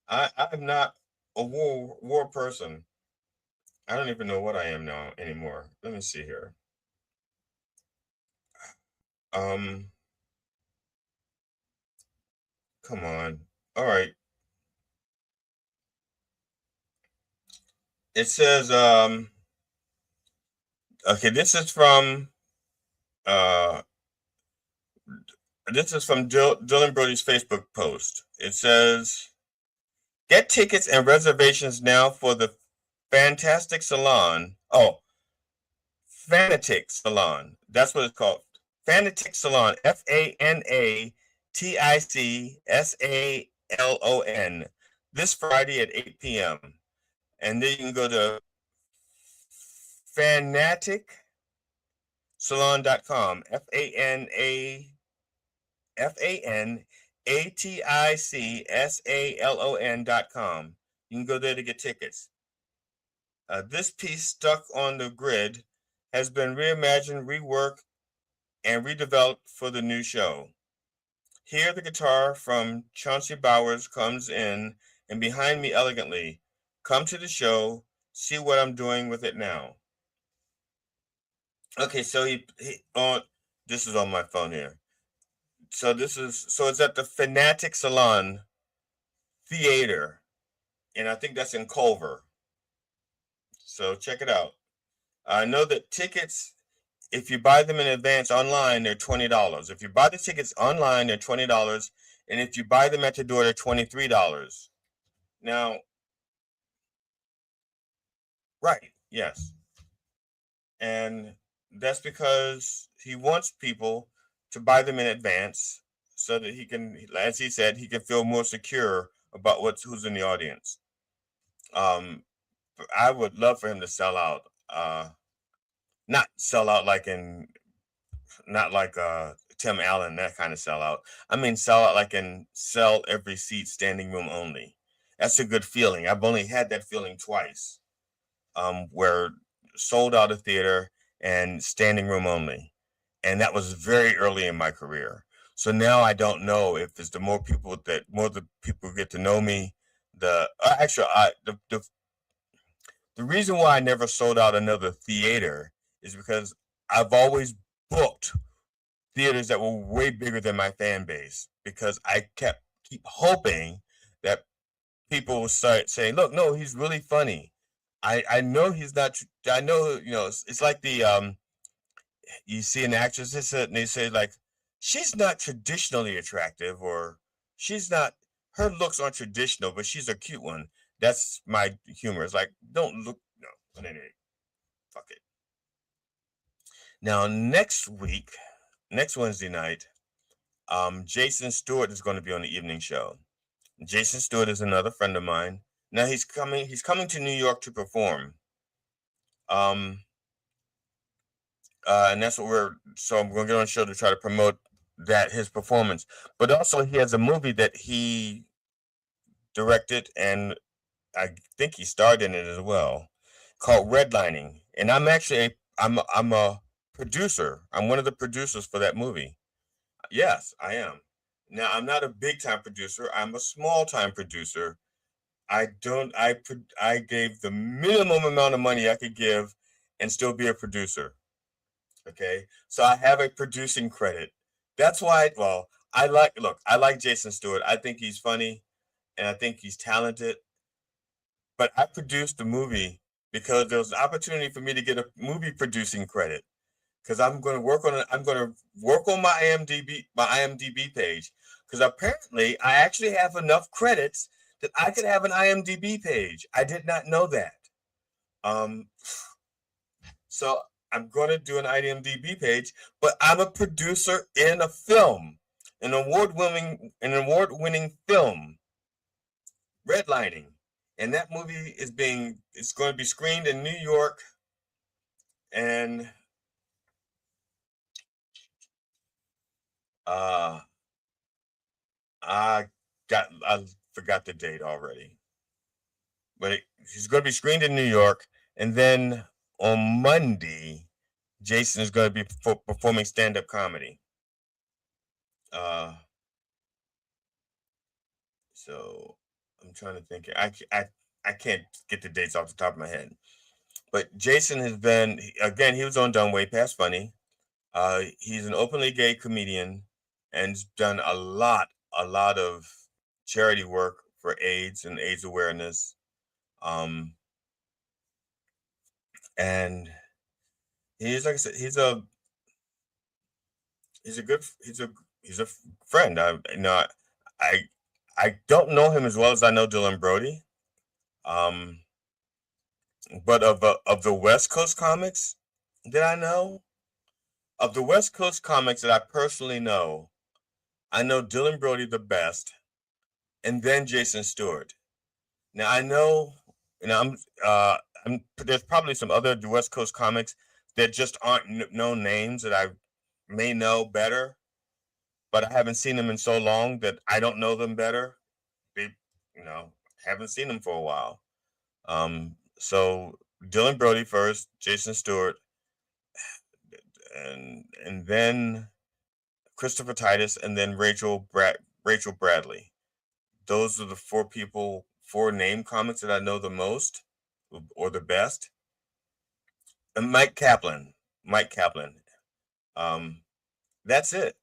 A: I'm not a war person. I don't even know what I am now anymore. Let me see here. Um, come on. All right. It says okay, uh this is from Dylan Brody's Facebook post. It says, "Get tickets and reservations now for the Fantastic Salon." Oh, Fanatic Salon. That's what it's called. Fanatic Salon. FANATICSALON. This Friday at 8 p.m. And then you can go to fanaticsalon.com. FANATICSALON.com. You can go there to get tickets. This piece, Stuck on the Grid, has been reimagined, reworked, and redeveloped for the new show. Here, the guitar from Chauncey Bowers comes in and behind me elegantly. Come to the show, see what I'm doing with it now. Okay, so he on this is on my phone here. So it's at the Fanatic Salon Theater, and I think that's in Culver. So check it out. I know that tickets, if you buy them in advance online, they're $20. If you buy the tickets online, they're $20, and if you buy them at the door, they're $23. Now, right, yes, and that's because he wants people to buy them in advance so that he can, as he said, he can feel more secure about who's in the audience. I would love for him to sell out. Not sell out like in, not like Tim Allen, that kind of sellout. I mean, sell out like in sell every seat, standing room only. That's a good feeling. I've only had that feeling twice, where sold out a theater and standing room only, and that was very early in my career. So now I don't know if it's the more the people get to know me. The reason why I never sold out another theater is because I've always booked theaters that were way bigger than my fan base, because I keep hoping that people will start saying, "Look, no, he's really funny. I know he's not. I know, it's like the you see an actress and they say like, she's not traditionally attractive, or she's not. Her looks aren't traditional, but she's a cute one." That's my humor. It's like, don't look, no, but anyway, fuck it. Now next Wednesday night, Jason Stewart is going to be on the evening show. Jason Stewart is another friend of mine. Now he's coming to New York to perform. And that's so I'm going to get on the show to try to promote his performance. But also he has a movie that he directed, and I think he starred in it as well, called Redlining. And I'm actually I'm a producer. I'm one of the producers for that movie. Yes, I am. Now, I'm not a big time producer. I'm a small time producer. I don't. I gave the minimum amount of money I could give, and still be a producer. Okay, so I have a producing credit. That's why. Well, I like Jason Stewart. I think he's funny, and I think he's talented. But I produced the movie because there was an opportunity for me to get a movie producing credit, because I'm going to work on it. I'm going to work on my IMDb page, because apparently I actually have enough credits that I could have an IMDb page. I did not know that. So I'm going to do an IMDb page, but I'm a producer in a film, an award-winning film, Redlining, and that movie it's going to be screened in New York, and I forgot the date already, but he's going to be screened in New York, and then on Monday, Jason is going to be performing stand-up comedy. So I'm trying to think. I can't get the dates off the top of my head. But Jason has been, again, he was on Done Way Past Funny. He's an openly gay comedian and's done a lot of charity work for AIDS and AIDS awareness. And he's, like I said, he's a friend. I don't know him as well as I know Dylan Brody. But of the West Coast comics that I know, of the West Coast comics that I personally know, I know Dylan Brody the best, and then Jason Stewart. Now I know, there's probably some other West Coast comics that just aren't known names that I may know better, but I haven't seen them in so long that I don't know them better. They, haven't seen them for a while. So Dylan Brody first, Jason Stewart, and then Christopher Titus, and then Rachel Bradley. Those are the four name comics that I know the most or the best. And Mike Kaplan. That's it.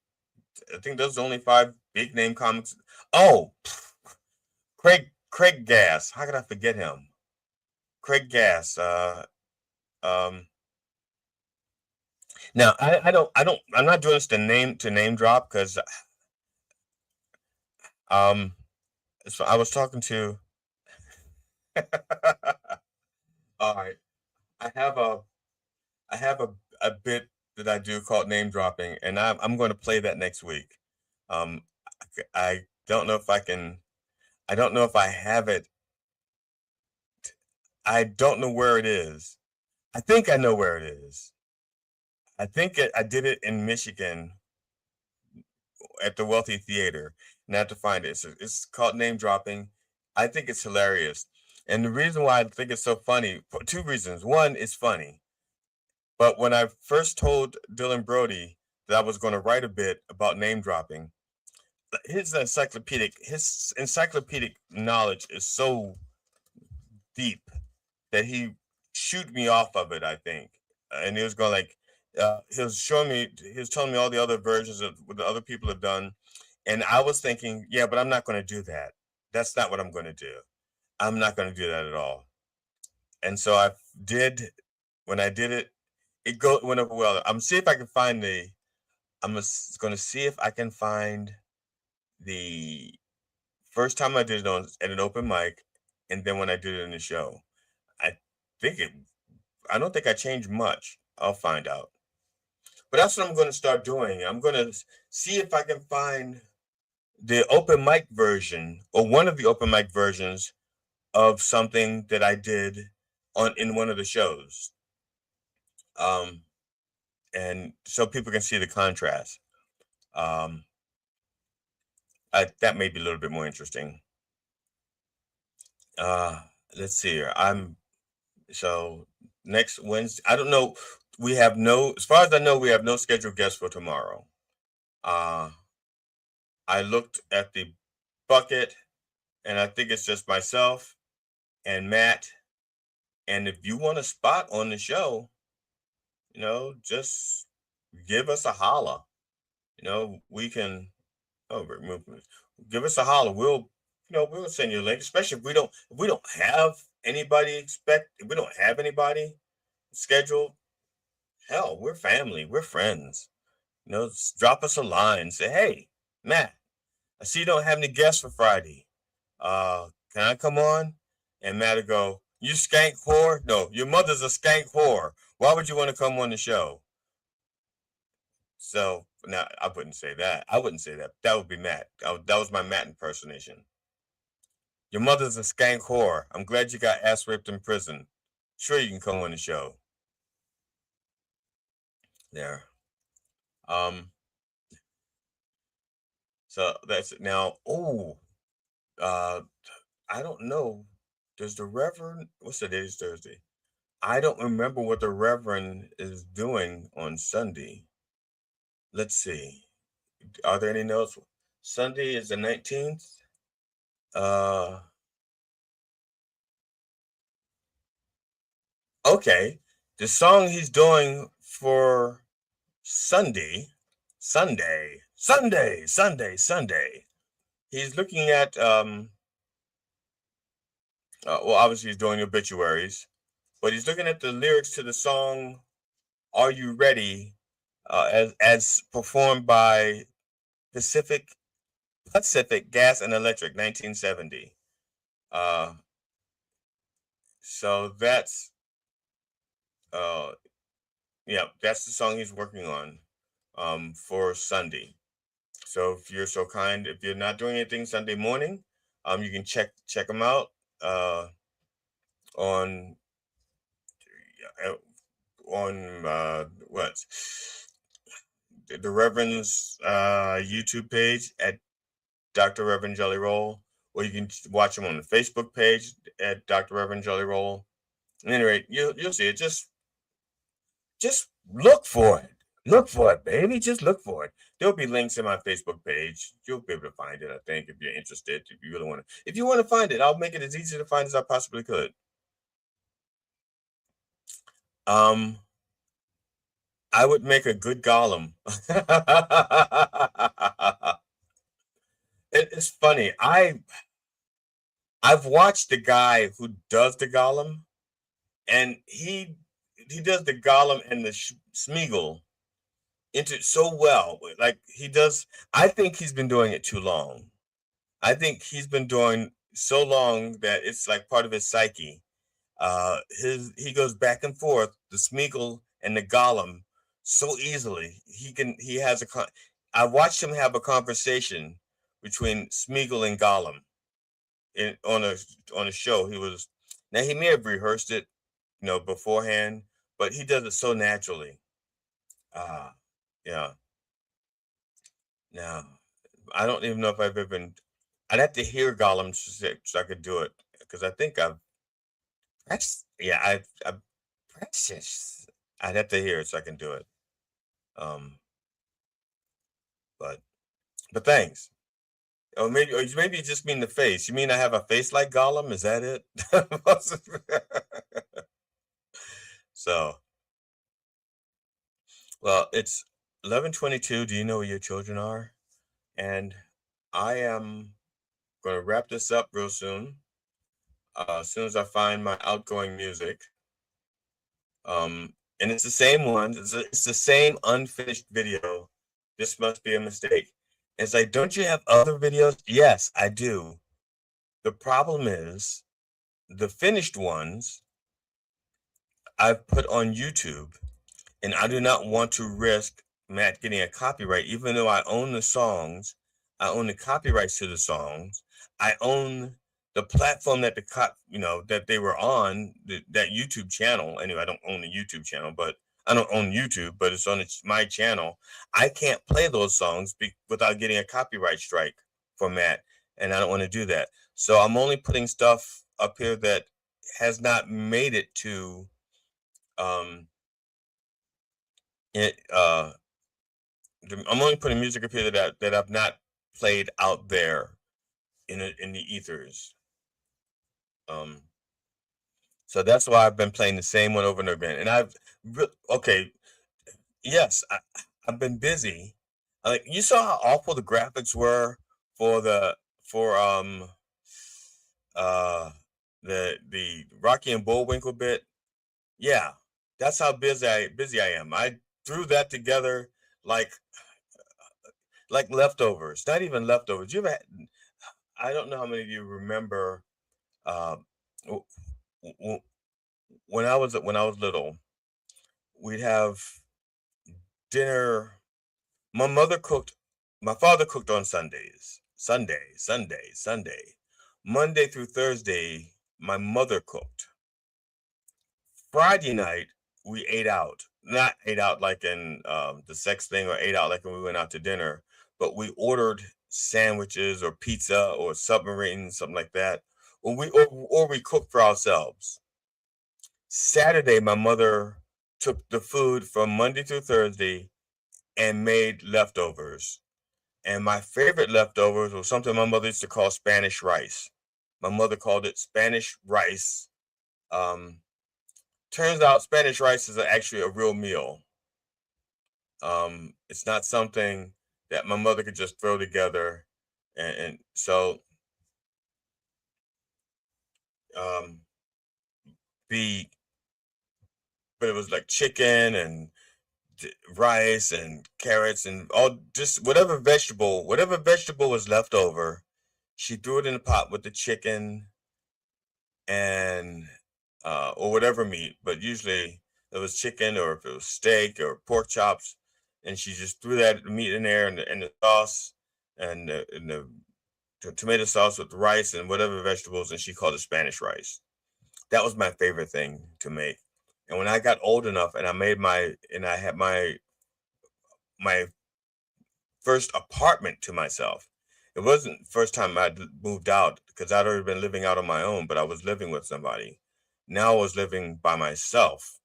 A: I think those are the only 5 big name comics. Oh, Craig Gass. How could I forget him? Craig Gass. Now I'm not doing this to name drop because so I was talking to all right. I have a bit that I do called name dropping, and I'm going to play that next week. I don't know if I can. I don't know if I have it. I don't know where it is. I think I know where it is. I think I did it in Michigan at the Wealthy Theater, and I have to find it. It's called name dropping. I think it's hilarious. And the reason why I think it's so funny, for 2 reasons. One, it's funny. But when I first told Dylan Brody that I was going to write a bit about name dropping, his encyclopedic knowledge is so deep that he shooed me off of it, I think. And he was going like, he was telling me all the other versions of what the other people have done. And I was thinking, yeah, but I'm not going to do that. That's not what I'm going to do. I'm not going to do that at all. And so when I did it, went over well. I'm going to see if I can find the first time I did it at an open mic, and then when I did it in the show. I don't think I changed much. I'll find out. But that's what I'm going to start doing. I'm going to see if I can find the open mic version or one of the open mic versions of something that I did in one of the shows. And so people can see the contrast. That may be a little bit more interesting. Let's see here. So next Wednesday, I don't know. As far as I know, we have no scheduled guests for tomorrow. I looked at the bucket, and I think it's just myself and Matt. And if you want a spot on the show, just give us a holler. We can. Oh, give us a holler. We'll send you a link. Especially if we don't have anybody scheduled. Hell, we're family. We're friends. Drop us a line. Say, hey, Matt, I see you don't have any guests for Friday. Can I come on? And Matt will go, you skank whore? No, your mother's a skank whore. Why would you want to come on the show? So now I wouldn't say that. That would be Matt. That was my Matt impersonation. Your mother's a skank whore. I'm glad you got ass raped in prison. Sure, you can come on the show. There. So that's it. Now, I don't know. does the Reverend, what's the day? It's Thursday. I don't remember what the Reverend is doing on Sunday. Let's see. Are there any notes? Sunday is the 19th. Okay. The song he's doing for Sunday. He's looking at well, obviously he's doing obituaries, but he's looking at the lyrics to the song "Are You Ready," as performed by Pacific Gas and Electric, 1970. So that's yeah, that's the song he's working on for Sunday. So if you're so kind, if you're not doing anything Sunday morning, you can check them out on what the Reverend's YouTube page at Dr. Reverend Jelly Roll, or you can watch him on the Facebook page at Dr. Reverend Jelly Roll. At any rate, you'll see it. Just look for it. Look for it, baby. Just look for it. There'll be links in my Facebook page. You'll be able to find it, I think, if you're interested. If you really want to. If you want to find it, I'll make it as easy to find as I possibly could. I would make a good Gollum. It's funny. I've watched the guy who does the Gollum, and he does the Gollum and the Smeagol into so well. Like he does. I think he's been doing it too long. I think he's been doing so long that it's like part of his psyche. He goes back and forth, the Smeagol and the Gollum, so easily. I watched him have a conversation between Smeagol and Gollum on a show. He may have rehearsed it, beforehand, but he does it so naturally. Yeah. Now, I don't even know if I've ever. I'd have to hear Gollum so I could do it, because I think I've practiced. I'd have to hear it so I can do it. But thanks. Or maybe you just mean the face. You mean I have a face like Gollum? Is that it? So, well, it's 11:22. Do you know where your children are? And I am going to wrap this up real soon. As soon as I find my outgoing music. And it's the same one. It's the same unfinished video. This must be a mistake. It's like, don't you have other videos? Yes, I do. The problem is the finished ones I've put on YouTube, and I do not want to risk Matt getting a copyright, even though I own the songs. I own the copyrights to the songs. I own the platform that that they were on, that YouTube channel. Anyway, I don't own the YouTube channel, but I don't own YouTube, but it's on my channel. I can't play those songs without getting a copyright strike from Matt, and I don't want to do that. So I'm only putting stuff up here that has not made it to I'm only putting music up here that I've not played out there in the ethers. So that's why I've been playing the same one over and over again. And yes, I've been busy. Like, you saw how awful the graphics were for the Rocky and Bullwinkle bit. Yeah, that's how busy I am. I threw that together like leftovers. Not even leftovers. I don't know how many of you remember when I was little, we'd have dinner. My father cooked on Sundays. Sunday. Monday through Thursday, my mother cooked. Friday night, we ate out. Not ate out like in the sex thing, or ate out like when we went out to dinner, but we ordered sandwiches or pizza or submarine, something like that. or we cook for ourselves. Saturday, my mother took the food from Monday through Thursday and made leftovers. And my favorite leftovers was something my mother used to call Spanish rice. My mother called it Spanish rice. Turns out Spanish rice is actually a real meal. It's not something that my mother could just throw together. And so but it was like chicken and rice and carrots and all, just whatever vegetable was left over, she threw it in the pot with the chicken and or whatever meat, but usually it was chicken, or if it was steak or pork chops, and she just threw that meat in there and the sauce and the tomato sauce with the rice and whatever vegetables, and she called it Spanish rice. That was my favorite thing to make. And when I got old enough and I had my first apartment to myself, it wasn't the first time I'd moved out, because I'd already been living out on my own, but I was living with somebody. Now I was living by myself.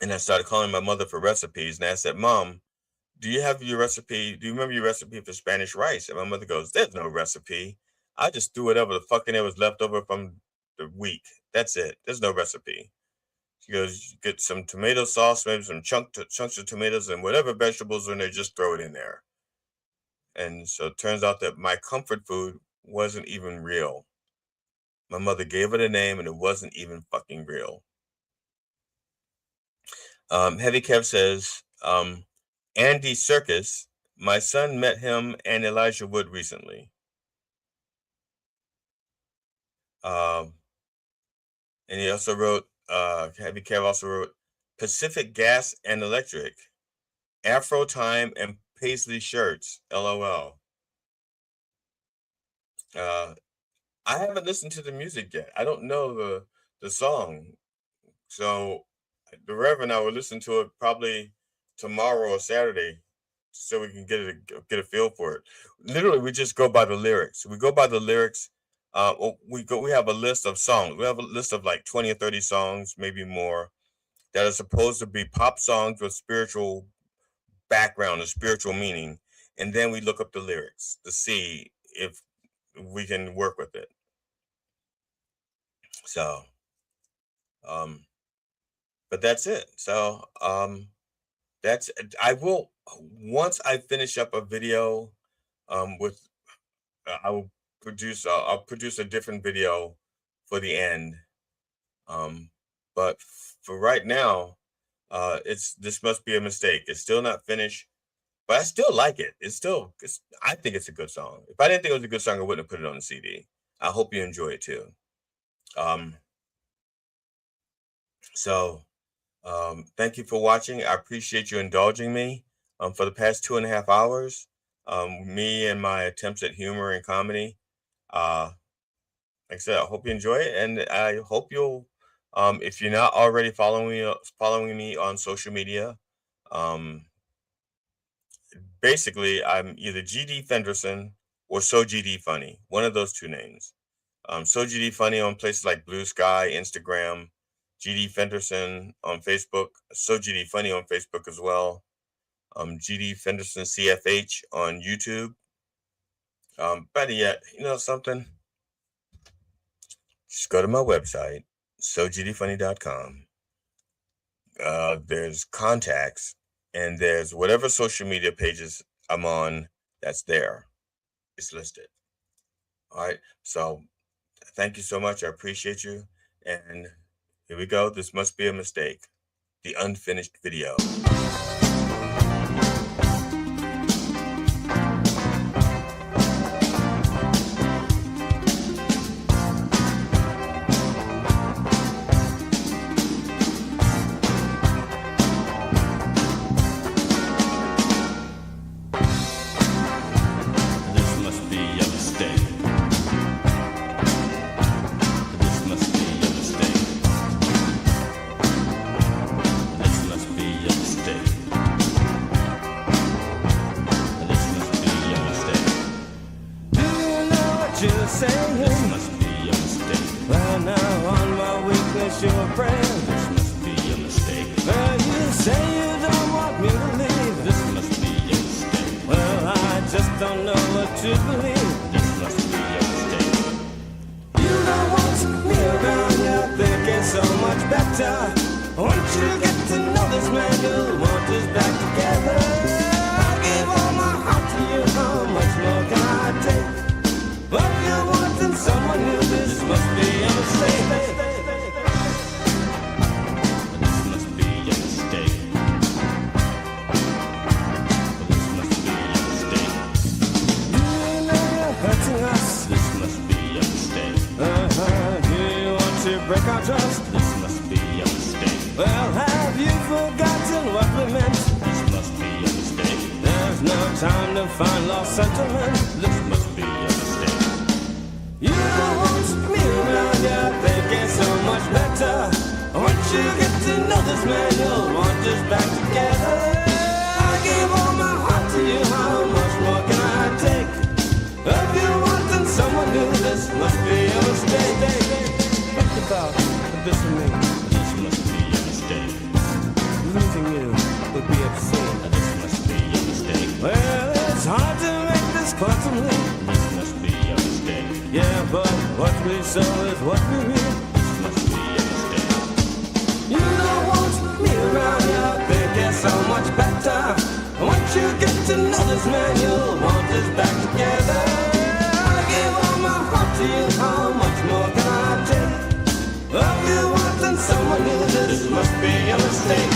A: And I started calling my mother for recipes. And I said, Mom, do you have your recipe? Do you remember your recipe for Spanish rice? And my mother goes, there's no recipe. I just threw whatever the fucking there was left over from the week. That's it. There's no recipe. She goes, get some tomato sauce, maybe some chunks of tomatoes and whatever vegetables are in there, just throw it in there. And so it turns out that my comfort food wasn't even real. My mother gave it a name and it wasn't even fucking real. Heavy Kev says, Andy Serkis, my son met him and Elijah Wood recently. And he also wrote, Heavy Kev also wrote, Pacific Gas and Electric, Afro Time and Paisley shirts, LOL. I haven't listened to the music yet. I don't know the song. So the Reverend, I will listen to it probably tomorrow or Saturday, so we can get a feel for it. Literally, we just go by the lyrics. We go by the lyrics. We have a list of songs. We have a list of like 20 or 30 songs, maybe more, that are supposed to be pop songs with spiritual background or spiritual meaning. And then we look up the lyrics to see if we can work with it. So, but that's it. So, I will, once I finish up a video, I'll produce a different video for the end. But for right now, this must be a mistake. It's still not finished, but I still like it. I think it's a good song. If I didn't think it was a good song, I wouldn't have put it on the CD. I hope you enjoy it too. Thank you for watching. I appreciate you indulging me for the past 2.5 hours. Me and my attempts at humor and comedy. Like I said, I hope you enjoy it, and I hope you'll, if you're not already following me on social media, basically I'm either GD Fenderson or So GD Funny, one of those two names. So GD Funny on places like Blue Sky, Instagram, GD Fenderson on Facebook, So GD Funny on Facebook as well. GD Fenderson CFH on YouTube. Better yet, you know something? Just go to my website, sogdfunny.com. There's contacts, and there's whatever social media pages I'm on that's there. It's listed. All right. So thank you so much. I appreciate you. And here we go. This must be a mistake. The unfinished video.
M: This must be a mistake. you're saying. This must be a mistake. Well, now on my weakness you're praying. This must be a mistake. Well, you say you don't want me to leave. This must be a mistake. Well, I just don't know what to believe. This must be a mistake. You don't want me around, you're thinking so much better. Once you get to know this man, you'll want us back together. I give all my heart to you, how much more can I take? But you're wanting someone new, this must be a mistake. This must be a mistake. This must be a mistake. You know you're hurting us. This must be a mistake. You want to break our trust. This must be a mistake. Well, have you forgotten what we meant? This must be a mistake. There's no time to find lost sentiment. This must be a mistake. You don't want me around, you're thinking so much better. Once you get to know this man, you'll want us back together. I gave all my heart to you, how much more can I take? If you wanting someone new, this must be a mistake. Think about this with me. This must be a mistake. Losing you would be obscene. This must be a mistake. Well, it's hard to make this quantum leap. This must be a mistake. Yeah, but what we sow is what we reap. This must be a mistake. You don't want me around, you're thinking so much better. Once you get to know this man, you'll want us back together. I give all my heart to you, how much more can I take? If you wanting someone new, this must be a mistake.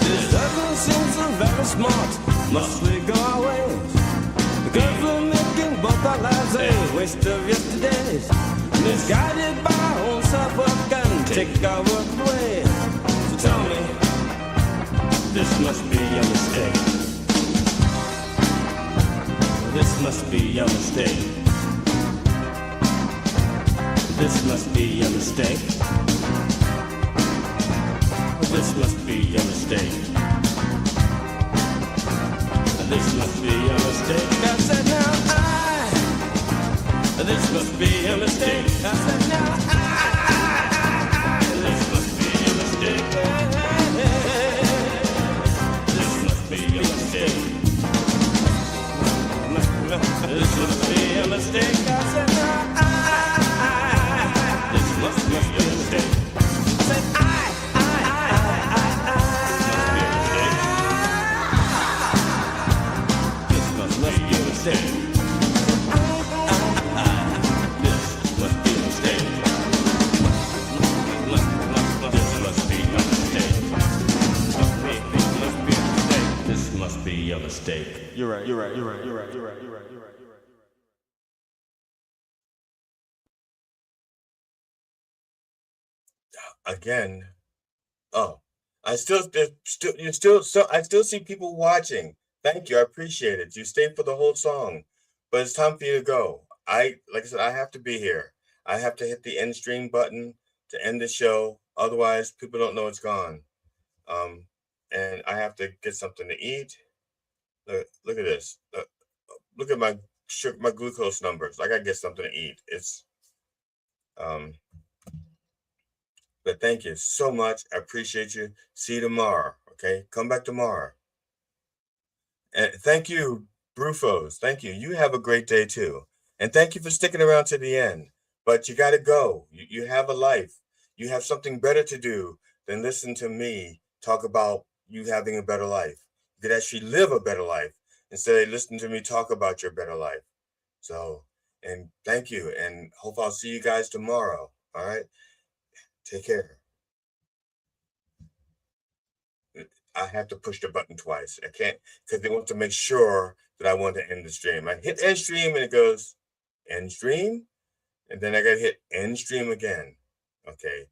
M: This doesn't seem so very smart. Must we go our ways? Because we're making both our lives a waste of yesterdays. Misguided by our own self-work and take our work away. So tell me, this must be a mistake. This must be a mistake. This must be a mistake. This must be a mistake. This must be a mistake. I said now this must be a mistake. I said now this must be a mistake. This must be a mistake. This must be a mistake. I said now this must be a mistake. I said this must be a mistake. Be a mistake. You're right.
A: Again. Oh, I still see people watching. Thank you. I appreciate it. You stayed for the whole song, but it's time for you to go. Like I said, I have to be here. I have to hit the end stream button to end the show. Otherwise, people don't know it's gone. And I have to get something to eat. Look at this. Look at my glucose numbers. I gotta get something to eat. It's but thank you so much. I appreciate you. See you tomorrow. Okay, come back tomorrow. And thank you, Brufos. Thank you. You have a great day too. And thank you for sticking around to the end. But you gotta go. You have a life. You have something better to do than listen to me talk about you having a better life. You could actually live a better life instead of listening to me talk about your better life. So, and thank you. And hope I'll see you guys tomorrow. All right. Take care. I have to push the button twice. I can't, because they want to make sure that I want to end the stream. I hit end stream and it goes end stream. And then I got to hit end stream again. Okay.